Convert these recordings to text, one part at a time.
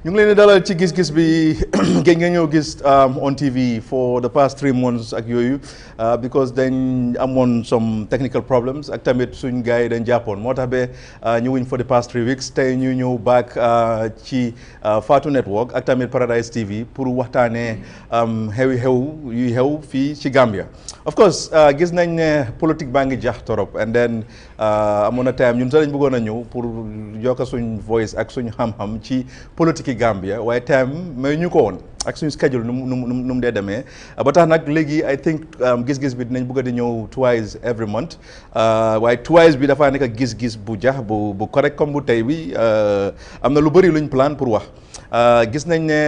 ñu ngi leen di dalal ci gis-gis bi géej nga ñëw gis on TV for the past 3 months ak yooyu because dañ amoon some technical problems ak tamit suñ gars yi dañ jàppoon moo tax ba ñëwuñ for the past 3 weeks tey ñu ñëw back ci Fatou Network ak tamit Paradise TV pour waxtaanee xew yuy xew fii ci Gambia. Of course gis nañ ne politique baa ngi jax torop and then amoon na time ñun sax dañ bëggoon a ñëw pour yokk suñ voice ak suñ xam-xam ci politique Gambia waaye time may ñu ko woon ak suñu schedule nu mu dee demee ba tax nag léegi I think gis-gis bi dinañ bëgg di ñëw twice every month waaye twice bi dafa nekk gis-gis bu jax bu correct comme bu tey bi am na lu bëri luñ plan pour wax gis nañ ne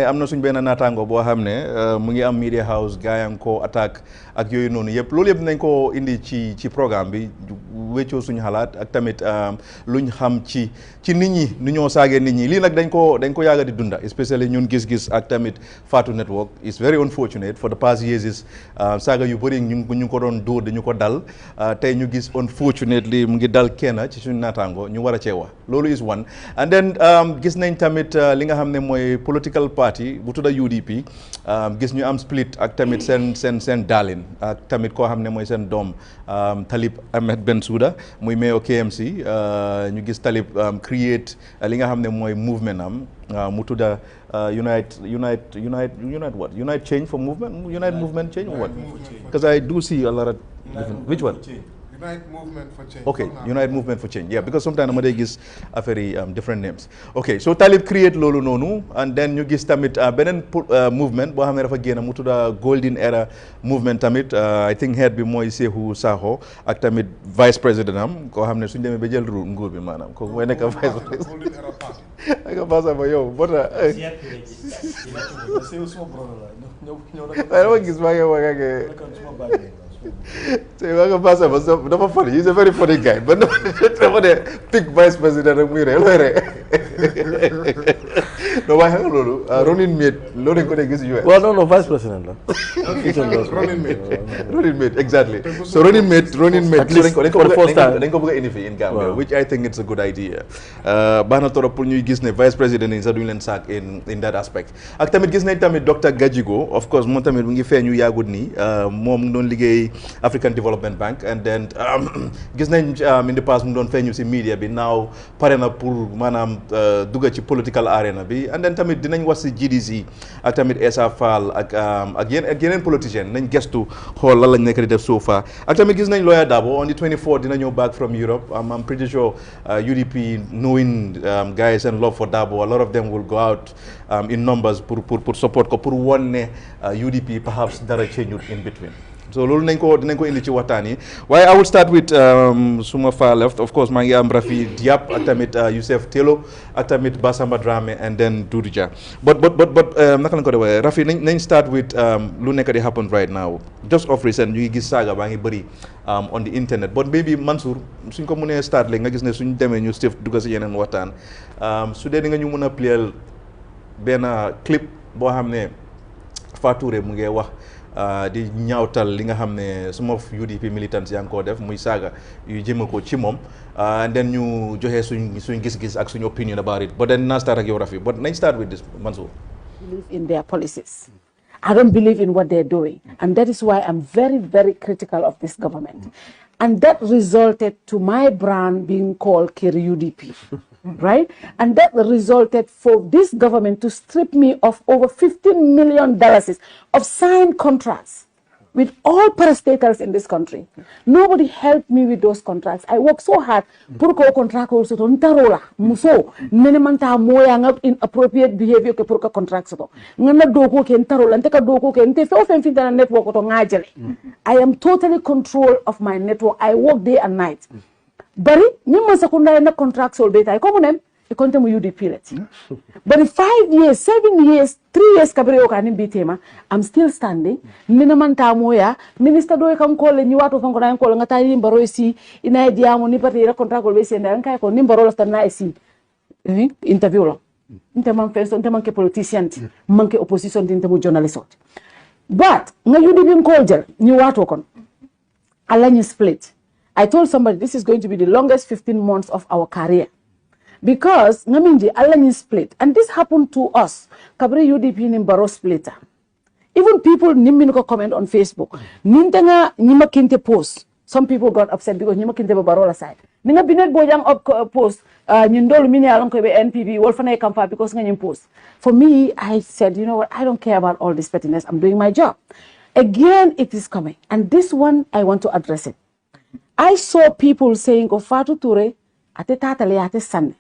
am na suñ benn naataango boo xam ne mu ngi am media house gars yaa ngi ko attaque ak yooyu noonu yëpp loolu yëpp nañ ko indi ci programme bi wéccoo suñu xalaat ak tamit luñ xam ci nit ñi nu ñoo saagee nit ñi lii nag dañ ko yàgga di dunda especially ñun gis-gis ak tamit Fatou Network is very unfortunate for the past years is saaga yu bëri ñu ko doon dóor dañu ko dal tey ñu gis unfortunately mu ngi dal kenn ci suñu naataango ñu war a cee wax loolu is one and then gis nañ tamit li nga xam ne mooy political party bu tudda UDP gis ñu am split ak tamit seen daalin ak tamit koo xam ne mooy seen doom Talib Ahmed Bensouda muy mayor KMC ñu gis Talib create li nga xam ne mooy movement am mu tudda unite change for movement unite movement change or what because I do see a lot of different which one Unite Movement for Change. Okay, Unite Movement for Change. Yeah, because sometimes I'm going to give very different names. Okay, so Talib create lolu nonu and then you give tamit benen movement bo xamne dafa gëna mu tudda Golden Era movement tamit I think head bi moy Sehu Saho ak tamit vice president am ko xamne suñu démé ba jël nguur bi manam ko moy nek vice president. Golden Era Party. Nga passa ba yow bota. Sehu suma brother la. I don't gis ma nga so you passa ba dafa funny he's a very funny guy but dafa de pick vice president rek muy re no waaye xam nga loolu running mate loolu dañ ko dee gis US well no vice president la running mate exactly so running mate at least for the first time dañ ko bëgg a indi fii in Gambia which I think it's a good idea baax na trop pour ñuy gis ne vice president yi sax duñu leen saak in that aspect ak tamit gis nañ tamit Dr Gajigo of course moom tamit mu ngi feeñu yàggut nii moom mu ngi doon liggéey African Development Bank and then gis nañ in the past mu doon feeñu si media bi now pare na pour maanaam dugga ci political arena bi and then tamit dinañ wax si GDC ak tamit Essa Faal ak yeneen politiciens nañ gestu xool lan lañ nekk di def so far ak tamit gis nañ Lawyer Darboe on the 24 dina ñëw back from Europe I'm pretty sure UDP knowing guys and love for Darboe a lot of them will go out in numbers pour support ko pour won ne UDP perhaps dara change in between so loolu dinañ ko indi ci waxtaan yi waaye I will start with suma far left of course maa ngi am Rafi Diab ak tamit Youssef Tello ak tamit Basamba Dramé and then Doudou Dia but naka lañ ko defee Rafi nañ start with lu nekk di happen right now just of recent ñu ngi gis saaga baa ngi bëri on the internet but maybe Mansour suñ ko mënee start léegi nga gis ne suñ demee ñu stiff dugg si yeneen waxtaan su dee di nga ñu mën a playal benn clip boo xam ne Fatou Touré mu ngi wax di ñaawtal li nga xam ne some of UDP militants yaa ngi koo def muy saaga yu jëme ko ci moom and then ñu joxe suñ gis-gis ak suñ opinion about it but then naa start ak yow Rafi but nañ start with this Mansour. Believe in their policies. I don't believe in what they're doing and that is why I'm very very critical of this government and that resulted to my brand being called Kir UDP. Right? And that resulted for this government to strip me of over $15 million of signed contracts with all parastatals in this country. Nobody helped me with those contracts. I worked so hard. Purko contract also to ntarola muso menemanta moya ngap inappropriate behavior ke purka contracts to. Ngana doko ke ntarola nteka doko ke nte fe ofen fitana network to ngajele. I am totally control of my network. I work day and night. Bari nyuma sekundari na contract sol beta iko munem ikonte mu UDP let. But 5 years, 7 years, 3 years kabiri okani bitema I'm still standing. Nina manta moya minister do kam ko le nyiwato fanko na ko ngata yimbaro isi ina diamo ni pati ra contract ko be senda nkai ko nimbaro la na isi. Interview lo. Inte man fenso inte man ke politician man ke opposition inte mu journalist. But nga UDP ko jel nyiwato kon. Ala ni split. I told somebody this is going to be the longest 15 months of our career. because ngaminji Allah split, and this happened to us. Kabri UDP in Baro splitter. Even people nimmin comment on Facebook. Nintanga nima kinte post. Some people got upset because nima kinte barola side. Ninga binet bojang up post. Nyindol mini along ko be NPP wolfana kampa because nganyim post. For me, I said, you know what? I don't care about all this pettiness. I'm doing my job. Again, it is coming, and this one I want to address it. I saw people saying, "Ko Fatu Ture, ate tatale ate sanne."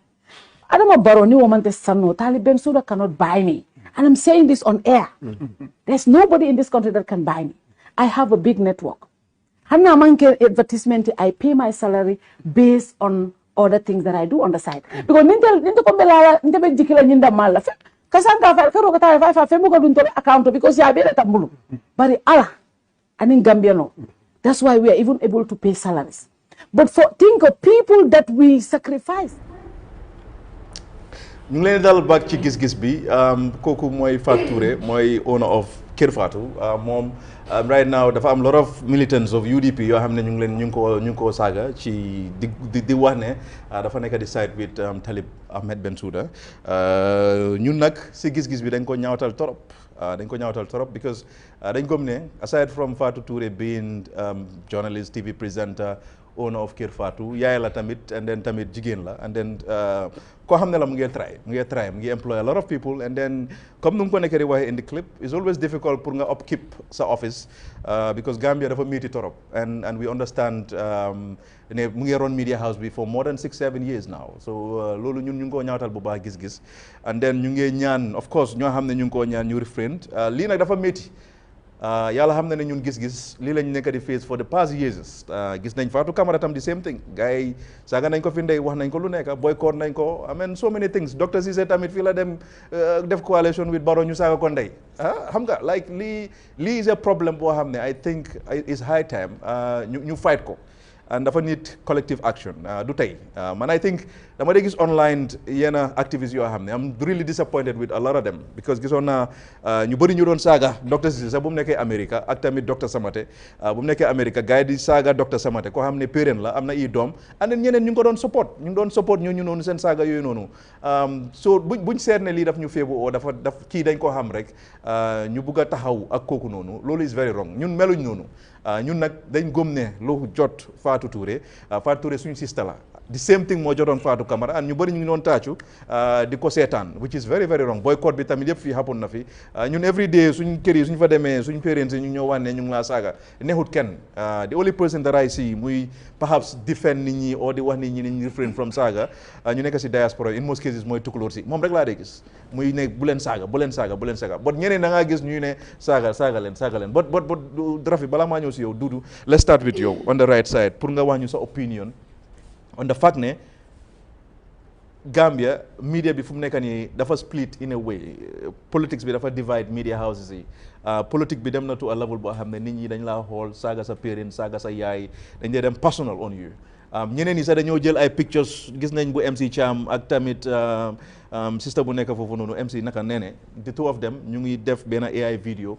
Adama Baroni woman te sanno. Taliban Suda cannot buy me, and I'm saying this on air. There's nobody in this country that can buy me. I have a big network. Hanna manke advertisement. I pay my salary based on other things that I do on the side. Because nintel kombela ninte jikila nyinda mala. Kasanga fa karo kata fa fe mugo dun to account because ya bele tambulu. Bari ala and in Gambia no. That's why we are even able to pay salaries. But think of people that we sacrifice. ñu ngi leen dal back ci gis-gis bi kooku mooy Fatou Touré mooy owner of Kër Fatou moom right now dafa am lot of militants of UDP yoo xam ne ñu ngi ko saaga ci di wax ne dafa nekk di side with Talib Ahmed Bensouda ñun nag si gis-gis bi dañ ko ñaawtal torop because dañ gëm ne aside from Fatou Touré being journalist, TV presenter, owner of Kër Fatou yaay la tamit and then tamit jigéen la and then koo xam ne la mu ngi employ a lot of people and then comme nu mu ko nekkee di waxee in the clip it's always difficult pour nga upkeep sa office because Gambia dafa metti torop and we understand ne mu ngi run media house bi for more than 6-7 years now so loolu ñun ñu ngi koo ñaawtal bu baax gis-gis and then ñu ngi ñaan of course ñoo xam ne ñu ngi koo ñaan ñu refrain lii nag dafa metti yàlla xam na ne ñun gis-gis lii lañ nekk di face for the past years gis nañ Fatou Camara tam the same thing gars yi saaga nañ ko fi ndey wax nañ ko lu nekk boycott nañ ko I mean so many things Dr. Cissé tamit fii la dem def coalition with Barrow ñu saaga ko ndey xam nga like lii is a problem boo xam ne I think is high time ñu fight ko and dafa need collective action du tey man I think dama dee gis online yenn activists yoo xam ne I'm really disappointed with a lot of them because gisoon naa ñu bëri ñu doon saaga Dr. Cissé sax bu mu nekkee America ak tamit Dr. Samate bu mu nekkee America gars yi di saaga Dr. Samate koo xam ne parent la am na i doom and then ñeneen ñu ngi ko doon support ñooñu noonu seen saaga yooyu noonu so buñ seet ne lii daf ñu feebu oo daf kii dañ ko xam rek ñu bugg a taxaw ak kooku noonu loolu is very wrong ñun meluñ noonu ñun nag dañ gëm ne lu jot Fatou Touré suñu sista la the same thing moo jotoon Fatou Camara and ñu bëri ñu ngi doon taacu di ko seetaan which is very very wrong boycott bi tamit yëpp fii happen na fi ñun every day suñ kër yi suñ fa demee suñ parents ñu ñëw wax ne ñu ngi laa saaga neexut kenn the only person that I see muy perhaps defend nit ñi or di wax nit ñi nañ refrain from saaga ñu nekk si diaspora in most cases mooy tukulóor si moom rek laa dee gis muy ne bu leen saaga but ñeneen da ngaa gis ñuy ne saaga leen but Rafi balaa maa ñëw si yow Dudu let's start with you on the right side pour nga wax ñu sa opinion on the fact ne Gambia media bi fu mu nekk nii dafa split in a way politics bi dafa divide media houses yi politique bi dem na to a level boo xam ne nit ñi dañ laa xool saaga sa parents saaga sa yaay dañ dee dem personal on you ñeneen ñi sax dañoo jël ay pictures gis nañ bu MC Cham ak tamit sister bu nekk foofu noonu MC naka nene the two of them ñu ngi def benn AI video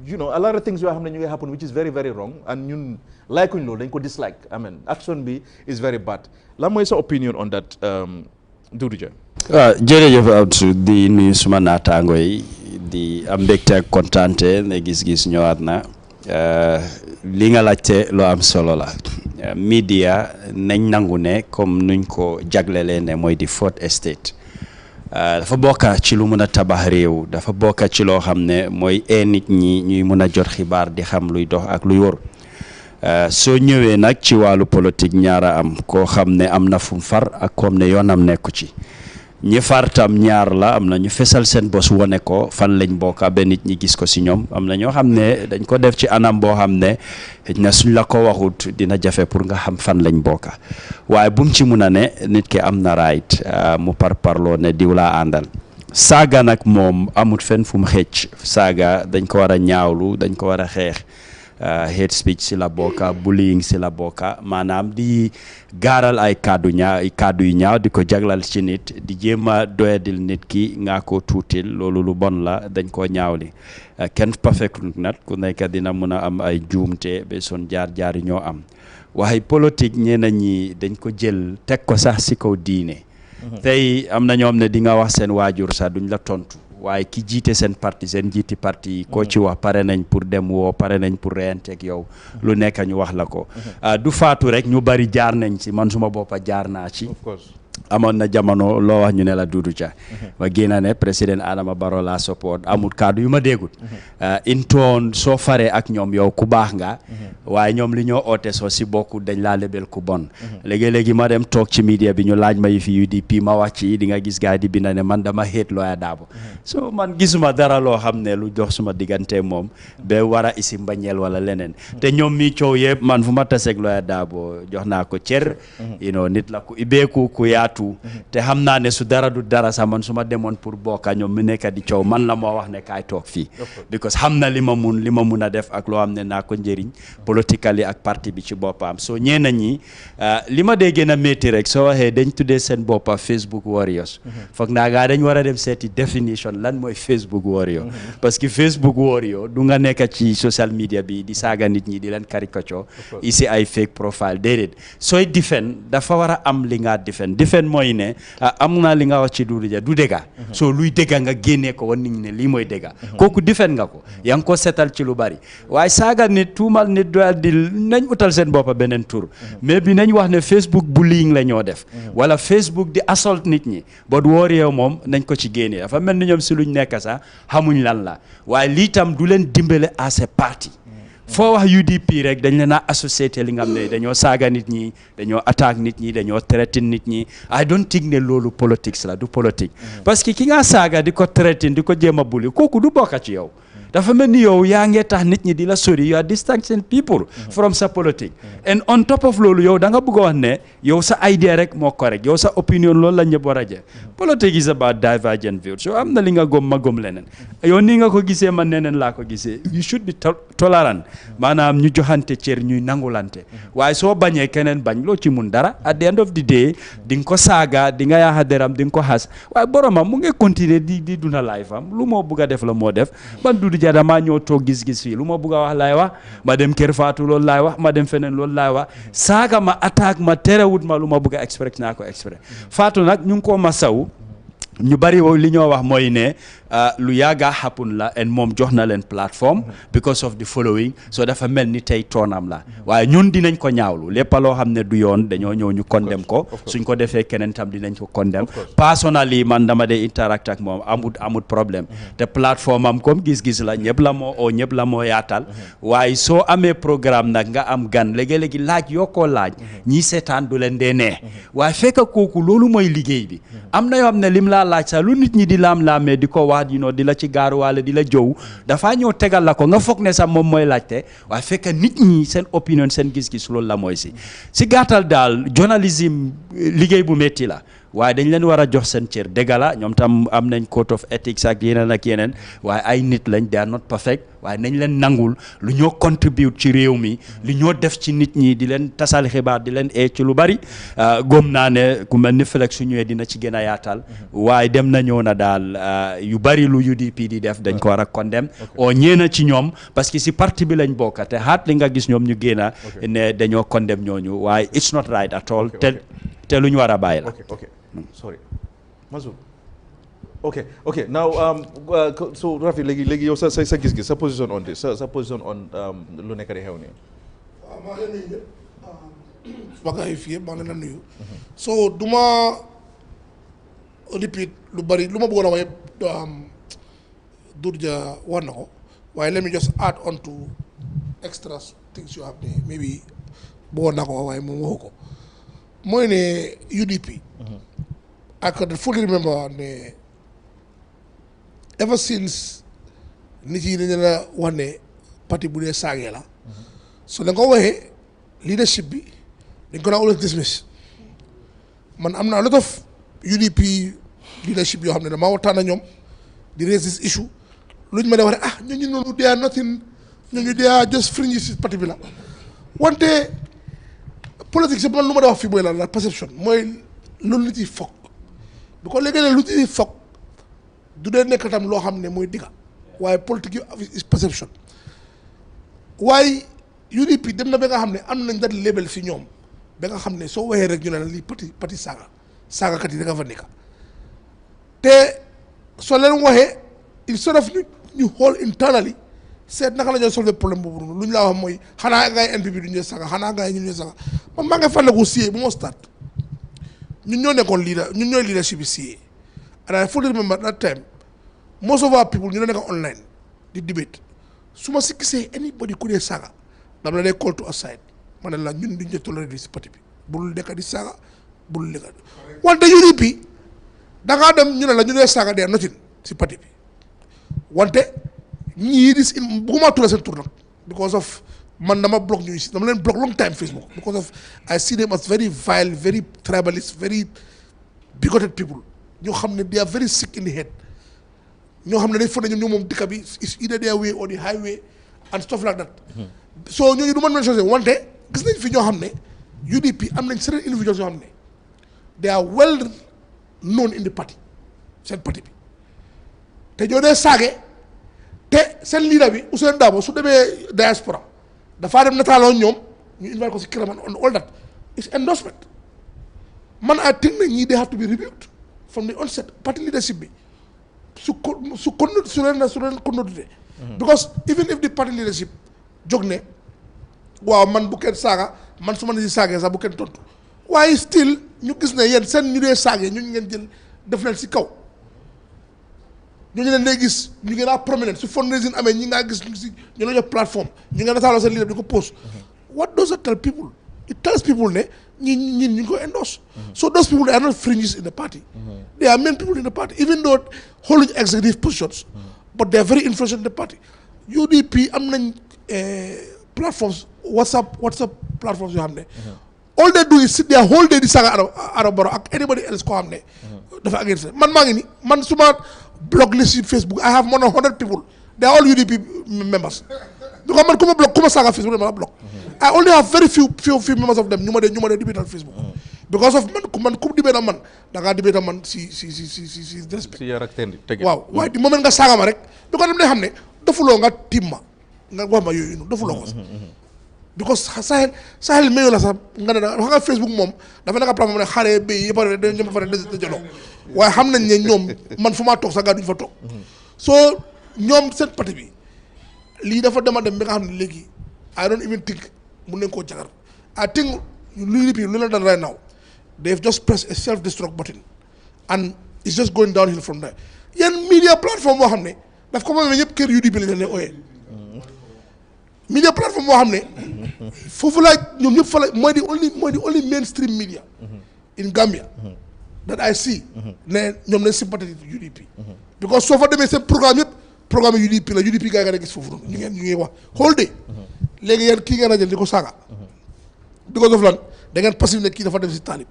you know a lot of things yoo xam ne ñu ngi happen which is very very wrong and ñun likuñ loolu dañ ko dislike I mean action bi is very bad lan mooy sa opinion on that Doudou Dia jërëjëf Abdou di nuyu suma naataango yi di am mbégte ak kontaante ne gis-gis ñëwaat na li nga laajte loo am solo la media nañ nangu ne comme nuñ ko jaglelee ne mooy di fourth estate dafa bokka ci lu mën a tabax réew dafa bokka ci loo xam ne mooy nit ñi ñuy mën a jot xibaar di xam luy dox ak luy wër soo ñëwee nag ci wàllu politique ñaara am koo xam ne am na fu mu far ak koom ne yoonam nekku ci ñi far tam ñaar la am na ñu fesal seen bos wone ko fan lañ bokka ba nit ñi gis ko si ñoom am na ñoo xam ne dañ ko def ci anam boo xam ne xëy na suñ la ko waxut dina jafe pour nga xam fan lañ bokka waaye bu mu ci mun a ne nit ki am na right mu parparloo ne diw laa àndal saaga nag moom amut fenn fu mu xëcc saaga dañ ko war a ñaawlu dañ ko war a xeex hate speech si la bokka bullying si la bokka maanaam di gaaral ay kàddu yu ñaaw di ko jaglal ci nit di jéem a doyadil nit ki nga ko tuutil loolu lu bon la dañ koo ñaawli kenn perfect nag ku nekk dina mun a am ay juumte ba son jaar yi ñoo am waaye politique ñeneen ñi dañ ko jël teg ko sax si kaw diine tey am na ñoom ne di nga wax seen waajur sax duñ la tontu waaye ki jiite seen parti seen jiiti parti koo ci wax pare nañ pour dem woo pare nañ pour reyanteeg yow lu nekk ñu wax la ko du faatu rek ñu bari jaar nañ ci man suma boppa jaar naa ci amoon na jamono loo wax ñu ne la Dudu Jah ma génna ne président Adama Barrow la support amul kaddu yu ma déggut intoon soo faree ak ñoom yow ku baax nga waaye ñoom li ñoo oote soo si bokku dañ laa lebel ku bon léegi-léegi ma dem toog ci media bi ñu laaj ma yi fi UDP ma wax ci di nga gis gaay di binda ne man dama hate Lawyer Darboe so man gisuma dara loo xam ne lu dox suma diggante moom ba war a isi mbañeel wala leneen te ñoom mi coow yëpp man fu ma taseeg Lawyer Darboe jox naa ko cër nit la ku ibeeku ku yaatu te xam naa ne su dara du dara sax man su ma demoon pour bokka ñoom mi nekk di coow man la moo wax ne kaay toog fii because xam na li ma mun a def ak loo xam ne naa ko njëriñ politically ak parti bi ci boppam soo ñeena ñi li ma dee gën a métti rek soo waxee dañ tuddee seen boppa Facebook warriors foog naa gaa dañ war a dem seeti definition lan mooy Facebook warrior parce que Facebook warrior du nga nekk ci social media bi di saaga nit ñi di leen caricature isi ay fake profile déedéet sooy defend dafa war a am li nga defend mooy ne am naa li nga wax ci Dudu Jah du dëgga soo luy dëgga nga génnee ko wan nit ñi ne lii mooy dëgga kooku defend nga ko yaa ngi ko setal ci lu bari waaye saaga nit tuumal nit doyal di nañ utal seen boppa beneen tur mais bi nañ wax ne Facebook bullying la ñoo def wala Facebook di assault nit ñi ba woor yow moom nañ ko ci génnee dafa mel ni ñoom si luñ nekk sax xamuñ lan la waaye lii tam du leen dimbale as a party foo wax UDP rek dañ leen a associé li nga xam ne dañoo saaga nit ñi dañoo attaque nit ñi dañoo traité nit ñi I don't think ne loolu politique la du politique parce que ki nga saaga di ko traité di ko jéem a bulli kooku du bokk ci yow dafa mel ni yow yaa ngee tax nit ñi di la sori you are distancing people from sa politique and on top of loolu yow da nga bëgg a wax ne yow sa idea rek moo correct yow sa opinion loolu la ñëpp war a jël politique is about divergent views so am na li nga gom ma gom leneen yow nii nga ko gisee man neneen laa ko gisee you should be tolerant maanaam ñu joxante cër ñuy nangulante waaye soo bañee keneen bañ loo ci mun dara at the end of the day di nga ko saaga di nga yaaxa deram di nga ko xas waaye boromam mu ngi continuer di dunda life am lu moo bëgg a def la moo def man Dudu Jah damaa ñëw toog gis-gis fii lu ma bëgg a wax laay wax ma dem Kër Fatou loolu laay wax ma dem feneen loolu laay wax saaga ma attaque ma terewut ma lu ma bëgg a express naa ko express Fatou nag ñu ngi ko masaw ñu bari li ñoo wax mooy ne lu yàgga happen la and moom jox na leen plateforme because of the following so dafa mel ni tey toonam la waaye ñun dinañ ko ñaawlu lépp loo xam ne du yoon dañoo ñëw ñu condemn ko suñ ko defee keneen tam dinañ ko condemn personally man dama dee interact ak moom amut problème te plateforme am comme gis-gis la ñëpp la moo oo ñëpp la moo yaatal waaye soo amee programme nag nga am gan léegi-léegi laaj yoo ko laaj ñii seetaan du leen dee nee waaye fekk kooku loolu mooy liggéey bi am na yoo xam ne lim laa laaj sax lu nit ñi di laam-laamee di ko wax di la ci gaaruwaale di la jow dafaa ñëw tegal la ko nga foog ne sax moom mooy laajte waaye fekk nit ñi seen opinion seen gis-gis loolu la mooy si gàttal daal journalisme liggéey bu métti la waaye dañ leen war a jox seen cër dëgg la ñoom tam am nañ code of ethics ak yeneen waaye ay nit lañ they are not perfect waaye nañ leen nangul lu ñoo contribute ci réew mi lu ñoo def ci nit ñi di leen tasal xibaar di leen ci lu bari gëm naa ne ku mel ni Flex su ñëwee dina ci gën a yaatal waaye dem na ñëw na daal yu bari lu UDP di def dañ ko war a condemn o ñeena ci ñoom parce que si parti bi lañ bokk te xaat li nga gis ñoom ñu génna ne dañoo condemn ñooñu waaye it's not right at all te lu ñu war a bàyyi la sorry Mazou okay now so Rafi léegi yow sa gis-gis sa position on this sa position on lu nekk di xew nii maa ngi leen nuyu ñëpp ba gars yi fii yëpp maa ngi leen nuyu so duma repeat lu bari lu ma bëggoon a wax Dudu Jah war na ko waaye let me just add on to extra things you have there maybe bëggoon naa ko waaye moom waxu ko mooy ne UDP I can fully remember ne ever since nit yi dañu la wax ne parti bu dee saagee la so da nga ko waxee leadership bi dañ ko naa always dismiss man am naa lot of UDP leadership yoo xam ne damaa waxtaan ak ñoom di raise this issue lu ñu ma dee wax ne ñooñu noonu they are nothing ñooñu they are just fringes si parti bi la wante politique si man lu ma dee wax fii mooy la perception mooy loolu nit yi foog du ko léegi lu nit yi foog du dee nekk tam loo xam ne mooy digga waaye politique is perception waaye UDP dem na ba nga xam ne am nañ dat label si ñoom ba nga xam ne soo waxee rek ñu ne la lii parti saaga saagakat yi da nga fa nekk te soo leen waxee instead of ñu xool internally seet naka la ñoo solve problème boobu noonu lu ñu laa wax mooy xanaa ngay NPP du ñu saaga xanaa ngay ñun ñooy saaga man maa ngi fàttaliku CA bu moo start ñun ñoo nekkoon ñun ñooy leadership bi CA and I fully remember that time most of our people ñu ne nekk online di debate su ma si gisee anybody ku dee saaga dama la dee call to aside ma ne la ñun duñ ñu tolérer si parti bi bul nekk di saaga bul nekk wante UDP da ngaa dem ñu ne la ñu dee saaga dee notin si parti bi wante ñii di si bugguma tudd seen tur nag because of man dama block ñu si dama leen block long time Facebook because of I see them as very vile very tribalist very bigoted people ñoo xam ne they are very sick in the head ñoo xam ne dañ foog ne ñoom moom dëkk bi is either their way or the highway and stuff like that so ñooñu du man mentionné wante gis nañ fi ñoo xam ne UDP am nañ certain individuals yoo xam ne they are well known in the party seen parti bi te ñoo dee saage te seen leader bi Ousainou Darboe su demee diaspora dafaa dem nataaloo ñoom ñu invite ko si këram on all that is endorsement man I think ne ñii they have to be rebuked from the onset party leadership bi su leen conduite because even if the party leadership jóg ne waaw man bu kenn saaga man su ma ne si saagee sax bu kenn tontu waaye still ñu gis ne yéen seen ñu dee saagee ñu ngeen jël def leen si kaw ñooñu leen day gis ñu ngeen a prominent su fundraising amee ñi ngaa gis ñu la jox plateforme ñu ngeen nataaloo seen leader di ko post what does that tell people it tells people ne ñu ngi ko endorse so those people they are not fringes in the party they are main people in the party even though holding executive positions but they are very influential in the party UDP am nañ platforms WhatsApp platforms yoo xam ne all they do is sit there whole day di saaga Adama Barrow ak anybody else koo xam ne dafa against man maa ngi ni man suma blog list yi Facebook I have more than 100 people they are all UDP members because man ku ma saaga Facebook dama la block I only have very few members of them ñu ma dee debate on Facebook because of man ku debate man da ngaa debate man si respect si yar ak tegi waaw waaye di moment nga saaga ma rek bi ko dem day xam ne defuloo nga tiim ma nga wax ma yooyu noonu defuloo ko sax because Sahel mayu la sax nga ne wax nga Facebook moom dafa nekk plateforme ne xare bay yëpp a ñoom fa ne dajaloo waaye xam nañ ne ñoom man fu maa toog sax gaa duñ fa toog soo ñoom seen parti bi lii dafa dem bi nga xam ne léegi I don't even think mun nañ koo jagar I think lu la dal right now they've just pressed a self-destruct button and it's just going downhill from there yéen media plateforme boo xam ne daf ko moom ñëpp kër UDP lañ leen ne ooyee media plateforme boo xam ne foofu la ñoom ñëpp fa la mooy di only mainstream media in Gambia that I see ne ñoom ne sympathetic UDP because soo fa demee seen programme yëpp programme UDP la UDP gaa yi nga ne gis foofu noonu ñu ngeen wax whole day léegi yéen kii ngeen a jël di ko saaga because of lan da ngeen passif ne kii dafa dem si taalib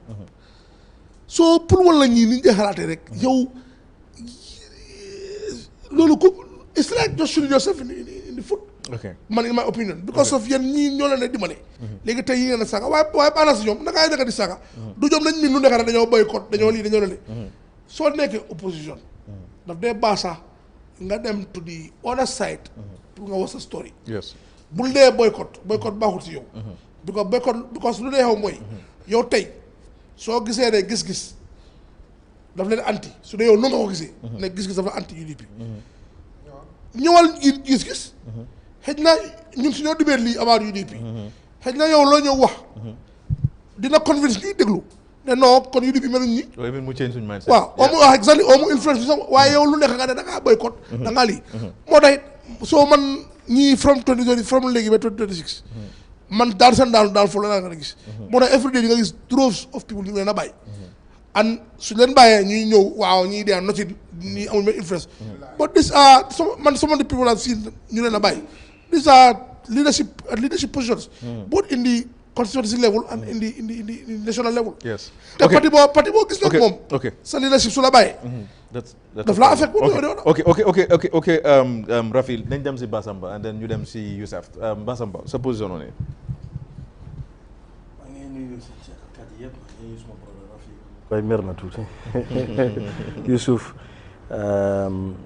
soo pour wala ñii ni ñu xalaatee rek yow loolu ko it's like just shooting yourself in the foot man in my opinion because of yéen ñii ñoo leen ne dimbale léegi tey yi ngeen a saaga waaye baana si ñoom naka ay nekk di saaga du ñoom nañ min lu nekk rek dañoo boycott dañoo lii dañoo lale soo nekkee opposition daf dee baasa nga dem to the other side pour nga wax sa story bul dee boycott baaxul si yow because lu dee xew mooy yow tey soo gisee ne gis-gis daf leen anti su dee yow noonu nga ko gisee ne gis-gis dafa anti UDP ñëwal gis-gis xëj na ñun su ñoo dibee lii about UDP xëj na yow loo ñëw wax dina convince ñuy déglu ne non kon UDP meluñ ñi waaw oo mu wax exactly oo mu influence bi sax waaye yow lu nekk nga ne da ngaa boycott da ngaa lii moo tax soo man ñii from 2020 from léegi ba 2026 man daal seen daal foofu la nga gis moo tax every day di nga gis droves of people ñu ngi leen a bàyyi and su leen bàyyee ñuy ñëw waaw ñii dee not ñii amul benn influence but this are some of the people I've seen ñu leen a bàyyi these are leadership positions both in the constituency level and in the national level te parti boo gis nag moom sa leadership su la bàyyee daf laa affect ok Rafil nañ dem si Basamba and then ñu dem si Yousaf Basamba sa position on it waaye mer na tuuti Youssouf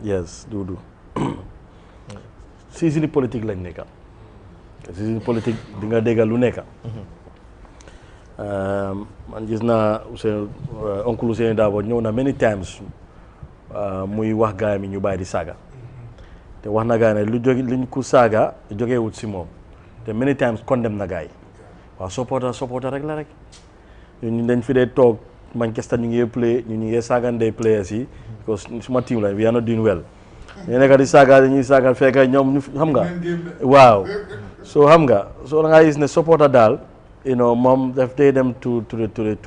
yes Doudou season politique lañ nekka season politique di nga déggal lu nekka man gis naa oncle Ousseyn Dabo ñëw na many times muy wax gaay mi ñu bàyyi di saaga te wax na gaay ne luñ ku saaga jógeewut si moom te many times condemn na gaay waaw supporter rek la rek ñun dañ fi dee toog Manchester ñu ngi play ñu ngi saagandee players yi because suma team la we are not doing well ñu nekk di saaga dañuy saaga fekk ñoom ñu xam nga waaw so xam nga so da nga gis ne supporter daal moom daf dee dem to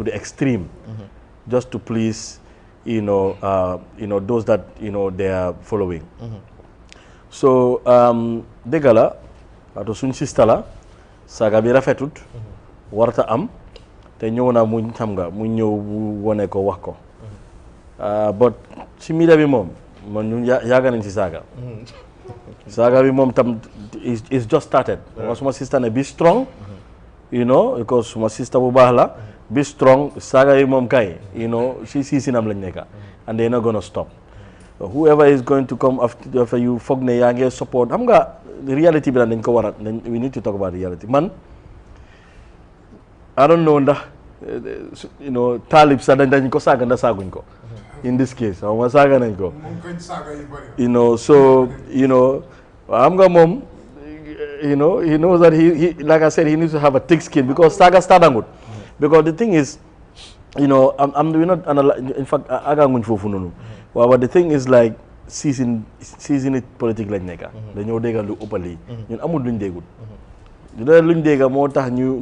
the extreme just to please those that they are following so dëgg la wato suñ sista la saaga bi rafetut warta am te ñëw na mu xam nga mu ñëw wone ko wax ko but si media bi moom man ñu yaaga nañ si saaga bi moom tam is just started suma sista ne be strong because suma sista bu baax la be strong saaga yi moom kay si sinam lañ nekka and they're not gonna stop whoever is going to come after you foog ne yaa ngi support xam nga reality bi dañ ko war a we need to talk about reality man I don't know ndax taalib sax dañ ko saaga ndax saaguñ ko in this case xaw ma saaga nañ ko so xam nga moom he knows that he like I said he needs to have a thick skin because saaga startangut because the thing is we're not in fact aganguñ foofu noonu waaw but the thing is like season it politique lañ nekka dañoo déggal lu ëppal yi ñun amul luñ déggul luñ dégga moo tax ñu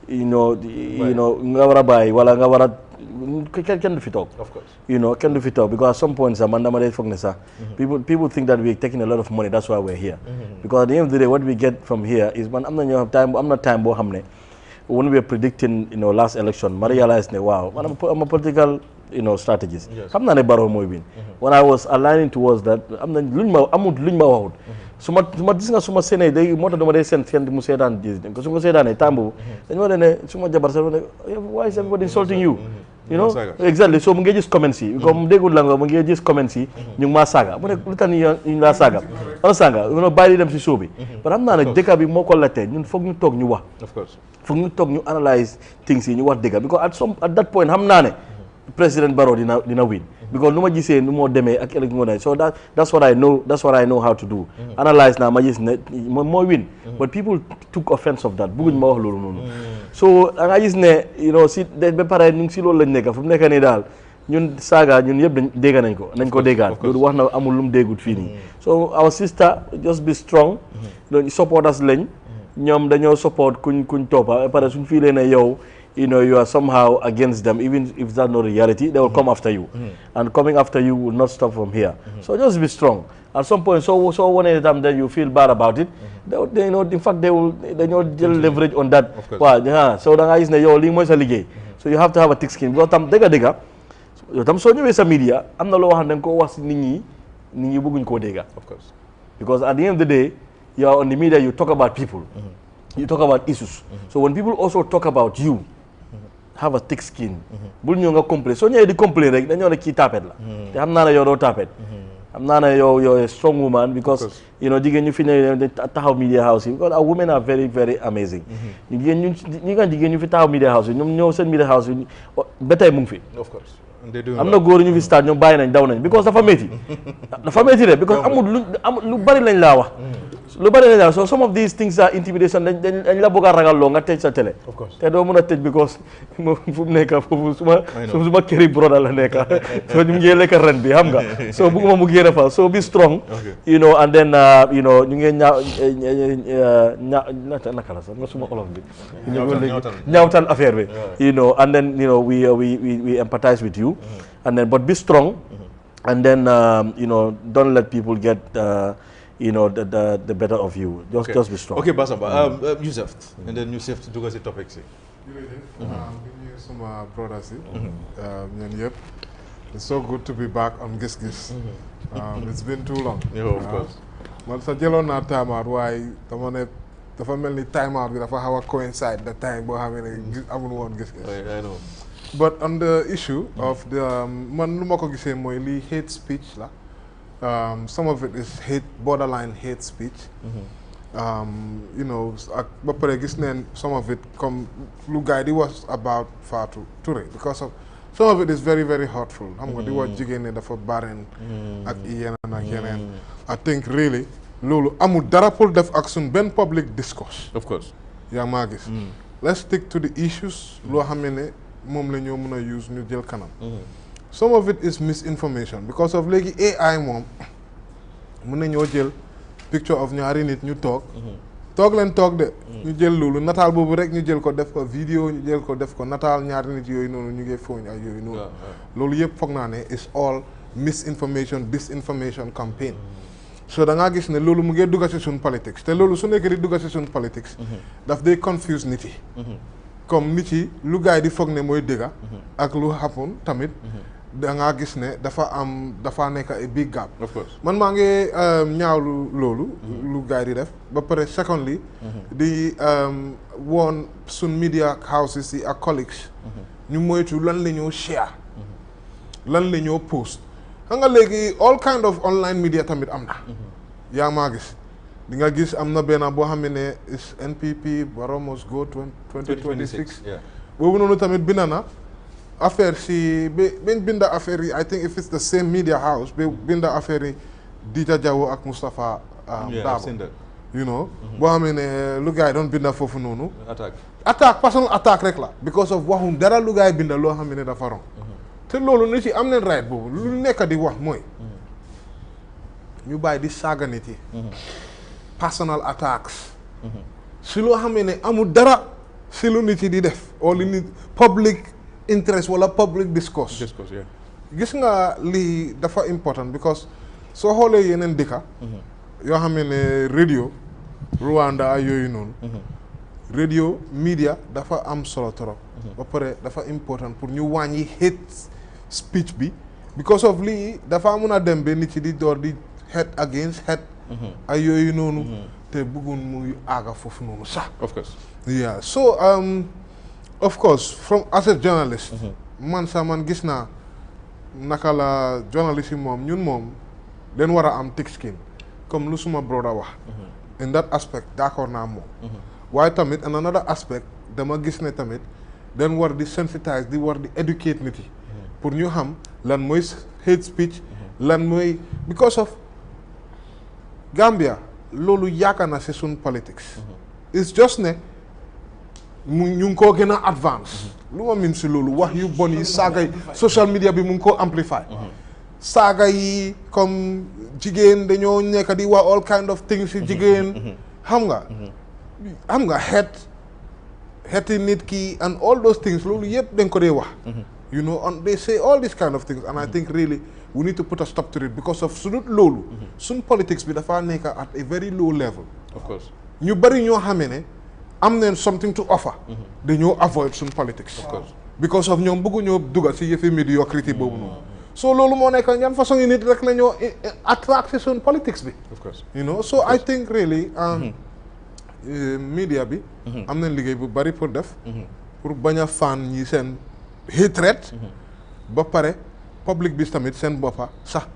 nga war a bàyyi wala nga war a kenn du fi toog kenn du fi toog because at some point sax man dama dee foog ne sax people think that we're taking a lot of money that's why we're here because at the end of the day what we get from here is man am na time boo xam ne when we were predicting last election ma realized ne waaw man am a political strategies xam naa ne Barrow mooy win when I was aligning towards that am na luñ ma waxut su ma gis nga su ma séenee day moo tax dama day seen mu seetaan su ma seetaanee temps boobu dañu ma ne su ma jabar sax ne why is everybody insulting you exactly so mu ngi gis comments yi comme déggul la nga mu ngi gis comments yi ñu ngi maa saaga mu ne lu tax ñu laa saaga ana saaga bàyyi dem si show bi but xam naa ne dëkk bi moo ko laajte ñun foog ñu toog ñu wax foog ñu toog ñu analyse things yi ñu wax dëgg because at that point xam naa ne President Barrow dina win because nu ma gisee nu moo demee ak ëllëg ngoon so that's what I know how to do analyse naa ma gis ne moo win but people took offense of that bëgguñ ma wax loolu noonu so da nga gis ne si ba pare ñu ngi si loolu lañ nekk fu mu nekk nii daal ñun saaga ñun yëpp dégg nañ ko déggaat loolu wax na amul lu mu déggut fii nii so our sister just be strong supporters lañ ñoom dañoo support kuñ toppa ba pare suñ fii lee ne yow you are somehow against them, even if that's not reality, they will come after you. And coming after you will not stop from here. So just be strong. At some point, so one time that you feel bad about it, they in fact, they leverage on that. Wow, yeah. So then I say, yo, so you have to have a thick skin. Because tam so ñu sa media, am na loo wax dañ ko wax nit ñi bëgguñ koo dégga. Of course. Because at the end of the day, you are on the media, you talk about people. You talk about issues. So when people also talk about you, have a thick skin. Bul ñëw nga complain soo ñëwee di complain rek dañoo ne kii tapet la te xam naa ne yow doo tapet xam naa ne yow a strong woman because jigéen ñu fi ne taxaw media house yi because our women are very very amazing jigéen ñu fi taxaw media house yi ñoom ñëw seen media house yi ba tey mu ngi fi am na góor ñu fi start ñoom bàyyi nañ daw nañ because dafa métti de because amul lu bari lañ laa wax lu bari lañ laa so some of these things are intimidation dañ la bëgg a ragal loo nga tëj sa télé te doo mën a tëj because fu mu nekk foofu suma këri broda la nekk so ñu ngi lekk ren bi xam nga so bëgguma mu génn fa so be strong and then ñu ngi naka la sax nga suma olof bi ñaawtal affaire bi and then we empathize with you and then but be strong and then don't let people get the better of you. Just be strong. Okay, Basamba. Yusuf, and then Yusuf to do the topic. Some brothers. It's so good to be back on Giss Giss. It's been too long. Yeah, of course. Man sa jëloon naa time out waaye dama ne dafa mel ni time out bi dafa xaw a coincide the time boo xam ne amul woon Giss Giss. I know. But on the issue of the man lu ma ko gisee mooy lii hate speech la. Some of it is borderline hate speech. you know ak ba pare gis neen some of it comme lu gars di was about Fatou Touré because of some of it is very very hurtful xam nga di wax jigéen ne dafa barren ak yeneen ak yeneen I think really loolu amul dara pour def ak suñ benn public discourse of course yaa maa gis let's stick to the issues loo xam ne moom la ñoo mën a use ñu jël kanam some of it is misinformation because of léegi AI moom mën na ñoo jël picture of ñaari nit ñu toog leen toog de ñu jël loolu nataal boobu rek ñu jël ko def ko vidéo ñu jël ko def ko nataal ñaari nit yooyu noonu ñu ngi fooñ ak yooyu noonu loolu yëpp foog naa ne is all misinformation disinformation campaign so da ngaa gis ne loolu mu ngi dugga si suñ politics te loolu su nekkee di dugga si suñ politics daf day confuse nit yi comme nit yi lu gars yi di foog ne mooy dëgga ak lu happen tamit da ngaa gis ne dafa nekk a big gap of course man maa ngi ñaawlu loolu lu gars yi di def ba pare secondly di woon sun media houses yi ak colleagues ñu moytu lan la ñoo share lan la ñoo post xam nga léegi all kind of online media tamit am na yaa maa gis di nga gis am na benn boo xam ne is NPP Barrow must go 2026 boobu noonu tamit bind na affaire si bañ binda affaire yi I think if it's the same media house ba binda affaire yi Dija Jawo ak Moustapha Dabo you know boo xam ne lu gars yi doon binda foofu noonu attaque personal attaque rek la because of waxum dara lu gars yi binda loo xam ne dafa rong te loolu nit yi am nañ right boobu lu nekk di wax mooy ñu bàyyi di saaga nit yi personal attacks si loo xam ne amul dara si lu nit yi di def oo li nit public interest wala public discourse gis nga lii dafa important because soo xoolee yeneen dëkka yoo xam ne radio Rwanda ay yooyu noonu radio media dafa am solo trop ba pare dafa important pour ñu wàññi hate speech bi because of lii dafa mun a dem ba nit yi di door di hate against hate ay yooyu noonu te bëggoon muy aaga foofu noonu sax of course yeah so of course from as a journalist man gis naa naka la journalist yi moom ñun moom den war a am thick skin comme lu suma brother wax in that aspect d'accord naa moom waaye tamit in another aspect dama gis ne tamit den war di sensitize di war di educate nit yi pour ñu xam lan mooy hate speech lan mooy because of Gambia loolu yaakaar na si suñ politics it's just ne ñu ngi koo gën a advance lu ma min si loolu wax yu bon yi saaga yi social media bi mu ngi koo amplify saaga yi comme jigéen dañoo nekk di wax all kind of things si jigéen xam nga xeeti nit ki and all those things loolu yëpp dañ ko dee wax you know and they say all these kind of things and I think really we need to put a stop to it because of su dul loolu suñ politics bi dafa nekk at a very low level of course ñu bari ñoo xamee ne am neen something to offer dañoo avoid suñ politics because of ñoom bëgguñoo dugal si yëfi mediocrity boobu noonu so loolu moo nekk ñan façon yi nit rek la ñoo attract si suñ politics bi of course you know so I think really media bi am nañ liggéey bu bari pour def pour bañ a fan ñi seen hatred ba pare public bi tamit seen boppa sax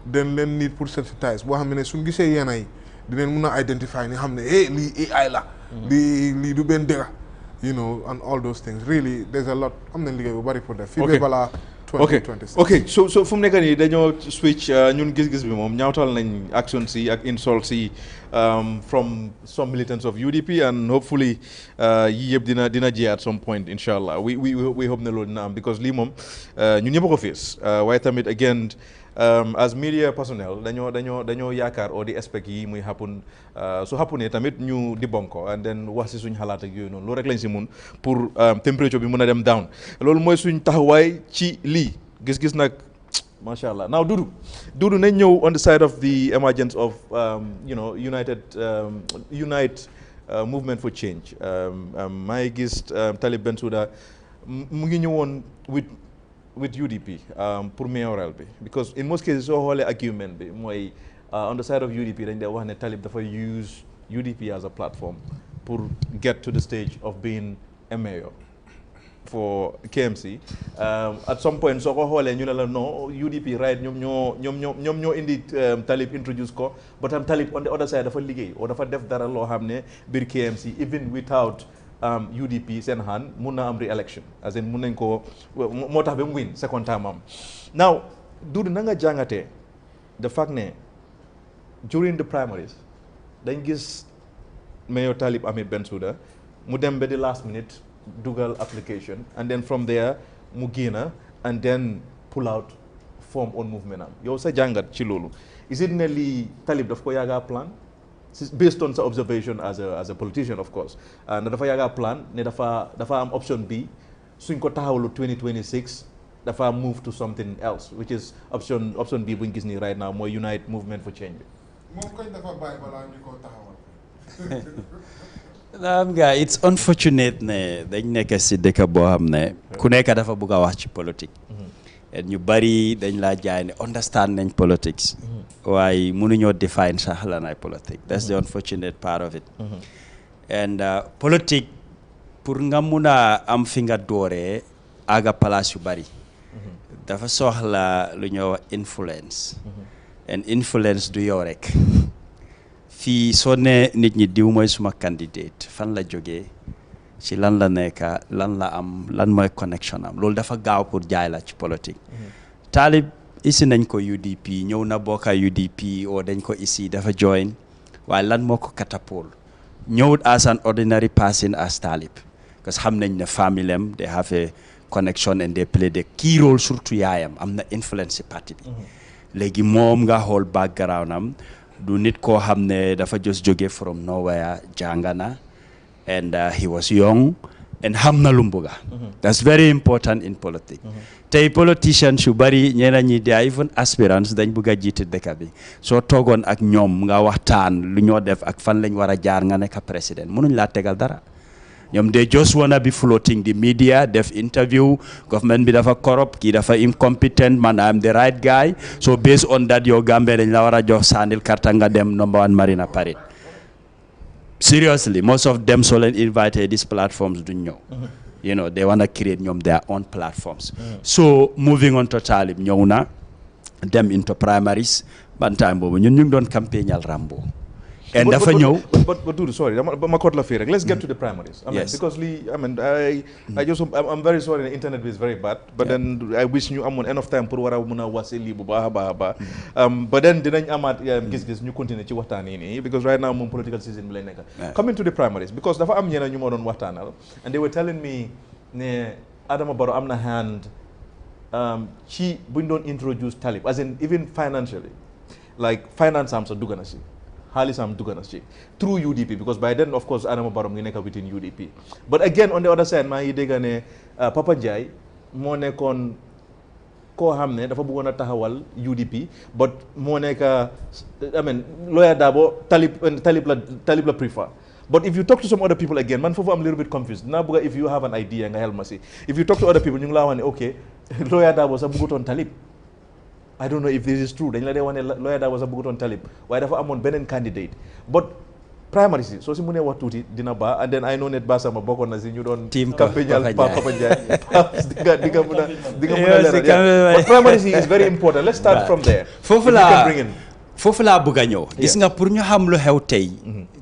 den leen need pour sensitize boo xam ne suñ gisee yenn yi dinañ mun a identify ni xam ne lii AI la lii du benn dëgga you know and all those things really there's a lot am nañ liggéey bu bari pour def fii ba balaa 2026 ok so fu mu nekk nii dañoo switch ñun gis-gis bi moom ñaawtal nañ action si ak insult si from some militants of UDP and hopefully yii yëpp dina jee at some point insha allah we hope ne loolu dina am because lii moom ñun ñëpp a ko fees waaye tamit again as media personnel dañoo yaakaar oo di expect yi muy happen su happenee tamit ñu di bonko and then wax si suñ xalaat ak yooyu noonu loolu rek lañ si mun pour temperature bi mun a dem down loolu mooy suñ taxawaay ci lii gis-gis nag macha allah now Dudu nañ ñëw on the side of the emergence of unite movement for change maa ngi gis Talib Bensouda mu ngi ñëwoon with UDP pour mayoral bi because in most cases soo xoolee argument bi mooy on the side of UDP dañ dee wax ne Talib dafa use UDP as a platform pour get to the stage of being a mayor for KMC. At some point, so ko hole ñu la no UDP right ñom ñoo indi Talib introduce ko, but Talib on the other side dafa liggéey or dafa def dara loo xam ne biir KMC even without UDP seen hand mun na am re-election as in mun nañ ko moo tax ba mu win second time am. Now Dudu na nga jàngatee the fact ne during the primaries dañ gis Mayor Talib Ahmed Bensouda mu dem ba the last minute dugal application and then from there mu génna and then pull out form on movement am yow sa jàngat ci loolu is it ne lii Talib daf ko yàgga plan based on sa observation as a politician of course ne dafa yàgga plan ne dafa am option B suñ ko taxawlu 2026 dafa move to something else which is option B buñ gis nii right now mooy Unite Movement for Change bi moom kañ dafa bàyyi balaa ñu ko taxawal it's unfortunate ne dañ nekk si dëkk boo xam ne ku nekk dafa bëgg a wax ci politique et ñu bari dañ laa jaay ne understand nañ politics waaye mënuñoo define sax lan ay politique that's the unfortunate part of it and politique pour nga mun a am fi nga dooree aga place yu bari dafa soxla lu ñoo wax influence and influence du yow rek fii soo ne nit ñi diw mooy suma candidate fan la jógee ci lan la nekka lan la am lan mooy connection am loolu dafa gaaw pour jaay la ci politique Talib isi nañ ko UDP ñëw na bokka UDP o dañ ko isi dafa join waaye lan moo ko catapult ñëwut as an ordinary person as Talib parce que xam nañ ne famille am they have a connection and they play the key role surtout yaayam am na influence ci parti bi léegi moom nga xool background am du nit koo xam ne dafa just jóge from nowhere jàngana and he was young and xam na lu mu bëgga that's very important in politics tey politicians yu bari ñeneen ñi they are even aspirants dañ bëgg a jiite dëkk bi soo toogoon ak ñoom nga waxtaan lu ñoo def ak fan lañ war a jaar nga nekk président mënuñ laa tegal dara ñoom they just wanna be floating the media def interview government bi dafa corrupt kii dafa incompetent man I am the right guy so based on that yow Gambia dañ la war a jox sandil karta nga dem number 1 Marina Parade seriously most of them so leen invited these platforms duñ ñëw you know they wanna create ñoom their own platforms so moving on to Talib ñëw na dem into primaries ban time boobu ñun ñu ngi doon campagnal Rambo and dafa ñëw but Dudu sorry ma caught la fii rek let's get to the primaries yes because I just I'm very sorry the internet is very bad but then I wish ñu amoon enough time pour war a mun a wase lii bu baax a baax a baax but then dinañ amaat gis-gis ñu continuer ci waxtaan yi nii because right now moom political season bi lay nekk coming to the primaries because dafa am ñeneen ñu ma doon waxtaanal and they were telling me ne Adama Barrow am na hand ci buñ doon introduce Talib as in even financially like finance am sa dugg na si xaalisam dugg na ci through UDP because by then of course Adama Barrow ngi nekk within UDP but again on the other side maa ngi dégg ne Papa Njie moo nekkoon koo xam ne dafa bëggoon a taxawal UDP but moo nekk lawyer Darboe Talib la prefer but if you talk to some other people again man foofu am little bit confused dinaa bëgg if you have an idea nga help ma si if you talk to other people ñu ngi laa wax ne ok lawyer Darboe sax bëggutoon Talib I don't know if this is true dañ la dee wax ne lawyer Darboe sax bëggutoon Talib waaye dafa amoon beneen candidate but primary si soo si mënee wax tuuti dina baax and then I know net Basama bokkoon na si ñu doon campagnal Papa Njie di nga mën a leeral but primary si is very important let's start from there foofu laa bëgg a ñëw gis nga pour ñu xam lu xew tey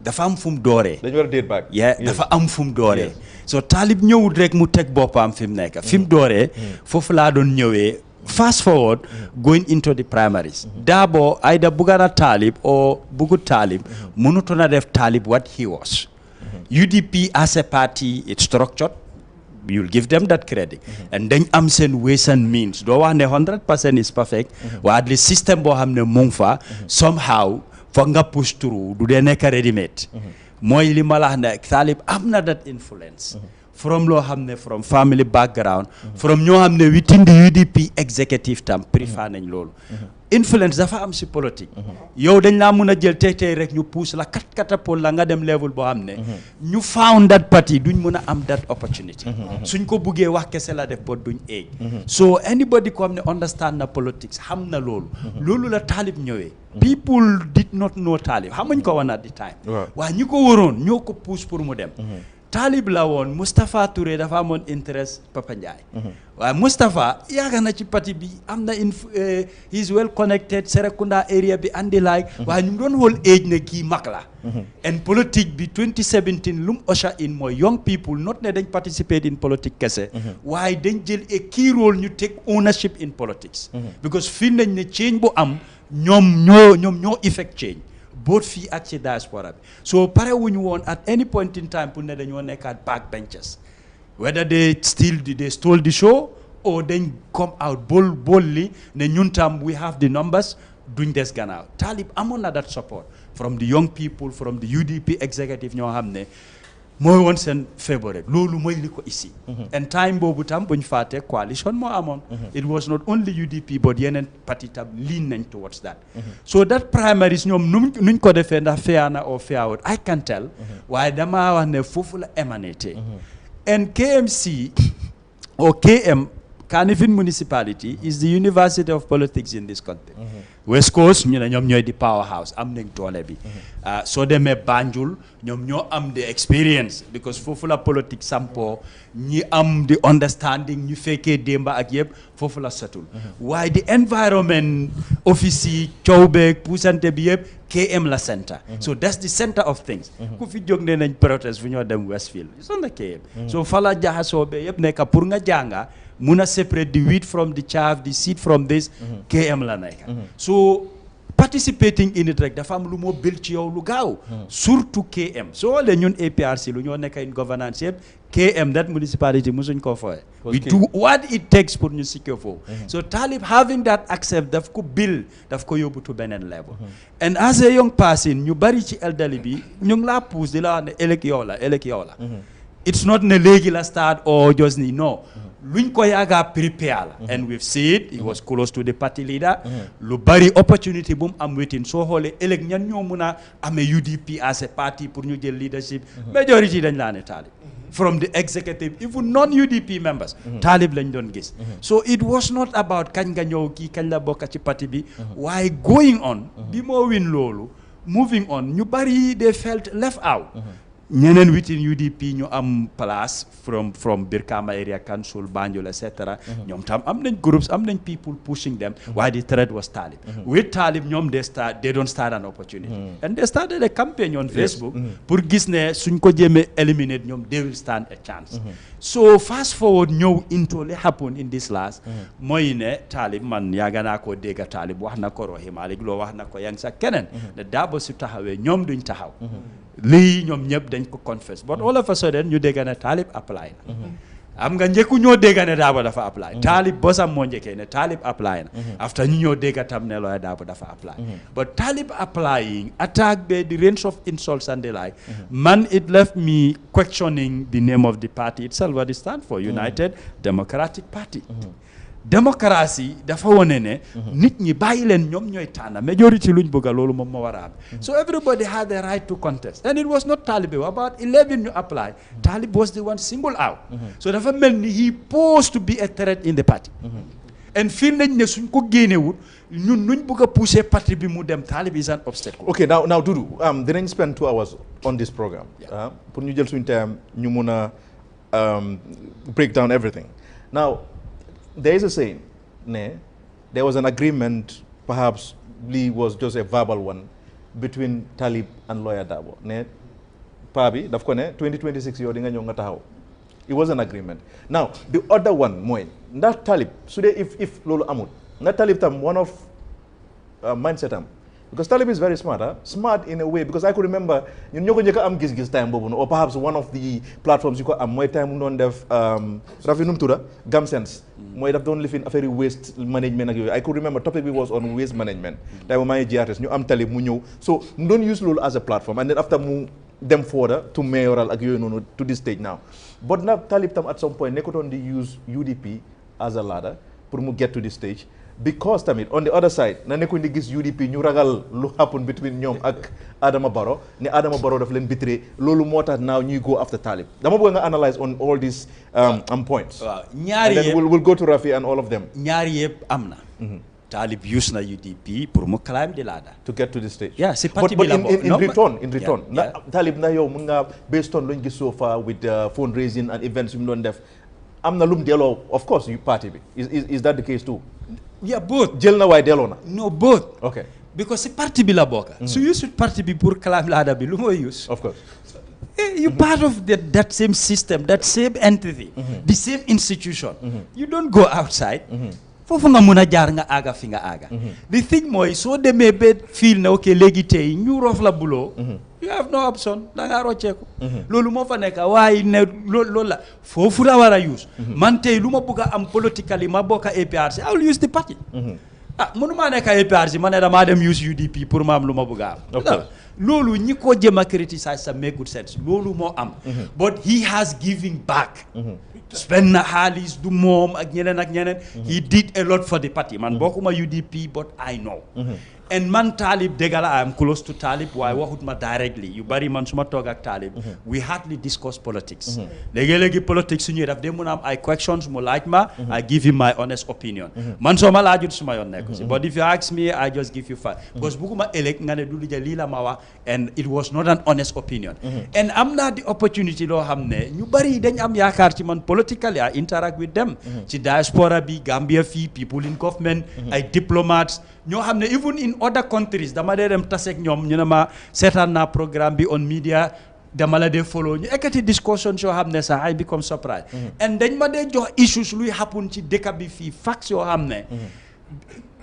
dafa am fu mu dooree dañu war a date back dafa am fu mu dooree so Talib ñëwut rek mu teg boppam fi mu nekk fi mu dooree foofu laa doon ñëwee fast forward going into the primaries Darboe either bugana Talib or bugut Talib mënutoon a def Talib what he was UDP as a party it's structured you'll give them that credit and then am seen ways and means doo wax ne 100% is perfect waaye at least system boo xam ne mu ngi fa somehow foog nga push through du dee nekk ready made mooy li ma la wax ne Talib am na that influence from loo xam ne from family background from ñoo xam ne within the UDP executive tam préfère nañ loolu influence dafa am si politique yow dañ laa mun a jël tey rek ñu pousse la catapole la nga dem level boo xam ne ñu found that party duñ mun a am that opportunity suñ ko buggee wax kese la def ba duñ eeg so anybody ko xam ne understand na politics xam na loolu la Talib ñëwee people did not know Talib xamuñ ko woon at the time waaye ñi ko waroon ñoo ko pousse pour mu dem Talib la woon Moustapha Touré dafa amoon interest Papa Ndiaye waaye Moustapha yaaga na ci parti bi am na he is well connected Serekunda area bi andi like waaye ñu doon whole age ne kii mag la and politique bi 2017 lum usher in mooy young people not ne dañ participate in politique kese waaye dañ jël a key role ñu take ownership in politics because fii nañ ne change bu am ñoom ñoo effect change both fii ak ci diaspora bi so pare wuñu woon at any point in time pour ne dañoo nekkaat backbenchers whether they stole the show or then come out boldly ne ñun tam we have the numbers duñ des gannaaw Talib amoon na that support from the young people from the UDP executive ñoo xam ne mooy woon seen favorite loolu mooy li ko ici and time boobu tam buñ fàtte coalition moo amoon it was not only UDP but yeneen parti tam lean nañ towards that so that primaries ñoom nuñ ko defee ndax fair na or fair I can tell waaye dama wax ne foofu la émané and KMC or KM Kanifing municipality is the university of politics in this country. West Coast ñu ne ñoom ñooy di powerhouse am nañ doole bi soo demee Banjul ñoom ñoo am the experience because foofu la politique sampo ñi am the understanding ñu fekkee démba ak yëpp foofu la setul waaye the environment office yi coow beeg puusante bi yëpp KM la center so that's the center of things ku fi jóg ne nañ protest fu ñoo dem Westfield it's on the KM so fa la jaxasoo be yëpp nekk pour nga jànga mun a separate the wheat from the chaff the seed from this KM la nekk so participating in it rek dafa am lu moo bil ci yow lu gaaw surtout KM so le ñun APRC lu ñoo nekk in governance yëpp KM that municipality musuñ koo fooye we do what it takes pour ñu secure foofu so Talib having that accept daf ko bil daf ko yóbbu to beneen level and as a young person ñu bari ci elderly bi ñu ngi laa pousse di la wax ne ëllëg yow la it's not ne léegi la start or just ni no luñ ko yaaga prepare la and we've seen he was close to the party leader lu bari opportunity bu mu am within soo xoolee ëllëg ñan ñoo mun a amee UDP as a party pour ñu jël leadership majority dañ laa ne Talib from the executive even non-UDP members Talib lañ doon gis so it was not about kañ nga ñëw kii kañ la bokk ci parti bi waaye going on bi moo win loolu moving on ñu bari they felt left out ñeneen within UDP ñu am place from Birkama area council Banjul etc ñoom tam am nañ groups am nañ people pushing them why the threat was Talib with Talib ñoom they don't start an opportunity and they started a campaign on Facebook pour gis ne suñ ko jéemee eliminate ñoom they will stand a chance so fast forward ñëw into li happen in this last mooy ne Talib man yaaga naa koo dégga Talib wax na ko Rohey Malick Lowe wax na ko yang sa keneen ne Darboe su taxawee ñoom duñ taxaw lii ñoom ñëpp dañ ko confess but all of a sudden ñu dégg ne Talib apply na am nga njëkku ñoo dégg ne Darboe dafa apply Talib bosam moo njëkkee ne Talib apply na after ñu ñoo dégg tam ne looy Darboe dafa apply but Talib applying attack be the range of insults and the like man it left me questioning the name of the party itself what it stand for United Democratic Party démocratie dafa wone ne nit ñi bàyyi leen ñoom ñooy tànn majority luñ bëgg loolu moom moo war a am so everybody had the right to contest and it was not Talib about 11 ñu apply Talib was the one single out so dafa mel ni he posed to be a threat in the party and feel nañ ne suñ ko génnewut ñun nuñ bëgg a pousser parti bi mu dem Talib is an obstacle. Okay, now Dudu dinañ spend 2 hours on this program pour ñu jël suñ time ñu mun a break down everything now there is a saying, there was an agreement, perhaps Lee was just a verbal one, between Talib and lawyer Darboe. Pabi, daf ko ne 2026 yow di nga ñëw nga taxaw. It was an agreement. Now, the other one mooy ndax Talib su dee if loolu amul ndax Talib tam one of mindset am because Talib is very smart in a way because I could remember ñun ñoo ko njëkk a am gis-gis time boobu or perhaps one of the platforms yu ko am mooy time mu doon def rafi num tudda Gamsense mooy daf doon lifin affaire waste management ak yooyu I could remember topic bi was on waste management time maa ngi GRTS ñu am Talib mu ñëw so mu doon use loolu as a platform and then after mu dem further to mayoral ak yooyu noonu to this stage now but now Talib tam at some point nekkutoon di use UDP as a ladder pour mu get to this stage because tamit on the other side na nekkuñ di gis UDP ñu ragal lu happen between ñoom ak Adama Barrow ne Adama Barrow daf leen betray loolu moo tax now ñuy go after Talib dama bëgg nga analyse on all these points waaw ñaari and then we'll go to Rafi and all of them ñaari yëpp am na Talib used na UDP pour mu climb the ladder. To get to the stage. Yeah, c'est but in return, yeah. Talib na yow mu nga based on luñ gis so far with fundraising and events yu mu doon def am na lum delloo of course you party bi is that the case too? Yeah, both. Jël na waay delloo na. No, both. Okay. Because c'est parti bi la bokk. So use parti bi pour climb ladder bi lu mooy use. Of course. You part of that same system, that same entity, the same institution. You don't go outside. Foofu nga mun a jaar nga aga fi nga aga. The thing mooy soo demee ba feel na ok léegi tey ñu rof la buloo. You have no option da ngaa rocceeku. Loolu moo fa nekk waaye ne loolu la foofu la war a use. Man tey lu ma bëgg a am politically ma bokk APRC I will use the party. Mënuma nekk APRC ma ne damaa dem use UDP pour ma am lu ma bëgg a am. Loolu ñi ko jëm a criticize sa make good sense loolu moo am. But he has giving back. Spend na xaalis du moom ak ñeneen. He did a lot for the party man bokkuma UDP but I know. And man Talib dëgg la I am close to Talib waaye waxut ma directly yu bari man su ma toog ak Talib we hardly discuss politics. léegi politics su ñuy def de mun a am ay questions mu laaj ma I give him my honest opinion. Man soo ma laajut su ma yoon nekk si but if you ask me I just give you fact. Because bugguma ëllëg nga ne du lija lii la ma wax and it was not an honest opinion. And am naa the opportunity loo xam ne ñu bari dañ am yaakaar ci man politically I interact with them. ci diaspora bi Gambia fii people in government ay diplomats ñoo xam ne even in other countries dama dee dem taseeg ñoom ñu ne ma seetaan naa programme bi on media dama la dee follow ñu ekkati discussions yoo xam ne sax I become surprised. And dañ ma dee jox issues luy happen ci dëkk bi fii facts yoo xam ne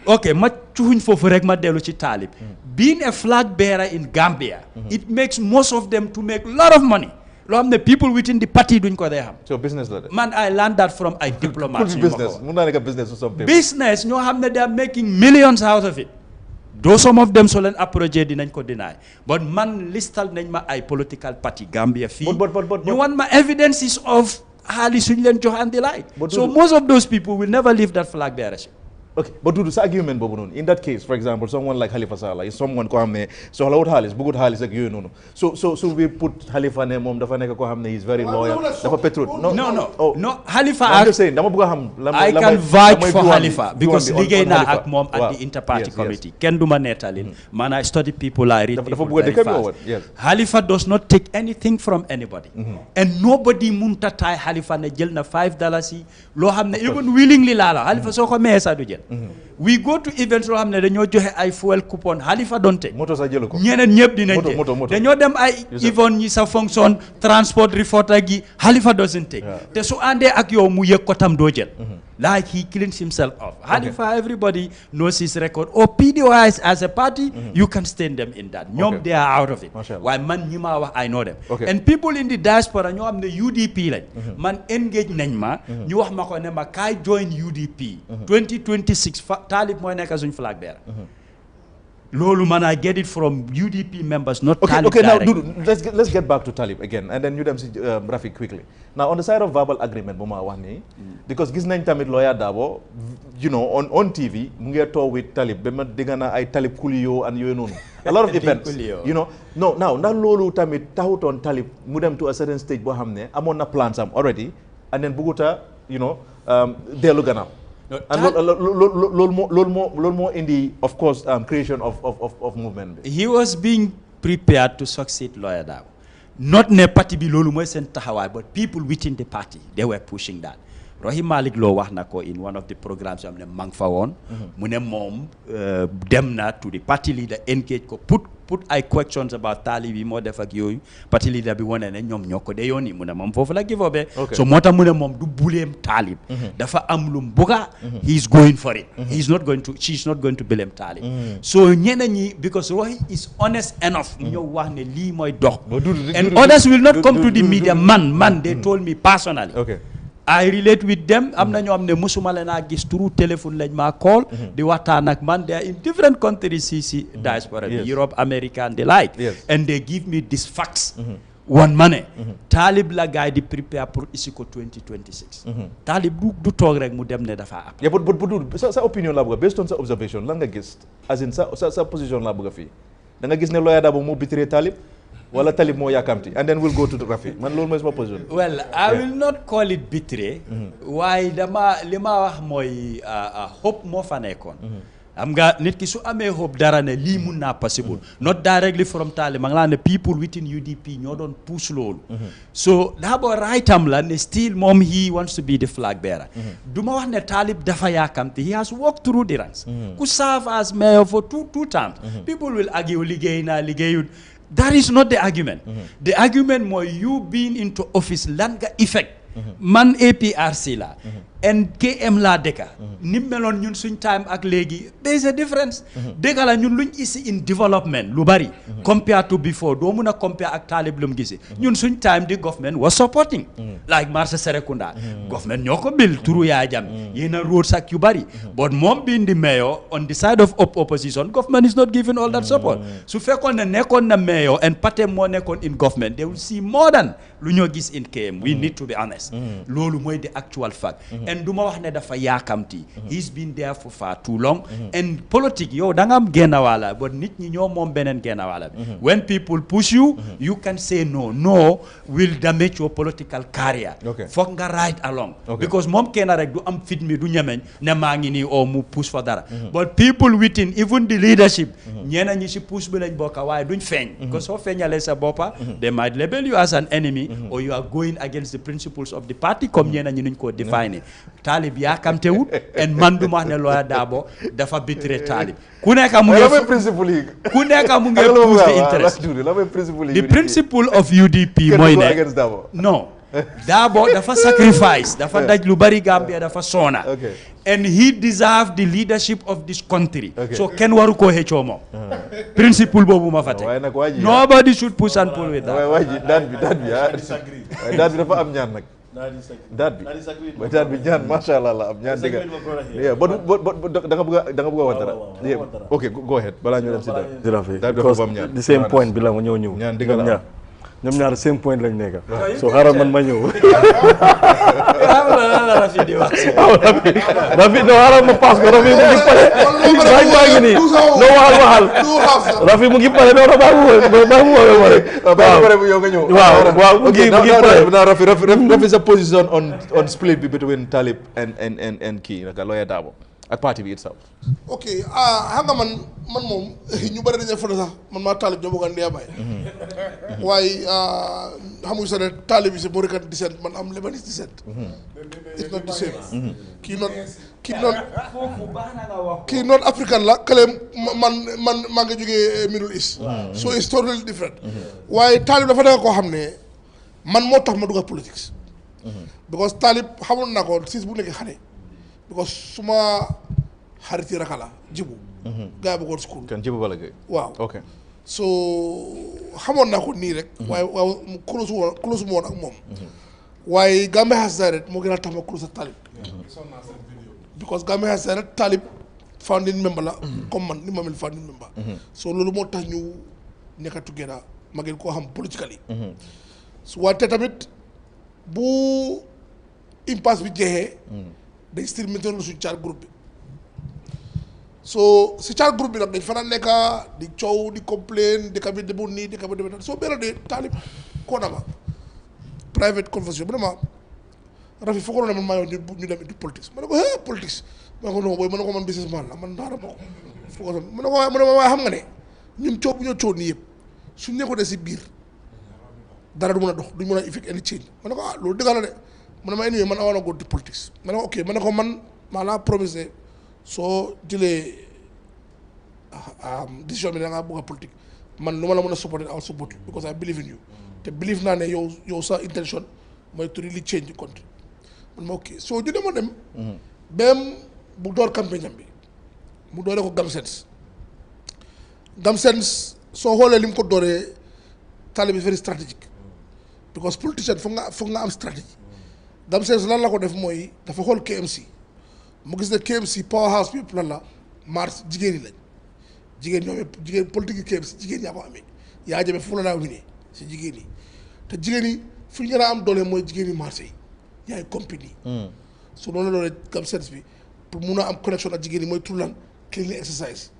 ok ma cuuñ foofu rek ma dellu ci Talib. Being a flag bearer in Gambia it makes most of them to make a lot of money. loo xam ne people within the party duñ ko dee xam. So business la de. Man I learned that from ay diplomats. Business mun naa nekk business or something. Business ñoo xam ne they are making millions out of it. Though some of them so leen approché dinañ ko deny but man listal nañ ma ay political party Gambia fii. You want my evidences of xaalis suñ leen jox and the like. So most of those people will never leave that flag bearership. Okay, but do this argument boobu noonu in that case for example someone like Halifa Sallah is someone koo xam ne soxlawut xaalis bëggut xaalis ak yooyu noonu so we put Halifa ne moom dafa nekk koo xam ne he is very loyal dafa patriot. No Halifa I'm just saying dama bëgg a xam I can vouch for Halifa because liggéey naa ak moom at the interparty committee kenn du ma neetalin man I study people I read people very fast. Halifa does not take anything from anybody and nobody munta taay Halifa ne jël na $5 yi loo xam ne even willingly laa la Halifa soo ko mayee sax du jël. We go to events loo xam ne dañoo joxe ay fuel coupon Halifa donte moto sa jëlu ko ñeneen ñëpp dinañ jël dañoo dem ay event ñi sa fonction transport reporter gi Halifa doesn't take te su àndee ak yow mu yëg ko tam doo jël like he cleans himself off. Halifa everybody knows his record or PDOIs as a party you can stand them in that ñoom they are out of it waaye man ñi maa wax I know them and people in the diaspora ñoo xam ne UDP lañ man engage nañ ma ñu wax ma ko ne ma kaay join UDP 2026 Talib mooy nekk suñ flag bearer loolu man I get it from UDP members not Talib directly. Now let's get back to Talib again and then you dem si Rafi quickly now on the side of verbal agreement bu ma wax nii because gis nañ tamit lawyer Dabo you know on TV mu ngi toog with Talib ba ma dégg naa ay Talib Kulio and yooyu noonu a lot of events you know now ndax loolu tamit taxutoon Talib mu dem to a certain stage boo xam ne amoon na plans am already and then bëgguta you know dellu gannaaw. And loolu moo indi of course creation of movement. He was being prepared to succeed Lawyer Darboe. Not ne parti bi loolu mooy seen taxawaay but people within the party they were pushing that. Rohim Malik Lo wax na ko in one of the programs am ne mang fa woon mu ne moom dem na to the party leader engage ko put ay questions about Talib yi moo def ak yooyu party leader bi wane ne ñoom ñoo ko de yoon yi mu ne moom foofu la give up so moo tax mu ne moom du buleem Talib dafa am lu mbuga he's going for it she's not going to blame Talib so ñeneen ñi because Rohim is honest enough mu ñëw wax ne lii mooy dox and others will not come to the media man they told me personally I relate with them am na ñoo xam ne musuma leen a gis turu téléphone lañ maa call di waxtaan ak man they are in different countries si diaspora bi Europe America and the like and they give me these facts one money Talib la gaay di prepare pour isi ko 2026 Talib du toog rek mu dem ne dafa am but sa opinion la bëgg based on sa observation lan nga gis as in sa position la bëgg fii da nga gis ne Lawyer Darboe moo betray Talib wala Talib moo yàkkamti and then we'll go to the Rafi man loolu mooy sama position. Well I will not call it betray waaye li ma wax mooy hope moo fa nekkoon am nga nit ki su amee hope dara ne lii mun naa possible not directly from Talib ma ngi laa ne people within UDP ñoo doon push loolu so Darboe right am la ne still moom he wants to be the flag bearer du ma wax ne Talib dafa yaakamte he has walked through the ranks ku serve as mayor for two terms people will argue liggéey naa liggéeyut that is not the argument the argument mooy you being into office lan nga effect man APRC la and KM la dëkka ni meloon ñun suñ time ak léegi there is a difference dëgga la ñun luñ isi in development lu bari compared to before doo mun a compare ak Talib lu mu gisi ñun suñ time the government was supporting like marché Serekunda government ñoo ko bil turu Yaya Jammeh yéena roads ak yu bari but moom being the mayor on the side of opposition government is not giving all that support su fekkoon ne nekkoon na mayor and Patem moo nekkoon in government they will see more than lu ñoo gis in KM we need to be honest loolu mooy the actual fact and duma wax ne dafa yaakamti he's been there for far too long and politique yow da nga am genn wàlla but nit ñi ñoo moom beneen genn wàlla bi when people push you you can say no will damage your political career foog nga ride along because moom kenn rek du am fit mi du ñemeñ ne maa ngi nii oo mu push for dara but people within even the leadership ñeena ñi si push bi lañ bokka waaye duñ feeñ because soo feeñalee sa boppa they might label you as an enemy or you are going against the principles of the party comme ñeena ñi nuñ ko define Talib yaakamtewut and man du ma wax ne Lawyer Darboe dafa betray Talib ku nekk mu ngi push the interest the principle of UDP mooy ne non Darboe dafa sacrifice dafa daj lu bari Gambia dafa soona and he deserve the leadership of this country so kenn waru ko xëccoo moom principle boobu ma fa teg nobody should push and pull with that daat bi dafa am ñaan nag daat bi ñaan masha Allah la am ñaan dëgg da nga bëgg a wax dara ok go ahead balaa ñu dem si daat bi dafa am ñaan the same point bi la ma ñëw ñaan dëgg la ñoom ñaar same point lañ nekk so xaaral man ma ñëw Rafi no xaaral ma pass ko Rafi mu ngi pare maa ngi nii no waxal Rafi mu ngi pare no ba mu rek waaw mu ngi pare Rafi sa position on split between Talib and kii naka Lawyer Darboe ak parti bi itself ok xam nga man moom ñu bëri dañuy foto sax man maa Talib ñoo bëggoon dee bàyyi waaye xamuñu sax ne Talib yi c'est Morican descent man am Lebanese descent it's not the same kii non African la kële man maa ngi jógee Middle East so it's totally different waaye Talib dafa nekk koo xam ne man moo tax ma dugg politics because Talib xamoon naa ko siis bu nekk xale because suma xariti raka la jibu gaa yi bëggoon school kan jibu bala gay waaw ok so xamoon naa ko nii rek waaye mu close mu woon ak moom waaye Gambia Has Direct moo gën a tax ma close ak Talib because Gambia Has Direct Talib founding member la comme man ni ma mel founding member so loolu moo tax ñu nekk together ma gën koo xam politically su wante tamit bu impasse bi jeexee dañ still maintenir suñu chat groupe bi so si chat groupe bi nag dañ fa nekk di coow di complain di ka bi demoon nii di ka bi demoon soo benn de Talib koo na ma private conversation bu ne ma Rafi foogoon na man maa yow ñu dem into politics ma ne ko politics ma ne ko non booy ma ne ko man businessman la man daara ma ko foogoon ma ne ko waaye xam nga ne ñun coow bu ñoo coow nii yëpp suñ nekkoon si biir dara du mën a dox duñ mën a effect any change ma ne ko loolu dëgg la de mu ne ma anyway man I wanna go to politics ma ne ko ok ma ne ko man maa laa promise soo jëlee décision bi da ngaa bëgg a politique man lu ma la mën a support I will support you because I believe in you te believe naa ne yow sa intention mooy to really change the country man ma ok soo ñu demoon dem même bu door campagne am bi mu dooree ko Gamsens soo xoolee li mu ko dooree Talib is very strategic because politician foog nga am stratégie Gamsens lan la ko def mooy dafa xool KMC mu gis ne KMC powerhouse bi yëpp lan la mars jigéen ñi lañ jigéen politique yi KMC jigéen yaa ko amee yaa jame fu la daa winee si jigéen yi te jigéen yi fu ñu gën a am doole mooy jigéen yi marché yi yaay compagnie su noonu la doole Gamsens bi pour mun a am connexion ak jigéen yi mooy tur lan cleaning exercise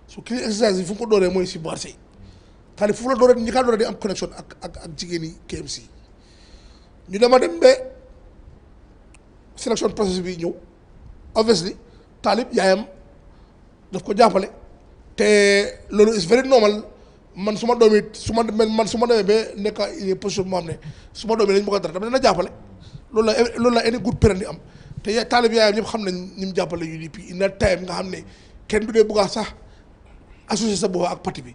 su cleaning exercise yi fu mu ko dooree mooy si marché yi Talib fu la dooree ñi kaa dooree di am connexion ak jigéen yi KMC ñu dema dem ba selection process bi ñëw obviously Talib yaayam daf ko jàppale te loolu is very normal man su ma doom it su ma demee ba nekk position moo xam ne su ma doom yi dañ bëgg a dara dama leen a jàppale loolu la any good parent di am te taalib yaayam ñëpp xam nañ ñi mu jàppale UDP in that time nga xam ne kenn du dee bëgg a sax associé sa bopp ak parti bi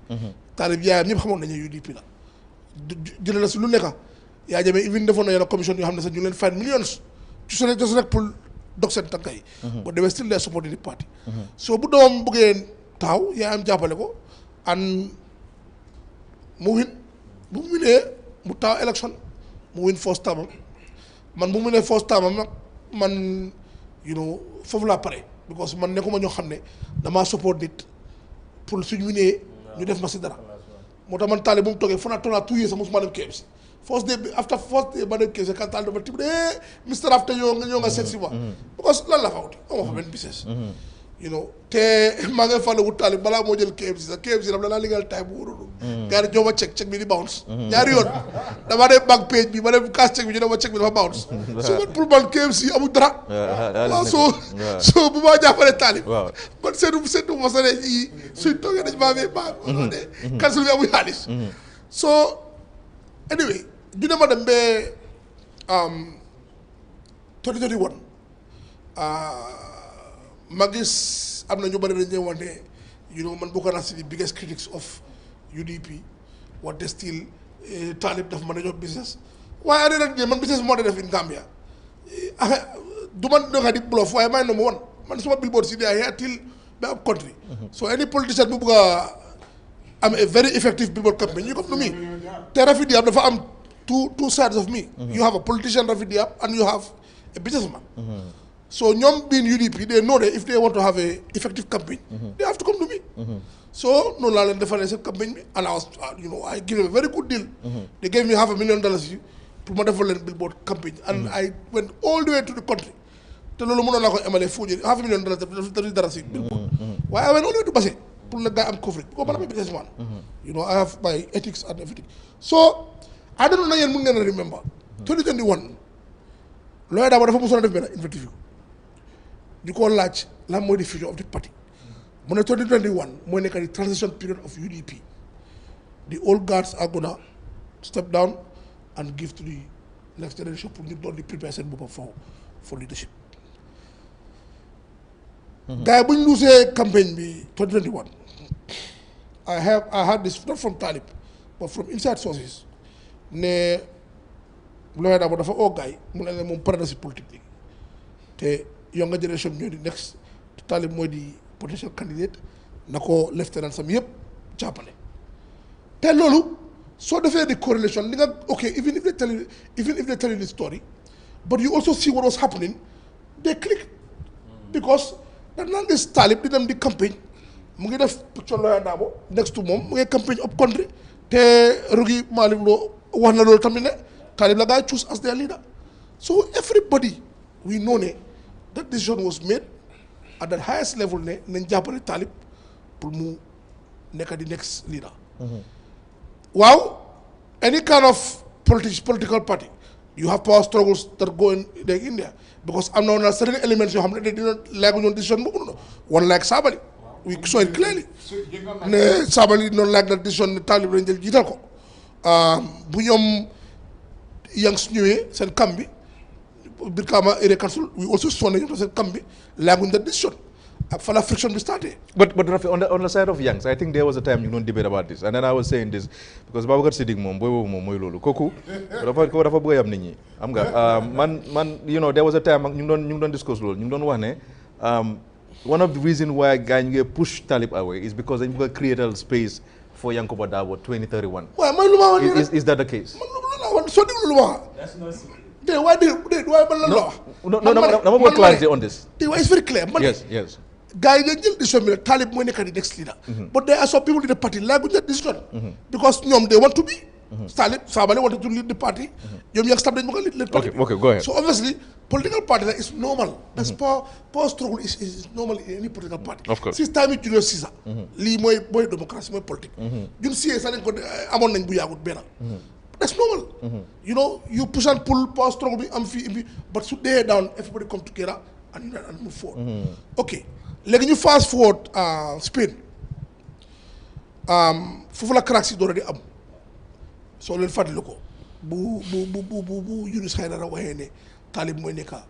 taalib yaayam ñëpp xamoon nañu UDP la jëlee la si lu nekk yaa jamee even defoon na yenn commission yoo xam ne sax ñu leen fay millions ci su rek pour dog seen tànka yi but they were still there supporting the party so bu doom bëggee taxaw yaayam jàppale ko and mu win bu mu winee mu taxaw élection mu win first term man bu mu winee first term nag man foofu laa pare because man nekkuma ñoo xam ne damaa support nit pour suñ winee ñu def ma si dara moo tax man taale bu mu toogee fa naa toog naa 2 years sax mosuma dem KFC first day ma dem KFC kan taal dafa tib Mr. After ñoo nga seet si ma because lan la fawti ama fa benn business te maa ngi fàlle wu taali balaa moo jël KFC sax KFC daf la laa liggéeyal time bu wóorul gars yi jox ma check bi di bounce ñaari yoon dama dem bank page bi ma dem cash check bi ñu ne ma check bi dafa bounce so man pour man KFC amul dara waaw soo bu maa jàppale taali man seetu ma sa ne yi suñ toogee dañ maa ne kansul bi amul xaalis so anyway ñu ne ma dem ba 2021 ma gis am na ñu bëri dañ wante man bokk naa si the biggest critics of UDP wante still Talib daf mën a jox business waaye ane nag man business moo def in Gambia du man doxa di bluff waaye may number one man suma billboard si dia here till ba up country so any politician bu bëgg a am a very effective billboard campaign you come to me te Rafi Diab dafa am two sides of me you have a politician Rafi Diab and you have a businessman so ñoom being UDP they know that if they want to have a effective campaign they have to come to me so noonu laa leen defalee seen campagne bi and I was I give them a very good deal they gave me $500,000 yi pour ma defal leen billboard campaign and I went all the way to the country te loolu mënoon naa ko emalee foo jëlee $500,000 dara si billboard waaye I went all the way to Basse pour le gars am coverage because man am businessman I have my ethics and everything so I don't know na yéen mun ngeen a remember 2021 lawyer Darboe dafa mosoon a def benn interview ñu ko laaj lan mooy the future of the party mu ne 2021 mooy nekk the transition period of UDP the old guards are gonna step down and give to the next generation pour ñu doon di prepare seen boppam for leadership gars yi bu ñu luusee campagne bi 2021 I had this not from Talib but from inside sources ne lawyer Darboe dafa oo gars yi mu ne leen moom pare na si politique bi te younger generation ñoo di next Talib mooy di potential candidate na ko lieutenant sam yëpp jàppale te loolu soo defee di correlation li nga okay even if they tell you the story but you also see what was happening they click because dañ naan gis Talib di dem di campagne mu ngi def picture lawyer Darboe next to moom mu ngi campagne up country te Rogi Malick Lo wax na loolu tamit ne Talib la gaa choose as their leader so everybody we know ne that decision was made at the highest level ne nañ jàppale Talib pour mu nekk di next leader waaw any kind of political party you have power struggles that go in India because am na certain elements yoo xam ne dina laagu ñoon decision boobu noonu one like Sabally we saw it clearly ne Sabally noonu laag na decision ne Talib lañ jël jiital ko bu ñoom yangs ñëwee seen kam bi Brikama area council we also saw nañu seen kam bi laaguñ that decision ak fa la friction bi started. But Rafi, on the side of Yangs, I think there was a time you don't debate about this, and then I was saying this because Babacar Siddiq moom booy boobu moom mooy loolu kooku dafa bëgg a yam nit ñi xam nga man there was a time ñu ngi doon discuss loolu ñu ngi doon wax ne one of the reasons why gars ñu ngi push Talib away is because dañu bëgg a create a space for Yankuba Darboe 2031. waaw mooy lu ma wax nii is that the case? man lu la wax soo déglu lu ma wax. waaye ban lan la wax. No, dama bëgg clarity on this. It's very clear. Yes. Guys, they jël decision bi Talib mooy nekk di next leader. But there are some people in the party laaguñ that decision. Because ñoom they want to be. Talib Sabally wanted to lead the party. ñoom yaa stab dañ bëgg a lead party. Okay, go ahead. So obviously political party is normal. That's power struggle is normal in any political party. Of course. Since time it Julius Caesar. lii mooy démocratie mooy politique. ñun siyee sax dañ ko amoon nañ bu yàggut benn. That's normal. You push and pull, power struggle, but so they down, everybody come together and move forward. Okay. léegi ñu fast forward Spain foofu la crack si doora di am soo leen fàttali ko bu Yunus Haydara waxee ne Talib mooy nekka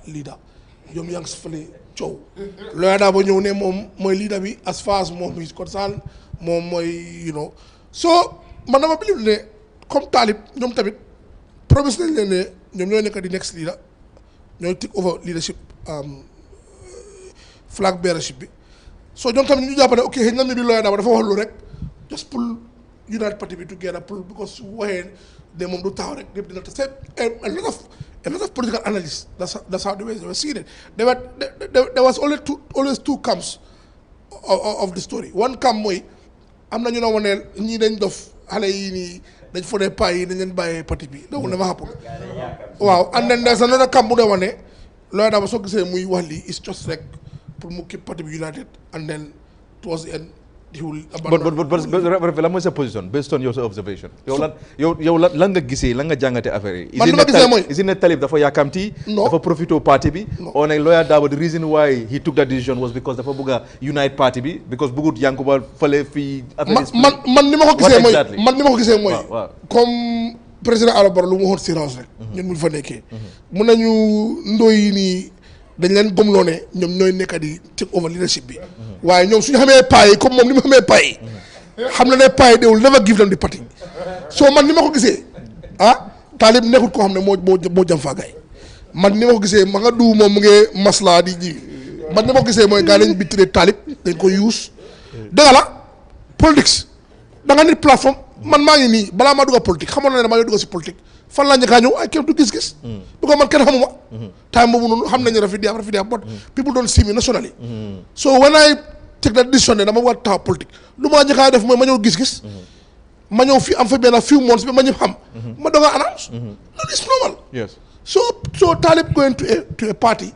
leader ñoom yaa ngi si fële coow Lawyer Darboe ñëw ne moom mooy leader bi as far as moom is concerned moom mooy so man dama believe ne comme Talib ñoom tamit promise nañ leen ne ñoom ñooy nekk di next leader ñooy take over leadership flag bearership bi so ñoom tamit ñu jàpp ne ok xëy na bi Lawyer Darboe dafa wax lu rek just pull unite party bi together pull because su waxee ne moom du taxaw rek lépp dina ta c'est a lot of political analysts that's how they were seeing it there was always two camps of the story one camp mooy am na ñu ne wane ñii dañ dof xale yi nii dañ fa ne paa yi dañ leen bàyyee parti bi that will never happen waaw and then there's another camp bu de wane Lawyer Darboe soo gisee muy wax lii it's just rek pour mu keep parti bi united and then towards the end he will abandon. But lan mooy sa position based on your observation yow lan nga gisee lan nga jàngate affaire yi man li ma gisee mooy is it ne Talib dafa yàkkamti dafa profité parti bi or ne Lawyer Darboe the reason why he took that decision was because dafa bëgg a unite parti bi because bëggut Yankuba fële fii man ni ma ko gisee mooy comme président Adama Barrow lu mu waxoon si House rek ñun mu fa nekkee mun nañu ndóoyi nii dañ leen gëmloo ne ñoom ñooy nekk di take over leadership bi waaye ñoom suñu xamee paa yi comme moom ni mu xamee paa yi xam na ne paa yi they will never give them the party so man ni ma ko gisee Talib nekkul koo xam ne moo jam faa gaay man ni ma ko gisee ma nga du moom mu ngi maslaa di ji man ni ma ko gisee mooy gars dañ bitiree Talib dañ ko use dëgg la politics da nga nit plateforme man maa ngi nii balaa maa dugg a politique xamoon na ne maa ngi dugg si politique fan laa njëkkaa ñëw ay kéem du gis-gis because man kenn xamuma time boobu noonu xam nañu rafet di but people don't see me nationally so when I take that decision ne dama war a taxaw politique lu ma njëkkaa def mooy ma ñëw gis-gis ma ñëw fi am fa benn few months bi ma ñëw xam ma doog a announce that is normal so Talib going to a party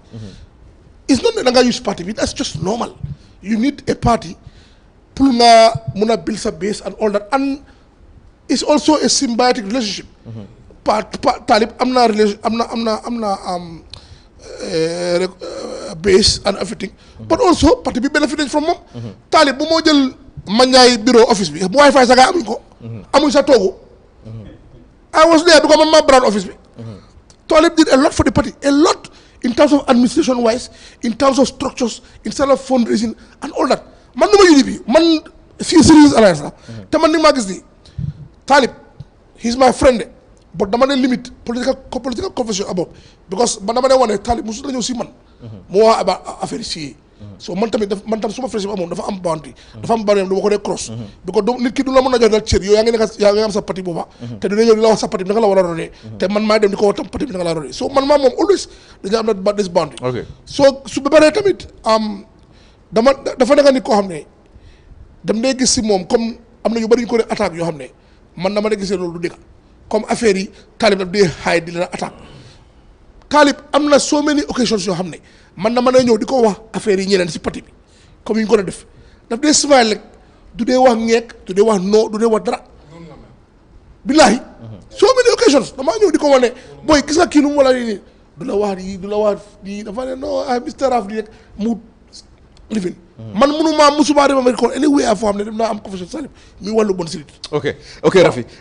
it's not that da nga use party bi that's just normal you need a party pour nga mun a build sa base and all that and it's also a symbiotic relationship Talib am na base and everything but also parti bi benefit from moom Talib bu moo jël Manjai bureau office bi bu Wi-Fi sax amuñ ko amuñ sa toogu I was there because man maa brand office bi Talib did a lot for the party a lot in terms of administration wise in terms of structures in terms of fundraising and all that man nu ma yudi bi man fii serious alliance la te man ni maa gis nii Talib he's my friend but dama ne limit political confession about because man dama ne wane Talib musu la ñëw si man mu wax about affaire si so man tamit suma friendship amoon dafa am boundary dafa am boundary dama ko dee cross because nit ki du la mën a jox dal cër yow yaa ngi am sa parti booba te dina ñëw di la wax sa parti bi naka la war a rodee te man maa dem di ko wax tam parti bi naka la rodee so man maa moom always dañu am na this boundary so su ba tamit dafa nekk nit koo xam ne dam dee gis si moom comme am na yu bëri ñu ko dee attaque yoo xam ne man dama dee gisee loolu du dëgg comme affaire yi Talib daf dee xaay di leen attaque Talib am na so many occasions yoo xam ne man na mën a ñëw di ko wax affaire yi ñeneen si parti bi comme yi ñu ko doon def daf dee smile rek du dee wax ñeek du dee wax non du dee wax dara billahi so many occasions damaa ñëw di ko wane booy gis nga kii nu mu wala nii du la wax nii dafa ne non Mr Raf di rek mu lifin man mënuma musuma dem Amérique kon anyway foo xam ne dem naa am confusion Talib muy wàllu bon silit ok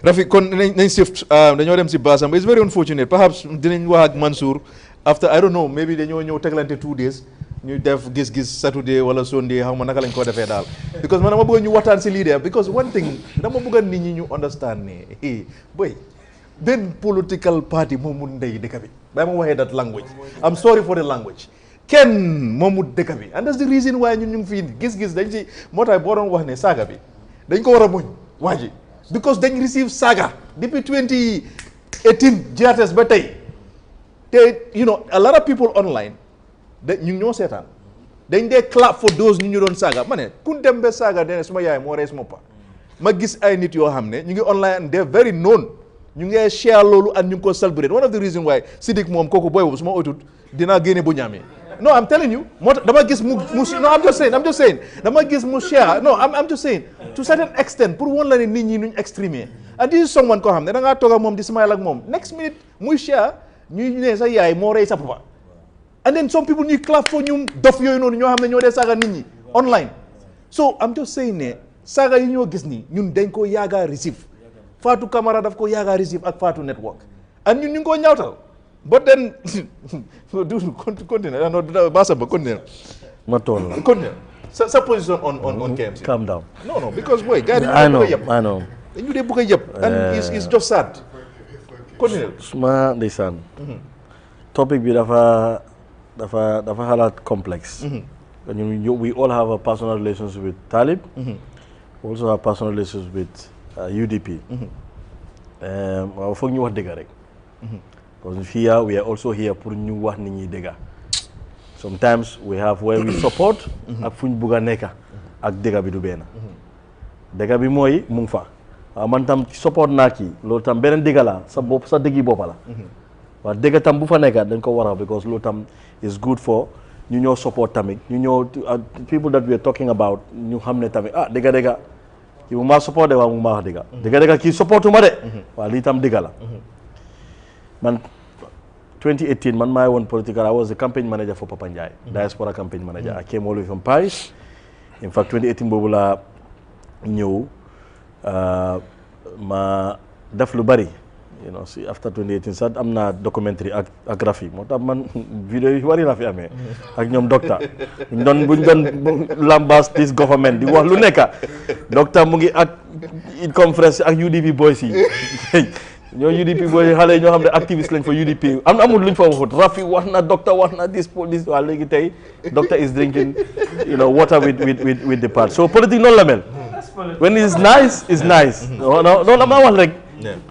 Rafi kon nañ shift dañoo dem si Basam it's very unfortunate perhaps dinañ wax ak Mansour after I don't know maybe dañoo ñëw teglante 2 days ñu def gis-gis Saturday wala Sunday xam nga naka lañ ko defee daal because man dama bëgg ñu waxtaan si lii de because one thing dama bëgg nit ñi ñu understand ne boy benn political party moom mu ndey dëkk bi bàyyi ma waxee that language I'm sorry for the language kenn moomu dëkk bi and that's the reason why ñun ñu ngi fii gis-gis dañ ci moo tax boo doon wax ne saaga bi dañ ko war a muñ waa ji because dañ receive saaga depuis 2018 GRTS ba tey te a lot of people online ñu ñoo seetaan dañ dee clap for those ñu doon saaga ma ne kun dem ba saaga dene suma yaay moo rey suma pa ma gis ay nit yoo xam ne ñu ngi online and they're very known ñu ngi share loolu and ñu ngi ko celebrate one of the reason why Sidik moom kooku booy boobu suma oytut dinaa génne bu ñaamee no I'm telling you moo tax dama gis mu no I'm just saying dama gis mu share no I'm just saying to certain extent pour woon la ne nit ñi nuñ extrême and this is someone koo xam ne da ngaa toog ak moom di smile ak moom next minute muy share ñuy ne sa yaay moo rey sa papa and then some people ñuy clap for ñum dof yooyu noonu ñoo xam ne ñoo dee saaga nit ñi online so I'm just saying ne saaga yi ñoo gis ni ñun dañ ko yaaga receive Fatou Camara daf ko yaaga receive ak Fatou Network and ñun ñu ngi ko ñaawtal but then du continue no Basamba continue ma toll la continue sa position on KMC calm down no because boy gars I know dañu dee bëgg a yëpp and it's just sad continue suma ndeysaan topic bi dafa xalaat complex we all have a personal relationship with Talib we also have personal relationship with UDP waaw foog ñu wax dëgg rek because here we are also here pour ñu wax nit ñi dëgg sometimes we have where we support ak fu ñu bugg a nekk ak dëgg bi du benn dëgg bi mooy mu ngi fa waaw man tam support naa kii loolu tam beneen dëgg la sa bopp sa dëggi boppa la waaw dëgg tam bu fa nekk dañ ko war a because loolu tam is good for ñu ñëw support tamit ñu ñëw people that we are talking about ñu xam ne tamit dëgg kii mu maa support de waaw mu maa wax dëgg kii supportuma de waaw lii tam dëgg la man 2018 man maay woon political I was the campaign manager for Papa Njie diaspora campaign manager I came all the way from Paris in fact 2018 boobu laa ñëw ma def lu bari si after 2018 sax am naa documentary ak Rafi moo tax man vidéo yu bari la fi amee ak ñoom docteur buñ doon lambas this government di wax lu nekka docteur mu ngi ak conference ak UDP boys yi ñoo UDP boys xale ñoo xam ne activiste lañ fa UDP amul luñ fa waxut Rafi wax na docteur wax na this waa léegi tey doctor is drinking water with the part so politique noonu la mel when it's nice non la maa wax rek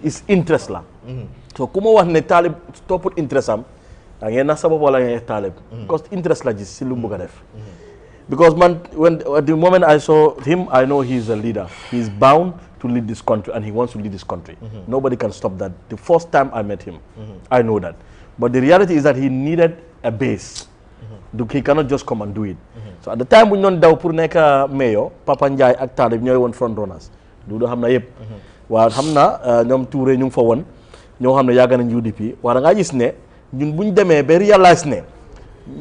is interest la so ku ma wax ne Talib topput interest am da ngeen na sabab wala ngeen Talib because interest la gis si lu mu bëgg a def because man at the moment I saw him I know he is a leader he is bound to lead this country and he wants to lead this country nobody can stop that the first time I met him I know that but the reality is that he needed a base he cannot just come and do it so at the time bu ñu doon daw pour nekk mayor Papa Njie ak Talib ñooy woon front runners du xam na yëpp waaw xam na ñoom Touré ñu ngi fa woon ñoo xam ne yàgg nañ UDP waaye da ngaa gis ne ñun bu ñu demee ba réalise ne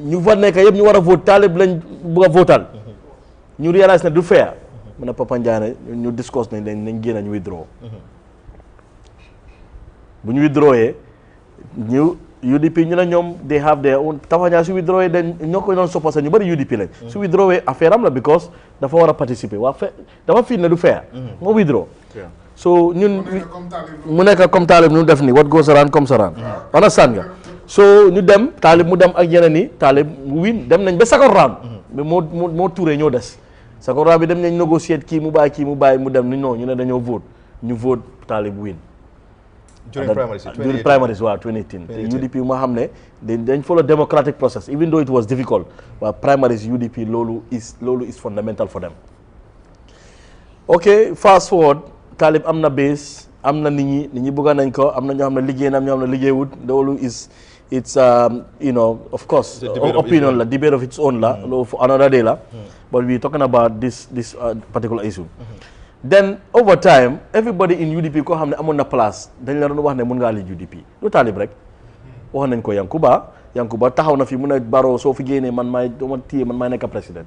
ñu fa nekk yëpp ñu war a vote Talib lañ bëgg a votal ñu réalise ne du fair mu ne Papa Njie ne ñu discuss nañ génn ñu withdraw bu ñu withdrawee ñu UDP ñu ne ñoom they have their own Tafaña su withdrawee dañ ñoo ko doon soppa ñu bëri UDP lañ su withdrawee affaire am la because dafa war a participer dafa fiil ne du fair moo withdraw so ñun mu nekk comme Talib ñu def ni what goes around comes around understand nga so ñu dem Talib mu dem ak yeneen yi Talib mu win dem nañ ba second round mais moo Touré ñoo des second round bi dem nañ négocier kii mu bàyyi mu dem non ñu ne dañoo vote ñu vote Talib win during primaries waaw 2018 te UDP ma xam ne dañ follow democratic process even though it was difficult waaw primaries UDP loolu is fundamental for them ok fast forward Talib am na base am na nit ñi bëgg nañ ko am na ñoo xam ne liggéey na am ñoo xam ne liggéeyut loolu it's of course opinion la debate of its own la loolu for another day la but we talking about this particular issue then over time everybody in UDP koo xam ne amoon na place dañ la doon wax ne mun ngaa lead UDP lu Talib rek wax nañ ko Yankuba taxaw na fi mun a Barrow soo fi génnee man maay nekk président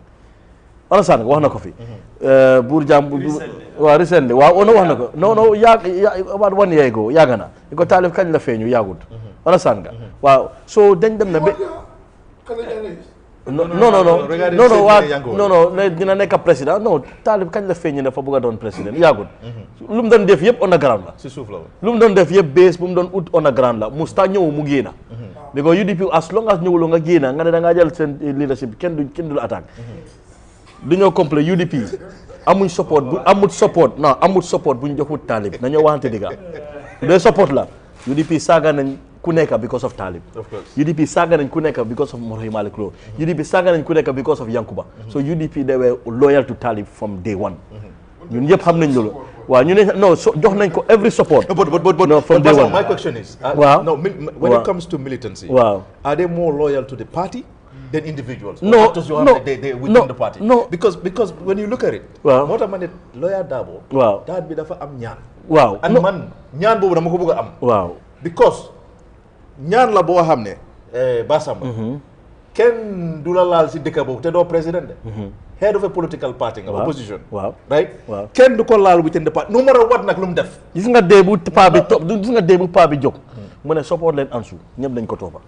understand nga wax na ko fi buur jàmm waaw recently waaw ono wax na ko non about 1 year ago yàgg na di ko Talib kañ la feeñu yàggut understand nga waaw so dañ dem na ba non dina nekk président non Talib kañ la feeñu dafa bëgg a doon président yàggut lu mu doon def yëpp on the ground la si suuf la lu mu doon def yëpp base bu mu doon ut on the ground la musta ñëw mu génna because UDP as long as ñëwuloo nga génna nga ne da ngaa jël seen leadership kenn du la attaque du ñoo complet UDP amul support bu ñu joxut Talib nañoo waxante digga de support la UDP saaga nañ ku nekk because of Talib UDP saaga nañ ku nekk because of Morohi Malick Lowe UDP saaga nañ ku nekk because of Yankuba so UDP they were loyal to Talib from day one ñun ñëpp xam nañ loolu waaw ñu ne jox nañ ko every support but from day one my question is when it comes to militancy are they more loyal to the party than individuals they within the party because when you look at it moo tax ma ne lawyer Darboe daat bi dafa am ñaan and man ñaan boobu dama ko bëgg a am because ñaan la boo xam ne Basamba kenn du la laal si dëkk boobu te doo président de. head of a political party nga. opposition. right. kenn du ko laal within the party no matter what nag lu mu def. gis nga dee bu paa bi topp gis nga dee bu paa bi jóg. mu ne support leen Ansou ñëpp dañ ko toppa.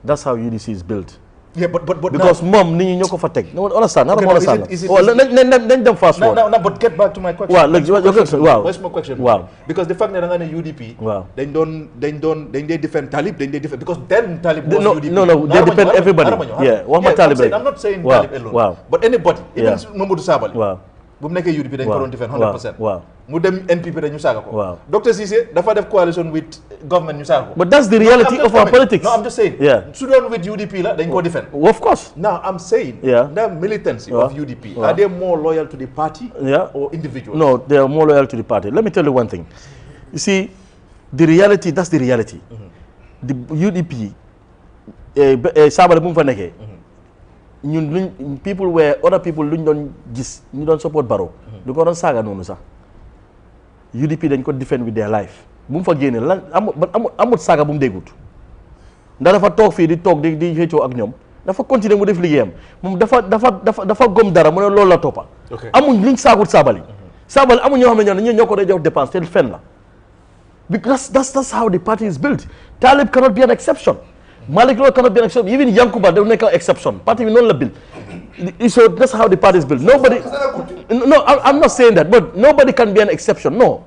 that's how UDC is built. yeah but because moom nit ñi ñoo ko fa teg. understand nañ dem fast forward. now but get back to my question. waaw léegi your question waaw. what's my question. waaw because the fact that da nga ne UDP. waaw dañ dee defend Talib dañ dee defend because then Talib was UDP. no they defend everybody. yeah wax ma Talib rek. I'm not saying Talib alone. waaw but anybody. even Mamadou Sabally. waaw bu mu nekkee UDP dañ ko doon defend 100%. waaw mu dem NPP dañ ñu saaga ko. waaw Dr. Cissé dafa def coalition with government ñu saaga ko. but that's the reality of our politics. No, I'm just saying. Yeah. Su doon with UDP la dañ ko defend. Of course. Now I'm saying. Yeah. The militancy of UDP are they more loyal to the party? Or individuals? No, they are more loyal to the party. Let me tell you one thing. You see, the reality. That's the reality. The UDP. Sabali bu mu fa nekkee. ñun luñ people were other people luñ doon gis ñu doon support Barrow. du ko doon saaga noonu sax. UDP dañ ko defend with their life. bu mu fa génne lan amut saaga bu mu déggut. ndax dafa toog fii di toog di xëccoo ak ñoom dafa continuer mu def liggéeyam moom dafa gom dara mu ne loolu la toppa. amuñ luñ saagut Sabali. Sabali amuñ ñoo xam ne ñoo ko day jox dépense te fen la. because that's how the party is built. Talib cannot be an exception. Malik Law cannot be an exception. Even Yankuba, they will make an exception. Party will not build. So that's how the party is built. Nobody. No, I'm not saying that, but nobody can be an exception. No.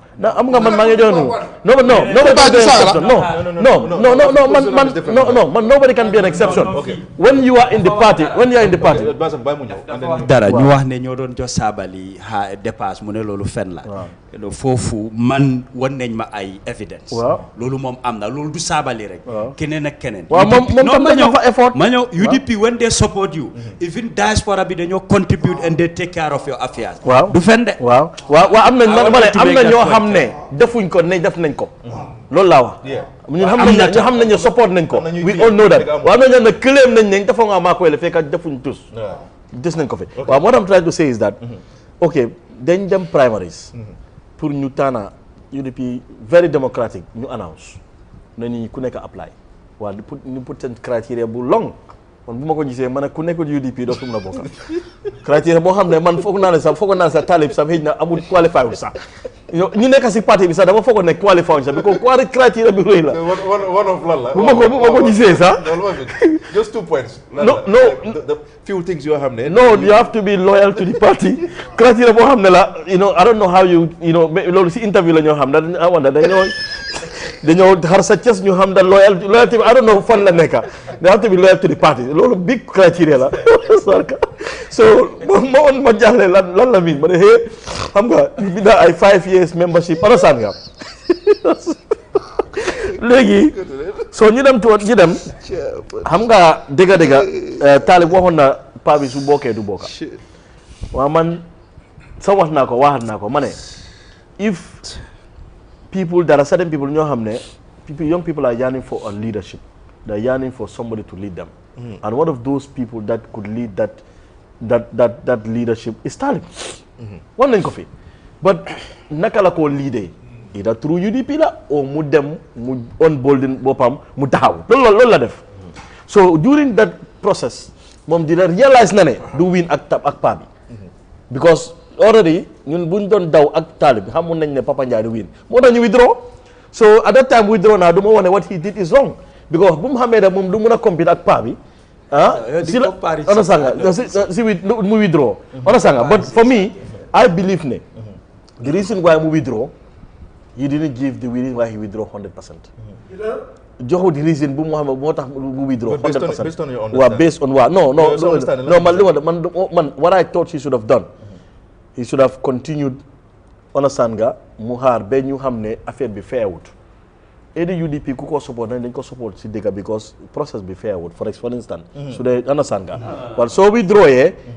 Nobody can be an exception. When you are in the party, dara ñu wax ne ñoo doon jox Sabally ha dépasse mu ne loolu fen la. foofu man wan nañ ma ay evidence. loolu moom am na loolu du Sabally rek. keneen ak keneen. moom tam dañoo fa effort. ma ñëw UDP when they support you. even diaspora bi dañoo contribute and they take care of your affairs. du fen de. waaw am na ñoo xam ne defuñ ko ne def nañ ko. loolu laa wax. ñu xam nañ ne support nañ ko. we all know that. waaw am na ñoo ne claim nañ ne dafa nga maa koy fekk defuñ tous. des nañ ko fi. waaw what I'm trying to say is that. ok dañ dem primaries. pour ñu tànna UDP very democratic ñu announce ne ni ku nekk apply waaw ñu put seen criteria bu long man bu ma ko gisee man ku nekkul UDP doo ko mën a bokk criteria boo xam ne man foog naa ne sax Talib sax xëy na amul qualifié wu sax ñu nekk si parti bi sax dama foog ne qualifié wu sax bi ko criteria bi rëy la one of lan la bu ma ko gisee sax just 2 points no the few things yoo xam ne no you have to be loyal to the party criteria boo xam ne la I don't know how loolu si interview la ñoo xam ne dañoo xar sa ces ñu xam ne loyalty I don't know fan la nekka they have to be loyal to the party loolu big criteria la so ma jaaxle lan la miin ma ne xam nga bi daa ay 5 years membership parasaan nga léegi so ñu dem xam nga dëgga Talib waxoon na paa bi su bokkee du bokka waaw man sa waxaat naa ko ma ne if people there are certain people ñoo xam ne young people are yearning for a leadership they are yearning for somebody to lead them and one of those people that could lead that leadership is Talib wan nañ ko fi but naka la koo leadee either through UDP la or mu dem mu onboarding boppam mu taxaw loolu la def so during that process moom dina realize na ne du win ak paa bi because already ñun buñ doon daw ak Talib xamoon nañ ne Papa Njie du win moo tax ñu withdraw so at that time withdraw naa du ma wax ne what he did is wrong because bu mu xamee ne moom du mun a compete ak paa bi si la mu withdraw but for me I believe ne the reason why mu withdraw he didn't give the reason why he withdraw 100%. joxu di reason bu mu xam moo tax mu withdraw 100%. waaw based on what no man what I thought he should have done he should have continued understand nga mu xaar ba ñu xam ne affaire bi fairwut UDP ku ko support nañ dañ ko support si dëgg because process bi fairwut for instance su dee understand nga but soo withdraw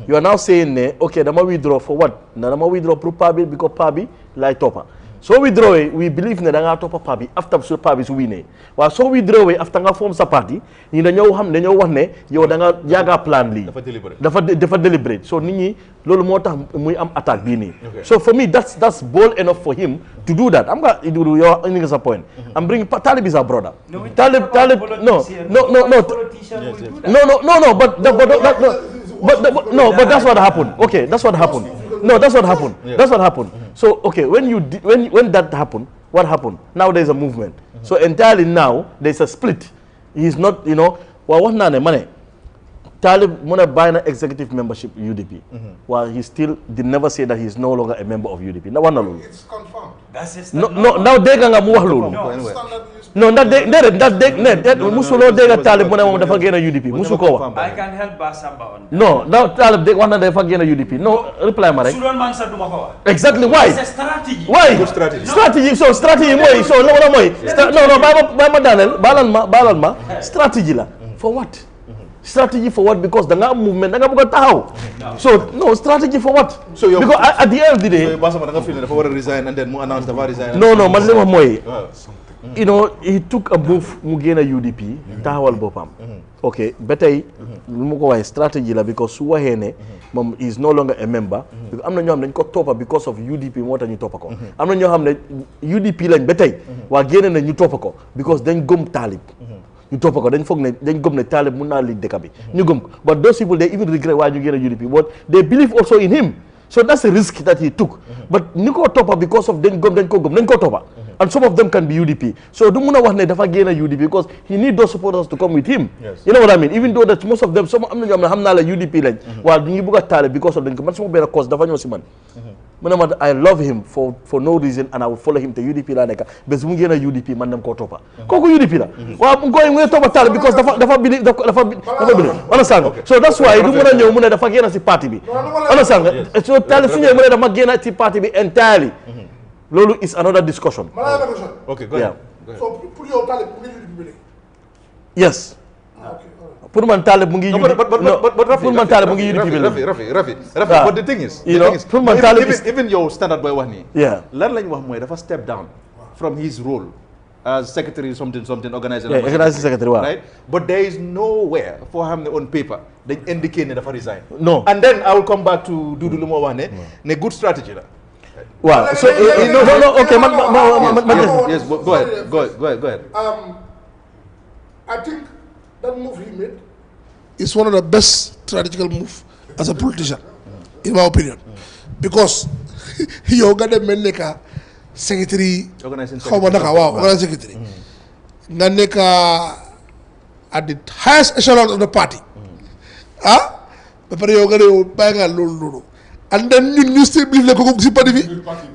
you are now saying ne ok dama withdraw for what na dama withdraw pour paa bi because paa bi laay toppa So withdraw we believe ne da nga top party after so party su winné wa so withdraw after nga form sa party ni dañoo xam dañoo wax ne yow da nga yaga plan li dafa deliberate so nit ñi lolu motax muy am attaque bi ni so for me that's bold enough for him to do that am nga iduru yow indi nga sa point I'm bringing Talib is a brother Talib no but that's what happened okay that's what happened no that's what happened that's what happened so okay when that happened what happened now there's a movement so entirely now there's a split he's not wax naa ne ma ne Talib mu ne bàyyi na executive membership UDP while he still did never say that he is no longer a member of UDP na wax na loolu It's confirmed. no now dégg nga mu wax loolu non ndax musuloo dégg Talib mu ne moom dafa génn UDP musu ko wax I can help Basamba on that. non now Talib dégg wax na dafa génn UDP no reply ma rek Sudan man sa duma ko wax. exactly why It's a strategy. why strategy so strategy mooy so la mooy non bàyyi ma daaneel baalal ma strategy la for what strategy for what because da nga am movement da nga bëgg a taxaw so no strategy for what So because at the end of the day Basama da nga feel ne dafa war a resign and then mu announce dafa resign no man li ma mooy he took a move mu génn UDP taxawal boppam ok ba tey lu ma ko waxee strategy la because su waxee ne moom is no longer a member because am na ñoo xam ne dañ ko toppa because of UDP moo tax ñu toppa ko am na ñoo xam ne UDP lañ ba tey waa génn na ñu toppa ko because dañ gëm Talib ñu toppa ko dañ foog ne dañ gëm ne Talib mun naa li dëkk bi ñu gëm ko but those people they even regret why ñu génn UDP but they believe also in him so that's a risk that he took but ni ko toppa because of dañ ko toppa and some of them can be UDP so du mun a wax ne dafa génn UDP because he need those supporters to come with him you know what I mean even though that most of them some am na ñoo xam ne xam naa la UDP lañ waaw du ñu bëgg a Talib because of dañ ko man sama benn cause dafa ñëw si man mu ne ma I love him for no reason and I will follow him te UDP laa nekk bés mu génn UDP man dem koo toppa kooku UDP la waaw mu ngi toppa Talib because dafa bili understand nga so that's why du mun a ñëw mu ne dafa génn si parti bi understand nga so Talib su ñëwee mu ne dafa génn si parti bi entirely loolu is another discussion okay go ahead so pour yow Talib mu ngi UDP bi léegi yes pour man Talib mu ngi pour man Talib mu ngi UDP bi Rafi but the thing is pour man Talib even yow standard boy wax nii yeah lan lañ wax mooy dafa step down from his role as secretary something organizing secretary waaw right but there is nowhere for xam ne on paper dañ indicate ne dafa resign no and then I will come back to Dudu lu ma wax ne good strategy la waaw so no okay man yes go ahead I think that move he made is one of the best strategical move as a politician, in my opinion, because you got the meneka secretary, organizing secretary, naneka at the highest echelon of the party, but you got to bang a lulu. And then you still believe like a party.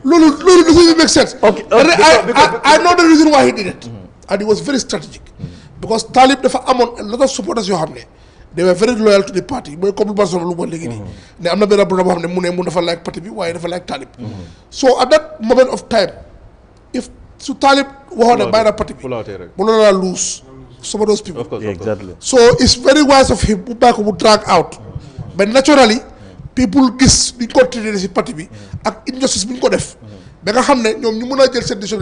Lulu doesn't make sense. Okay. I know the reason why he did it, and it was very strategic. Because Talib dafa amoon a lot of supporters yoo xam ne they were very loyal to the party mooy comme Barcelona lu ma léegi nii ne am na benn brother boo xam ne mu dafa like parti bi waaye dafa like Talib so at that moment of time if su Talib waxoon ne bàyyi na parti bi mu la lose some of those people exactly so it's very wise of him mu bàyyi ko mu drag out but naturally people gis ni ñu ko traité si parti bi ak injustice bi ñu ko def ba nga xam ne ñoom ñu mën a jël seen décision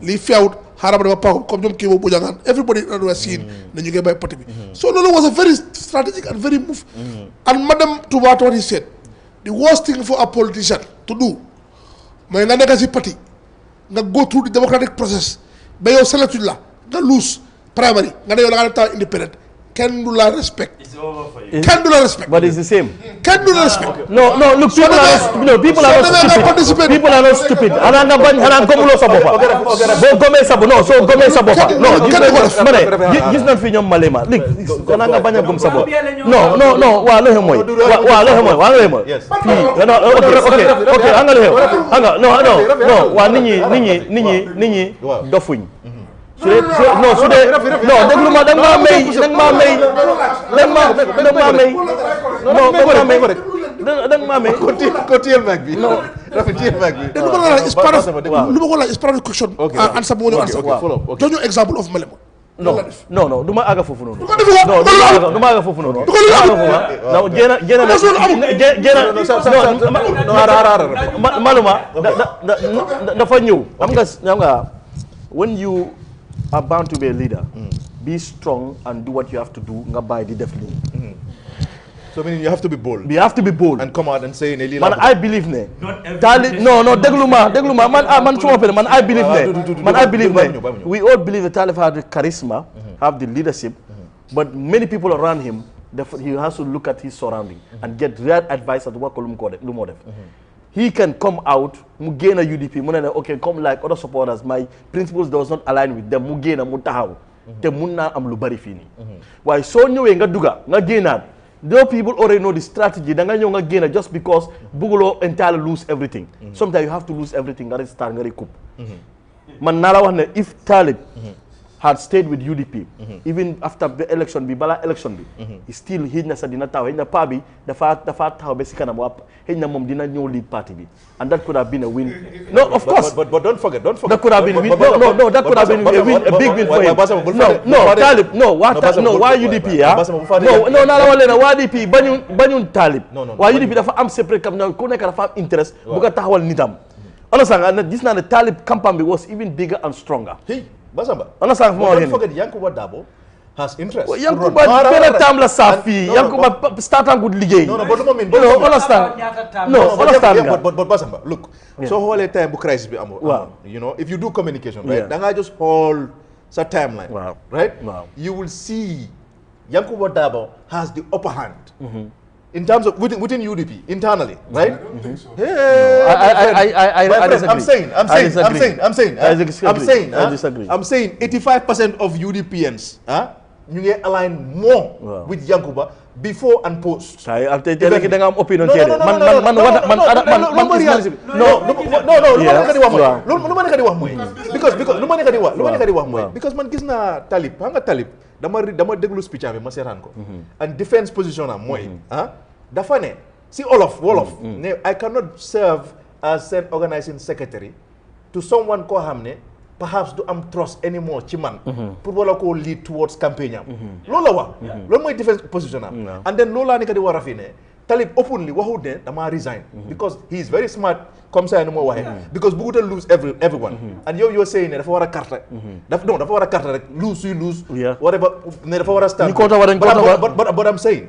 lii feewut xaaral ma dama paaxul comme ñoom kii boobu jangaan everybody was seen na ñu ngi bàyyi parti bi so loolu was a very strategic and very move and madam Touba what he said the worst thing for a politician to do mooy nga nekk si parti nga go through the democratic process ba yow selectuñ la nga lose primary nga ne yow la nga def taw independent kenn du la respect kenn du la respect but it's the same kenn du la respect no look people are not stupid xanaa nga bañ xanaa gëmuloo sa boppa boo gëmee sa bopp soo gëmee sa boppa non ma ne gis nañ fi ñoom Malema léegi xanaa nga bañ a gëm sa bopp non waa loxe mooy fii ok xam nga loxe xam nga non waa nit ñi dofuñ su dee déglu ma da nga maa may ko téyel mag bi Rafi téyel mag bi lu ma ko laaj is part of question answer bu ñu answer follow jox ñu example of Malema non duma aga fofu non duma aga fofu non non maluma dafa ñew xam nga when you are bound to be a leader be strong and do what you have to do nga bay di def li So meaning you have to be bold. You have to be bold And come out and say man I believe ne no degluma man suma pele man I believe ne we all believe that Talib has the charisma have the leadership but many people around him he has to look at his surrounding and get real advice at what lu mo def he can come out mu gain a UDP mu ne okay come like other supporters my principles does not align with them mu gain mu taxaw te mun na am lu bari fini waaye soo ñëwee nga duga nga génnaat those people already know the strategy. Just because Bugulo entirely lose everything. Sometimes you have to lose everything. That is start recoup. Man nala if Talib had stayed with UDP, even after the election, he still hidna sa dina taw hidna pabi the fact how basically hidna mom dina new lead party and that could have been a win. No, of course. But don't forget. That could have been a win. No, that could have been a big win for him. No, Talib. No, why UDP? No, why UDP? Banyun Talib. Why UDP? Dafa am separate campaign. Ku nek dafa am interest. Buga taxawal nitam. Understand? This na the Talib campaign was even bigger and stronger. Basamba. Don't forget Yankuba Dabo has interest. Yankuba better time la safi. Yankuba start and good liggéey. No, but no mean. No, understand. No, understand. But Basamba, look. So whole time bu crisis be amo. You know, if you do communication, right? Danga just hold sa timeline. Right? You will see Yankuba Dabo has the upper hand. In terms of within UDP internally, right? I disagree. I'm saying 85% of UDPians you get aligned more with Yankuba before and post. Opinion because man gis na Talib dama déglu speech am ma seetaan ko and defense position am mooy dafa ne si wolof ne I cannot serve as an organizing secretary to someone koo xam ne perhaps do am trust anymore ci man pour wala koo lead towards campaign am loolu la wax loolu mooy defense position am and then loolu laa nekk di war a fi ne Talib openly waxut ne dama resign because he is very smart comme ça nu moo waxee because bëggut a lose everyone and you're saying ne dafa war a carte dafa war a carte rek lose whatever ne dafa war a stand but I'm saying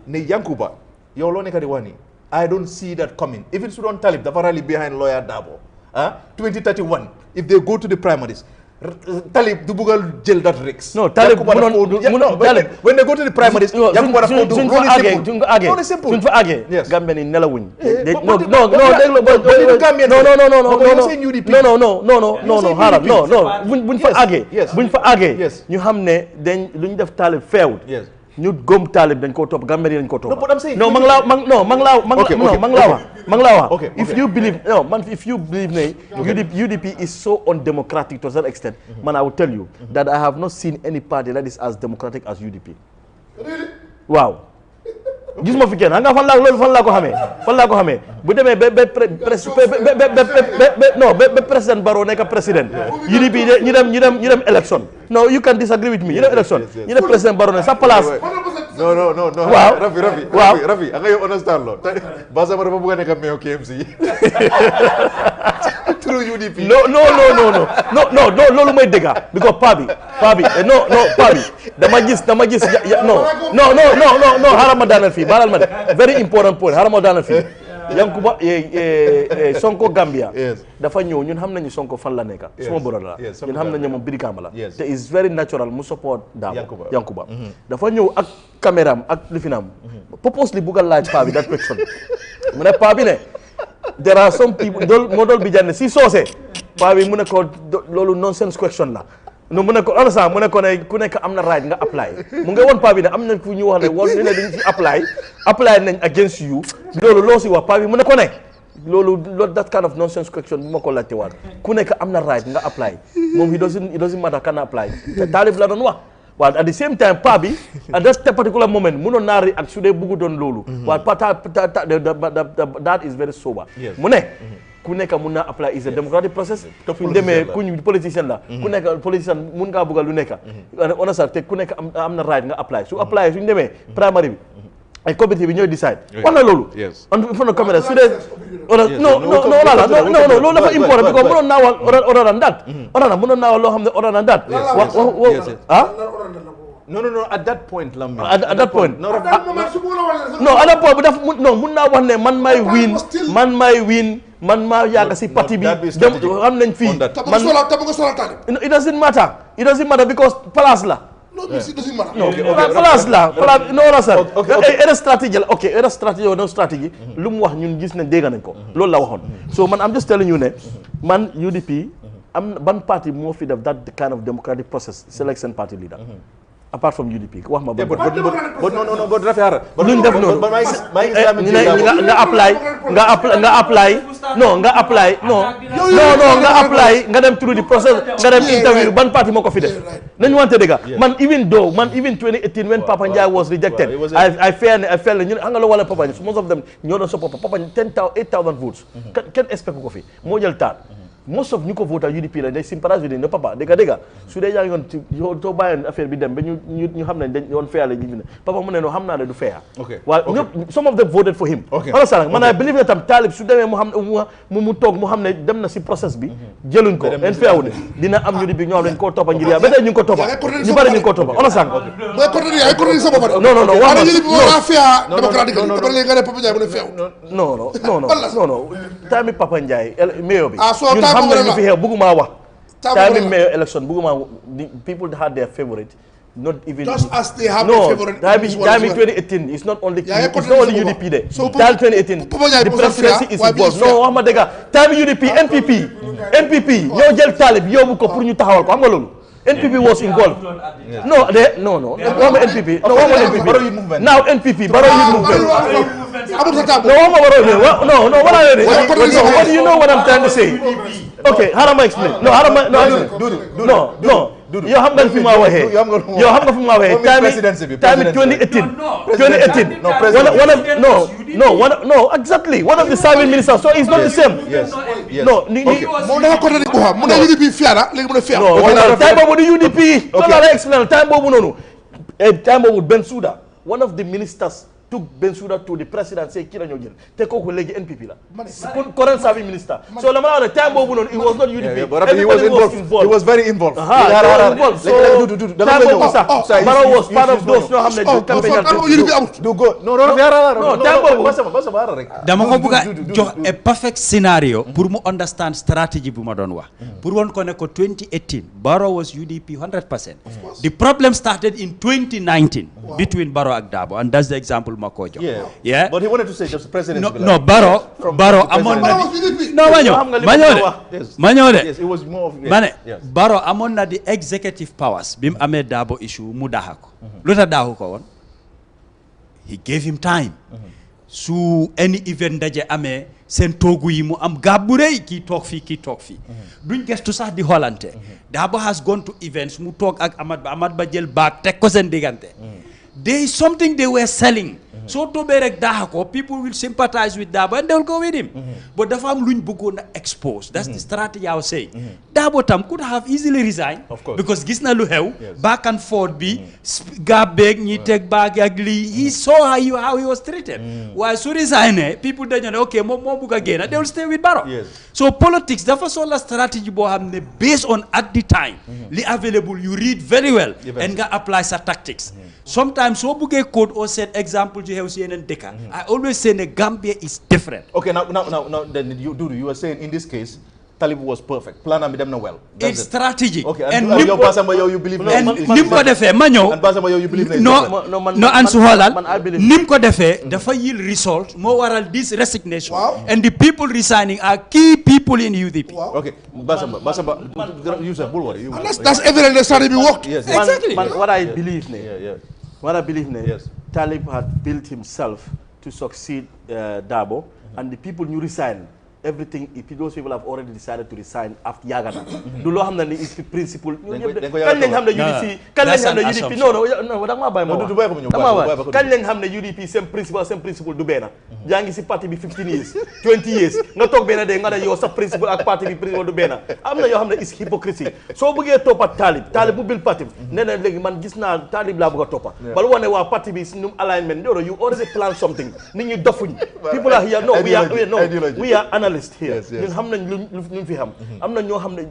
ne Yankuba yow loo nekk di wax ni I don't see that coming even su doon Talib dafa rally behind lawyer Dabo 2031 if they go to the primaries Talib du bëggal jël that risk. No, Talib when they go to the primaries Yankuba dafa do loolu simple suñ fa àggee Gambia ni nelawuñ buñ fa àggee ñu xam ne dañ lu ñu def Talib feewut ñu gëm Talib dañ koo topp Gambia dañ koo topp if you believe ne UDP is so undemocratic to a certain extent man I will tell you that I have not seen any party that is as democratic as UDP waaw gis ma fi kenn nga fan laa ko xamee bu demee ba président Barrow nekk président UDP ñu dem élection no you can disagree with me ñu dem élection ñu dem président Barrow ne sa place no waaw Rafi nga yow understand lo Basama dafa bëgg a nekk mayor KMC through UDP no loolu mooy dëgg because pa bi dama gis no xaaral ma daanal fii baalal ma de very important point xaaral ma daanal fii Yankuba Sonko Gambia dafa ñëw ñun xam nañu Sonko fan la nekka suma boro la ñun xam nañu moom Birikama la te is very natural mu support Dabo Yankuba dafa ñëw ak caméram ak lifinam purposely buggal laaj pa bi that question mu ne pa bi ne there are some people modol bi janne si soose pa bi mu ne ko loolu nonsense question la no mu ne ko understand mu ne ko ne ku nekk am na right nga apply mu nga woon pa bi ne am na fu ñu wax ne woon ne dañ ci apply nañ against you loolu loo si wax pa bi mu ne ko ne loolu that kind of nonsense question bu ma ko laajte waat ku nekk am na right nga apply moom he doesn't matter kan apply te Talib la doon wax waaw at the same time pa bi at that particular moment mënoon naa react su dee bëggu doon loolu waaw that is very sober mu ne ku nekk mun naa apply is a democratic process suñ demee kuñ politicien la ku nekk politicien mun ngaa bëggal lu nekk understand te ku nekk am na right nga apply su apply suñ demee primary bi ay committee bi ñooy decide wax na loolu on front of camera su dee non loolu dafa important because mënoon naa wax other than that mënoon naa wax loo xam ne other than that No, at that point, Lamine. At that point. No, at that point, mun naa wax ne man may win, man maa yàgg si parti bi. Xam nañ fii. It doesn't matter. It doesn't matter because place la. No, it doesn't matter. No, place la. No, sir. Era strategy la. Okay, era strategy or no strategy. Lu mu wax ñun gis nañ dégg nañ ko. Loolu la waxoon. So man I'm just telling you ne man UDP am ban party moo fi def that kind of democratic process selection party leader. Apart from UDP wax ma ba but dafa yara luñ def noonu nga apply nga dem through the process nga dem interview ban party moo ko fi def nañu wante dëgg man even 2018 when Papa Njie was rejected I felt ñu xam nga la wala Papa Njie most of them ñoo doon support Papa Njie 8,000 votes kenn expect ko fi moo jël taat most of ñu ko vote UDP la day sympathize with ne papa dëgg su dee yaa ngi yoon soo bàyyoon affaire bi dem ba ñu xam ne dañ yoon fair la ji ne papa mu ne no xam naa ne du fair waaye ñëpp some of them voted for him understand man I believe ne tam Talib su demee mu xam ne mu toog mu xam ne dem na si process bi jëluñ ko en fair ne dina am UDP ñoo xam ne ñu koo toppa ngir yaa ba tey ñu ngi ko toppa ñu bari ñu ngi ko toppa understand non time Papa Njie mayor bi xam nga ñu fi xew bëgguma wax time mayor election bëgguma people had their favorite not even just as they have their favorite time 2018 it's not only UDP there time 2018 the presidency is involved non wax ma dëgg time UDP NPP ñoo jël Talib yóbbu ko pour ñu taxawal ko xam nga loolu NPP was involved no wax ma NPP now NPP Barrow Youth Movement what do you know what I'm trying to say okay how am I explain yow xam nga fi ma waxee time 2018 no exactly one of the serving ministers so it's not the same moom dafa ko tane ko mu ne UDP fiara léegi mu ne fiara time boobu di UDP loolu la explain time boobu noonu time boobu Bensouda one of the ministers took Bensouda to the presidency kii la ñoo jël te kooku léegi NPP la current serving minister so la ma wax ne time boobu noonu it was not UDP he was very involved so time boobu sax Barrow was part of those ñoo xam ne campagne time boobu dama ko bëgg a jox a perfect scenario pour mu understand strategy bu ma doon wax pour woon ko ne ko 2018 Barrow was UDP 100% the problem started in 2019 between Barrow ak Dabo and that's the example Makojo. Yeah. But he wanted to say just president. No, Barrow amon na Yes, it was more of Barrow amon na the executive powers bim amé Dabo issue mu daxako. Luta daxu ko won. He gave him time. Su any event daje amé sen togu yi mu am gabbu reuy ki tok fi duñ gestu sax di holante Dabo has gone to events mu tok ak Amad Ba jël baak tek ko sen digante. There is something they were selling. So to berek dahako, people will sympathize with Dabo and they will go with him. But the family luñ bëggoon expose. That's the strategy I was saying. Dabo tam could have easily resigned. Of course. Because gis na lu xew back and forth bi gab beg ñi tek baag ak li he saw how he was treated. Why so resign people dañu ne okay mo bëgg a génn they will stay with Barrow. So politics dafa sola strategy boo xam ne based on at the time li available you read very well and nga apply sa tactics. Sometimes so buge code or set example you have seen in Deka. I always say the Gambia is different. Okay, now then you were saying in this case Talib was perfect. Plan am dem na well. It's strategic. Okay, and your Basamba you believe nim ko defé ma ñew. And Basamba you believe no ansu holal nim ko defé dafa yield result mo waral this resignation and the people resigning are key people in UDP. Okay, Basamba you say bull worry. That's evident the strategy worked. Yes. Exactly. What I believe Yes. Talib had built himself to succeed Dabo and the people new resign everything if those people have already decided to resign after Yagana. Do lo hamna ni is principle. Kan lañ hamna UDP kan lañ hamna UDP non dama bay mo kan lañ hamna UDP same principle du bena jangi ci parti bi 15 years 20 years nga tok bena de nga da yow sa principle ak parti bi principle du bena amna yo hamna is hypocrisy so bëgge topat talib bu bil parti neena legi man gis na talib la bëgg topa bal wone wa parti bi num alignment you already plan something nit ñi dofuñ people are here we are analysts here ñun xam nañ lu fi xam am na ñoo xam ne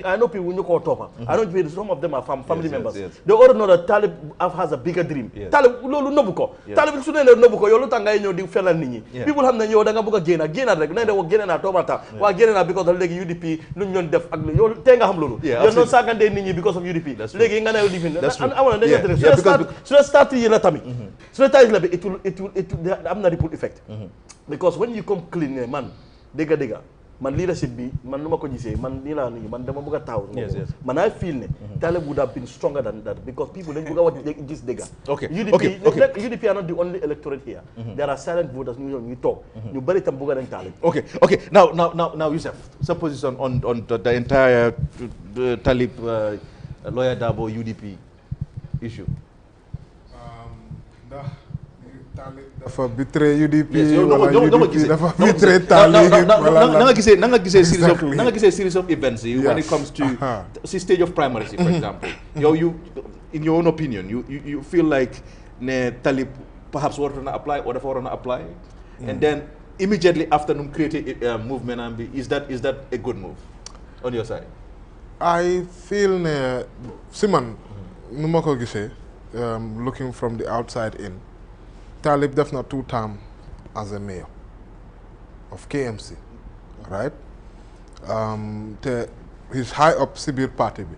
I know people ñu ko topa I know people some of them are family members they already know that Talib has a bigger dream Talib loolu nëbb ko Talib su ne nëbb ko yow lu tax ngay ñëw di felal nit ñi people xam ne yow da nga bëgg a génn rek ne de wa génn naa toobata waa génn naa because of léegi UDP lu ñu doon def ak yow tey nga xam loolu yow noonu saagandee nit ñi because of UDP léegi nga ne UDP amoon na dañu su la start yi la tamit su la tayi la bi it will am na ripple effect because when you come clean ne man dégga man leadership bi man nu ma ko gisee man nii laa nii man dama bëgg a taw man I feel ne Talib would have been stronger than that because people dañ bëgg a wax gis dégga UDP are not the only electorate here there are silent voters ñu toog ñu bëri tam bëgg nañ Talib okay now Yusuf sa position on the entire Talib Lawyer Darboe UDP issue dafa betray UDP wala UDP dafa betray Talib na nga gisee series of events when it comes to stage of primaries for example you in your own opinion you feel like ne Talib perhaps waroon na apply or dafa waroon na apply and then immediately after num created movement is that a good move on your side? I feel ne Siman nu ma ko gisee looking from the outside in Talib def na 2 terms as a mayor of KMC, right? He's high up si biir party bi.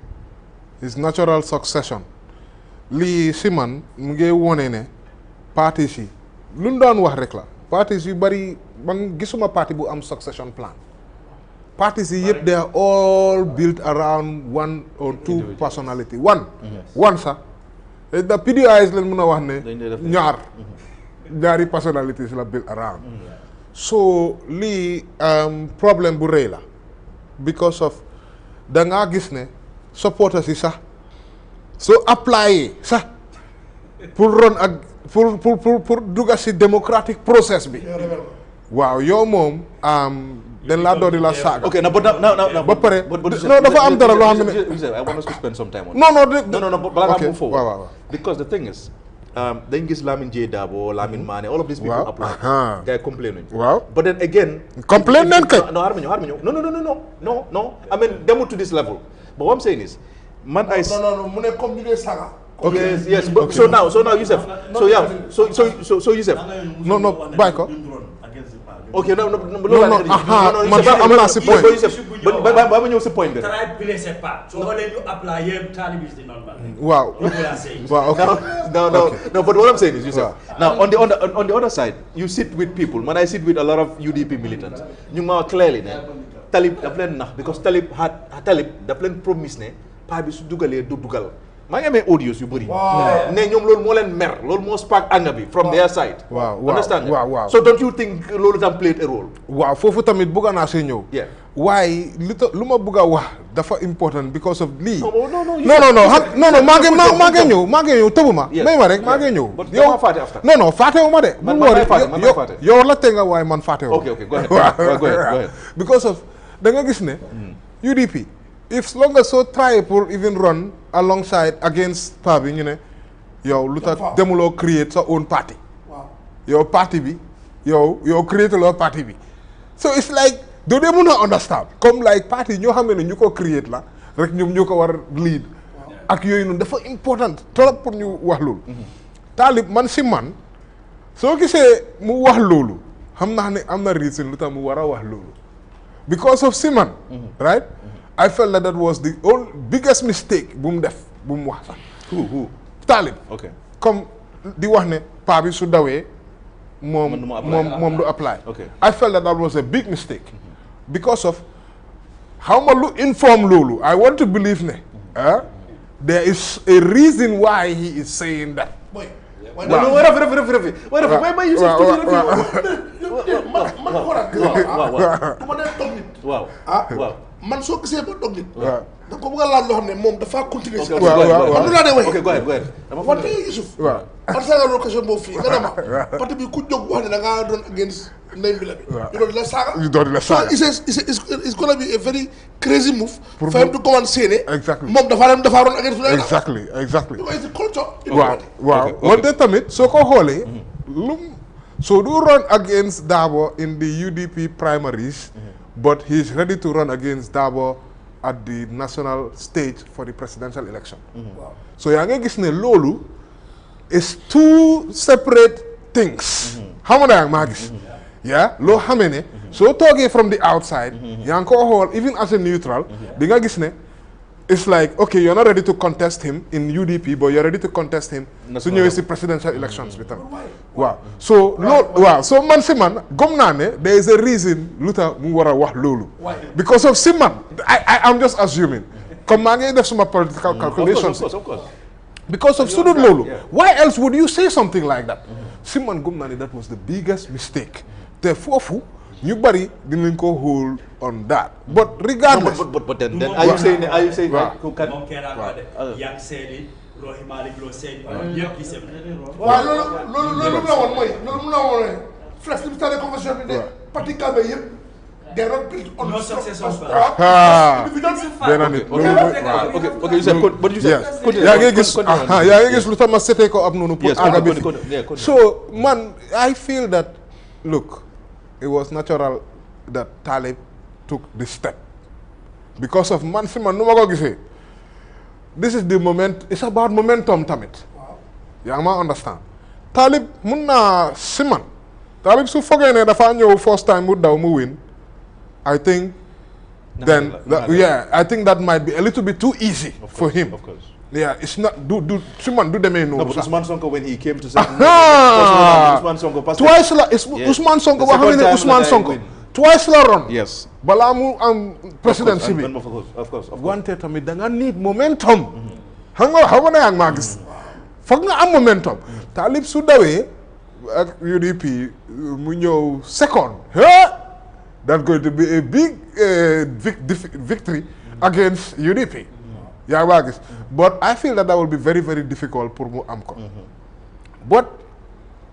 His natural succession. Lii si man mu ngi wone ne parti si lu ñu doon wax rek la parti yu bari man gisuma parti bu am succession plan. Parties yëpp they are all built around 1 or 2 personality. One sir. The PDIs leen mën a wax ne ñaari personalities la built around so lii problème bu rëy la because of da ngaa gis ne supporters yi sax soo apply sax pour ron ak pour dugga si democratic process bi waaw yow moom dañ laa door di la saaga. Okay, now ba pare non dafa am dara loo xam ne I want us to spend some time on no balaa nga move forward waaw because the thing is dañ gis Lamin J Darboe Lamin Mane all of these people apply gars yi complain waaw but then again complain nañ kay no xaar ma ñëw no I mean demul to this level but what I'm saying is man ay non mu ne comme ñu dee saga. Okay, yes, but so now Yusuf so Yusuf no bàyyi ko okay no man am naa si point ba ma ñëw si point bi try play ses part so xoolee ñu apply yëpp Talib is the normal waaw okay no but what I'm saying is Yusuf now on the other side you sit with people man I sit with a lot of UDP militants ñu ma clearly ne Talib daf leen nax because Talib daf leen promise ne paa bi su dugalee du dugal maa ngi amee audios yu bëri ne ñoom loolu moo leen mer loolu moo spark anger bi from their side understand waaw so don't you think loolu tam played a role waaw foofu tamit bëgg naa see ñëw waaye lu ma bëgg a wax dafa important because of lii non maa ngi ñëw tëbuma may ma rek maa ngi ñëw yow non fàttewu ma de yow la te nga waaye man fàttewu okay go ahead because of da nga gis ne UDP if long as so try pour even run alongside against bi ñu ne yow lu tax demuloo create sa own party yow party bi yow create loo party bi so it's like doo dee mën a understand comme like party ñoo xam ne ñu ko create la rek ñoom ñu ko war lead ak yooyu noonu dafa important trop pour ñu wax loolu Talib man si man soo gisee mu wax loolu xam naa ne am na reason lu tax mu war a wax loolu because of si man right I felt that was the biggest mistake bu mu def bu mu wax sax. Who? Talib. Okay. Comme di wax ne paa bi su dawee moom du apply. Okay. I felt that was a big mistake. Because of how ma lu inform loolu I want to believe ne there is a reason why he is saying that. man soo gisee ba dog nit. da ko bëgg a laaj loo xam ne moom dafa continuer si. waaw man du laa dee waxee. ok go ahead. wante Yusuf. waaw parce que loolu question boobu fii nga ne ma. parti bi ku jóg wax ne da ngaa doon against ndey bi la bi. ñu doon di la saaga. so it's gonna be a very crazy move. for him to go and say ne. moom dafa doon against. exactly. it's the culture. waaw wante tamit soo ko xoolee. so do run against Darboe in the UDP primaries. But he's ready to run against Darboe at the national stage for the presidential election. Wow. So yaa ngi gis ne loolu is two separate things. Xam nga maa gis. Yeah, loo xamee ne soo toogee from the outside. yaa ngi ko xool even as a neutral. di nga gis ne it's like okay you're not ready to contest him in UDP but you're ready to contest him. su ñëwee si presidential elections bi tam. waaw so loolu waaw so man si man gëm naa ne there is a reason lu tax mu war a wax loolu. because of si man I'm just assuming comme maa ngi def suma political calculations. Of course. because of su dul loolu. why else would you say something like that. si man gëm naa ne that was the biggest mistake. te foofu ñu bari dinañ ko hold on that. but regardless. but then are you saying who can. waaw loolu mu la woon mooy flex li mu tànnee convention bi ne parti Gambia yëpp they are not built on no success of okay you said what did you say yaa ngi gis lu tax ma setee ko ab noonu pour aga bi so man I feel that look it was natural that Talib took this step because of man si man nu ma ko gisee this is the moment it's about momentum tamit yaa ngi ma understand Talib mun naa si man Talib su fogee ne dafa ñëw first time mu daw mu win I think then I think that might be a little bit too easy for him. Of course. Yeah, it's not do Usman do demee noonu. No, but Usman Sonko when he came to say Usman Sonko twice la Usman Sonko wax nga ne Usman Sonko twice la run. Yes. balaa mu am presidency bi. Of course. wante tamit da nga need momentum. xam nga ne ak maa gis. foog nga am momentum. Talib su dawee ak UDP mu ñëw second. That's going to be a big victory against UDP. yaa ngi gis but I feel that will be very very difficult pour mu am ko. but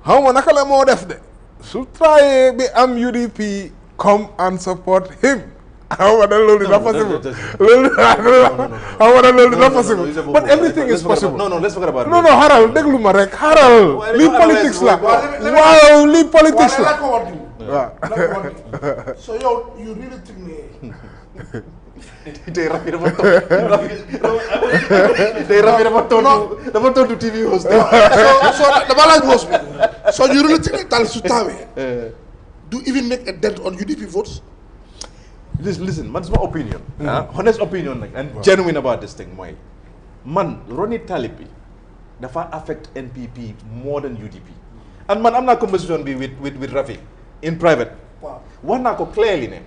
xaw ma naka la moo def de su try bi am UDP come and support him. xaw ma ne loolu dina possible. xaw ma ne loolu dina possible. but everything is possible. Let's forget about it. non xaaral déglu ma rek xaaral. lii politics la waaw lii politics la. So you really think me? Day Rafi dafa tontu TV host. So dama laaj host bi. So you really think Talib su taawee do even make a dent on UDP votes? Listen, man, it's my opinion. Honest opinion and genuine about this thing. Mooy man Ronnie Talib bi dafa affect NPP more than UDP. And man am naa conversation bi with Rafi in private. wax naa ko clearly ne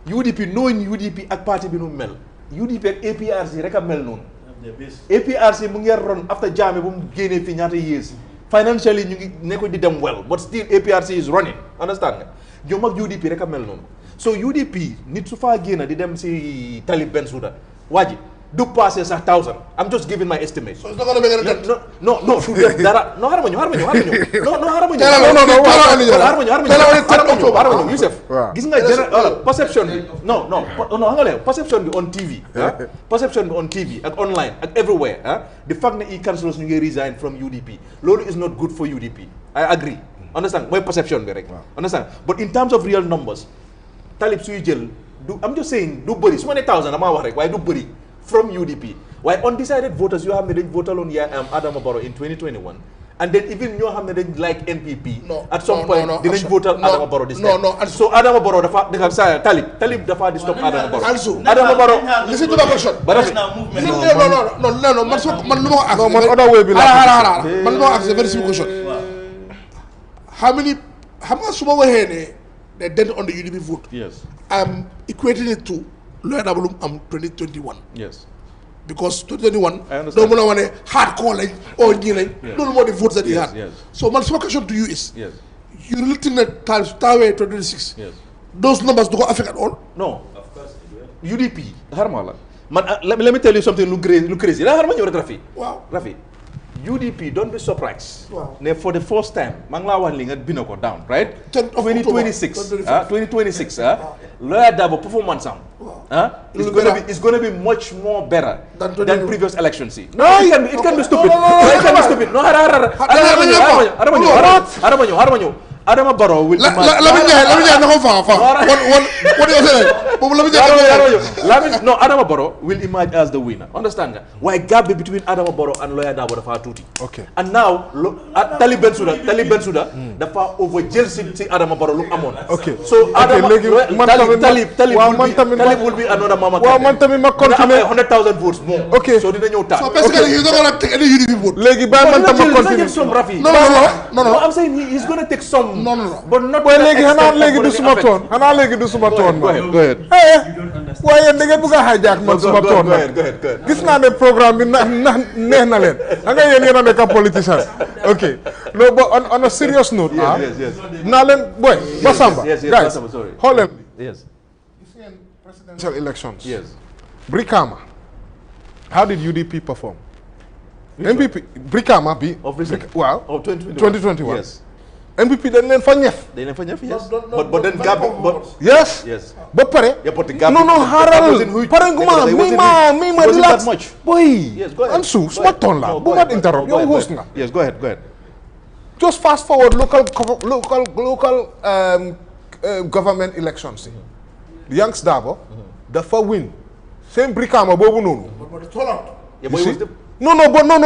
UDP knowing UDP ak parti bi nu mel UDP ak APRC rek a mel noonu. APRC mu ngi ron after Jammeh bu mu génnee fi ñaata years financially ñu ngi nekko di dem well but still APRC is running understand nga ñoom ak UDP rek a mel noonu so UDP nit su faa génn di dem si Talib Bensouda waa ji du passé sax 1000 I'm just giving my estimate. So it's not gonna make any dent. No, du def dara. No, xaaral ma ñëw. Yusuf. Gis nga perception bi. No, xam nga leen perception bi on TV. Perception bi on TV ak online ak everywhere. The fact that councillors ñu ngi resign from UDP. Loolu is not good for UDP. I agree. Understand? Mooy perception bi rek. Understand? But in terms of real numbers, Talib suy jël I'm just saying du bëri su ma ne 1000 damaa wax rek waaye du bëri. From UDP. Why undecided voters you have the voted on Adama Barrow in 2021 and then even you have the like NPP at some point didn't vote Adama Barrow this time. So Adama Barrow Talib dafa stop Adama Barrow. Also Adama Barrow listen to my question. No, man other way be like man no ask a very simple question. How much suma waxe ne they did on the UDP vote? Yes. I'm equating it to Lawyer Dabulum 2021. Yes. because 2021 I understand. doo mën a wane hardcore lañ or ñii lañ loolu moo di votes that he had yes. so man sama question to you is Yes. you really think that taawee 2026 Yes. those numbers du ko affect at all No. Of course. UDP. Harmala. Man, let me tell you something lu crazy. La harma ñëw rek Rafi. waaw Rafi. UDP, don't be surprised. Wow. For the first time, Mangla wan li nga bina ko down, right? 10th of 2026. October, 2026. Lawyer Dabo performance it's going to be much more better than previous elections. No, it can be stupid. It can be stupid. No, Adama Barrow will let me know how far. What do you say? No, Adama Barrow will emerge as the winner. Understand nga? Why gap between Adama Barrow and Lawyer Dabo dafa tuuti. Okay. And now Taliban Suda dafa over jël si Adama Barrow lu amoon. Okay. So Adama Talib will be another mama. Waaw man tamit ma continuer 100,000 votes more. Okay. So dina ñëw taal. So basically he's not gonna take any UDP vote. léegi ba man tam ma continuer No. I'm saying he's going to take some. No. But not. waaye léegi xanaa léegi du suma toon Go ahead. waaye da ngeen bëgg a hijack man suma toon Go ahead. gis naa ne programme bi neex na leen da nga yéen a nekk politician ok no but on a serious note Yes. naa leen boy Basamba Yes, guys Basamba, sorry. xool leen Yes. presidential elections Yes. Brikama how did UDP perform MPP Brikama bi Of recent. waaw Of 2021. Yes. MPP dañ leen fa ñef They never yes. But then gap. But yes yes. ba pare Yeah, but the gap. non the gap xaaral wasn't huge. pare gu ma It wasn't mi huge. ma It wasn't relax that much. boy Yes, go ahead. Ansu Go suma ahead. toon la No, bu go ma ahead. interrupt Go yow ahead. host nga Yes, go ahead. just fast forward local government elections Yanks Dabo dafa win same Brikama boobu noonu Yeah, but it was the. no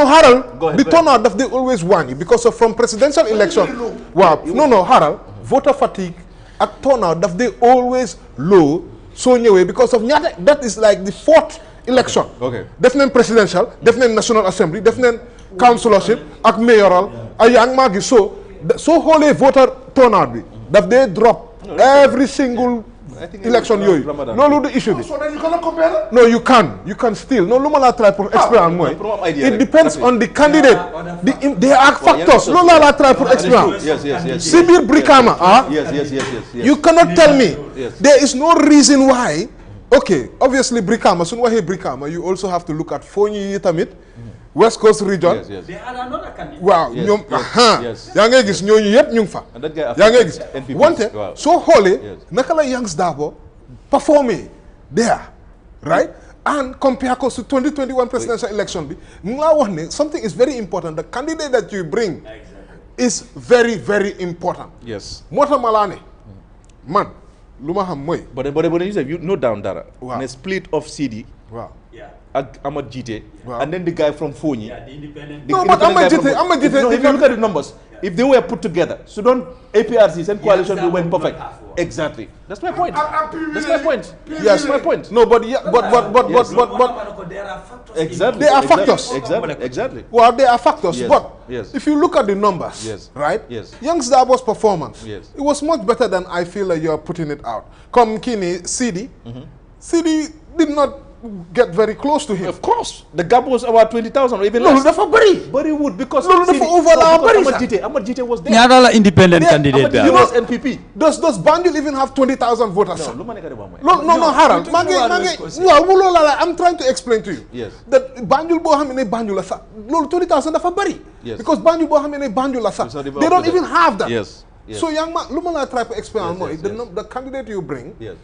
Haral Go ahead, the go turnout daf they always won because of from presidential election waaw no Haral voter fatigue ak turnout daf they always low soo ñëwee because of ñaata that is like the fourth election Okay. def nañ presidential def nañ national assembly def nañ councilorship ak mayoral ay yaa ngi maa gis soo xoolee voter turnout bi daf they drop every single election yooyu loolu the issue bi So then you cannot compare. no you can still no lu ma laa try pour explain mooy it depends on the candidate there are factors loolu laa try pour explain Yes. si biir Brikama Yes. you cannot tell me Yes. there is no reason why okay obviously Brikama suñu waxee Brikama you also have to look at Fonyi yi tamit West Coast region Yes. They are another candidate. waaw Yes, ñoom yes. yaa ngay gis ñooñu yëpp ñu ngi fa And that guy yaa ngay gis affected NPPs. wante Wow. soo xoolee Yes. naka la Yanks Dabo performing there right and compare ko su 2021 presidential election bi mu ngi laa wax ne something is very important the candidate that you bring is very very important Yes. moo tax ma laa ne man lu ma xam mooy But you said you note down dara. Wow. A split of CD. waaw Yeah. Ahmad Jite, Wow. and then the guy from Fonyi. The independent. No, but Ahmad Jite- No, if you look at the numbers, if they were put together, Sudan APRCs and coalition will went perfect. Exactly. That's my point. That's my point. yes That's my point. no but yeah, but There are factors. Exactly. There are factors. Exactly. well there are factors Yes, but yes. if you look at the numbers Yes, right yes. Yanks Dabo's performance Yes. it was much better than I feel like you're putting it out come Kini CD CD did not get very close to him Of course, the gap was about 20,000 or even loolu less. dafa bëri But it would because No, dafa overlap bëri sax. Ahmad Jite was there. Ñaata la independent Yeah, candidate Ahmad Jite bi. was NPP. does Banjul even have 20,000 voters No, lu ma nekk di wax mooy. no Harold maa ngi waaw mu loolu la I'm trying to explain to you Yes. that Banjul boo xam ne Banjul la sax loolu 20,000 dafa bëri Yes. because Banjul boo xam ne Banjul la sax It's not even they up don't to even that. have that Yes. so young man lu ma la try to explain Yes, mooy yes, yes. the candidate you bring Yes.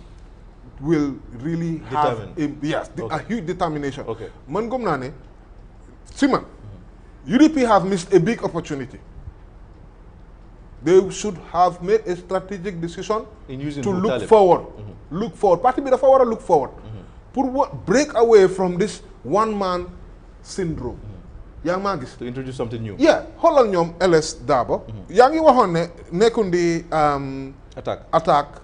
will really have Determine. a huge determination Okay. man gëm naa ne si man UDP have missed a big opportunity they should have made a strategic decision In using to Wu look Talib. forward look forward parti bi dafa war a look forward pour break away from this one man syndrome yaa ngi maa gis To introduce something new. yeah xoolal ñoom LS Dabo yaa ngi waxoon ne nekkuñ di attack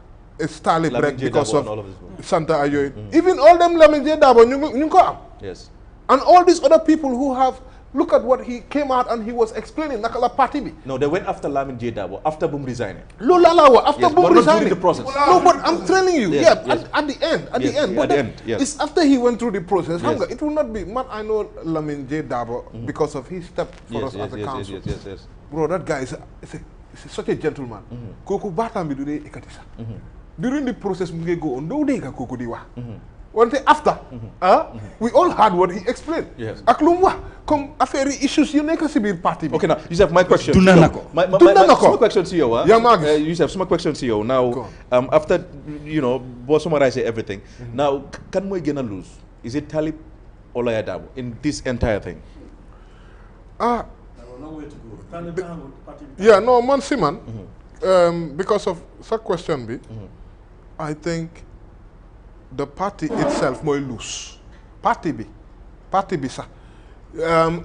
Starlip Lamin rek J. because Dabo of and all of this. Santa ak yooyu even all them Lamin J. Dabo ñu ngi ko am Yes. and all these other people who have Look at what he came out and he was explaining. Nakala party bi. No, they went after Lamin J Dabo after Boom resigning. Lola after Yes, Boom but not resigning. during the process. No, but I'm telling you, Yes, yeah, yes. at the end, Yes, But at the then end, yes. it's after he went through the process. Yes. It will not be. Man, I know Lamin J Dabo because of his step for us as a council. Yes. Bro, that guy is such a gentleman. Koku batam bi dude ekatisa. During the process, we go on. Do they Koku diwa? One day after, we all heard what he explained. Yes. Aklumwa, come affaire issues you make us be party. Okay, now, Yusuf, my question. Tunanako. My question to you. Yeah, Mag. Yusuf, my question to you. Now, after, both summarize everything, now, can we gonna lose? Is it Talib or Lawyer Dabo in this entire thing? Yeah, no, man, Siman, because of that question, I think the party itself may lose. Party B, sir.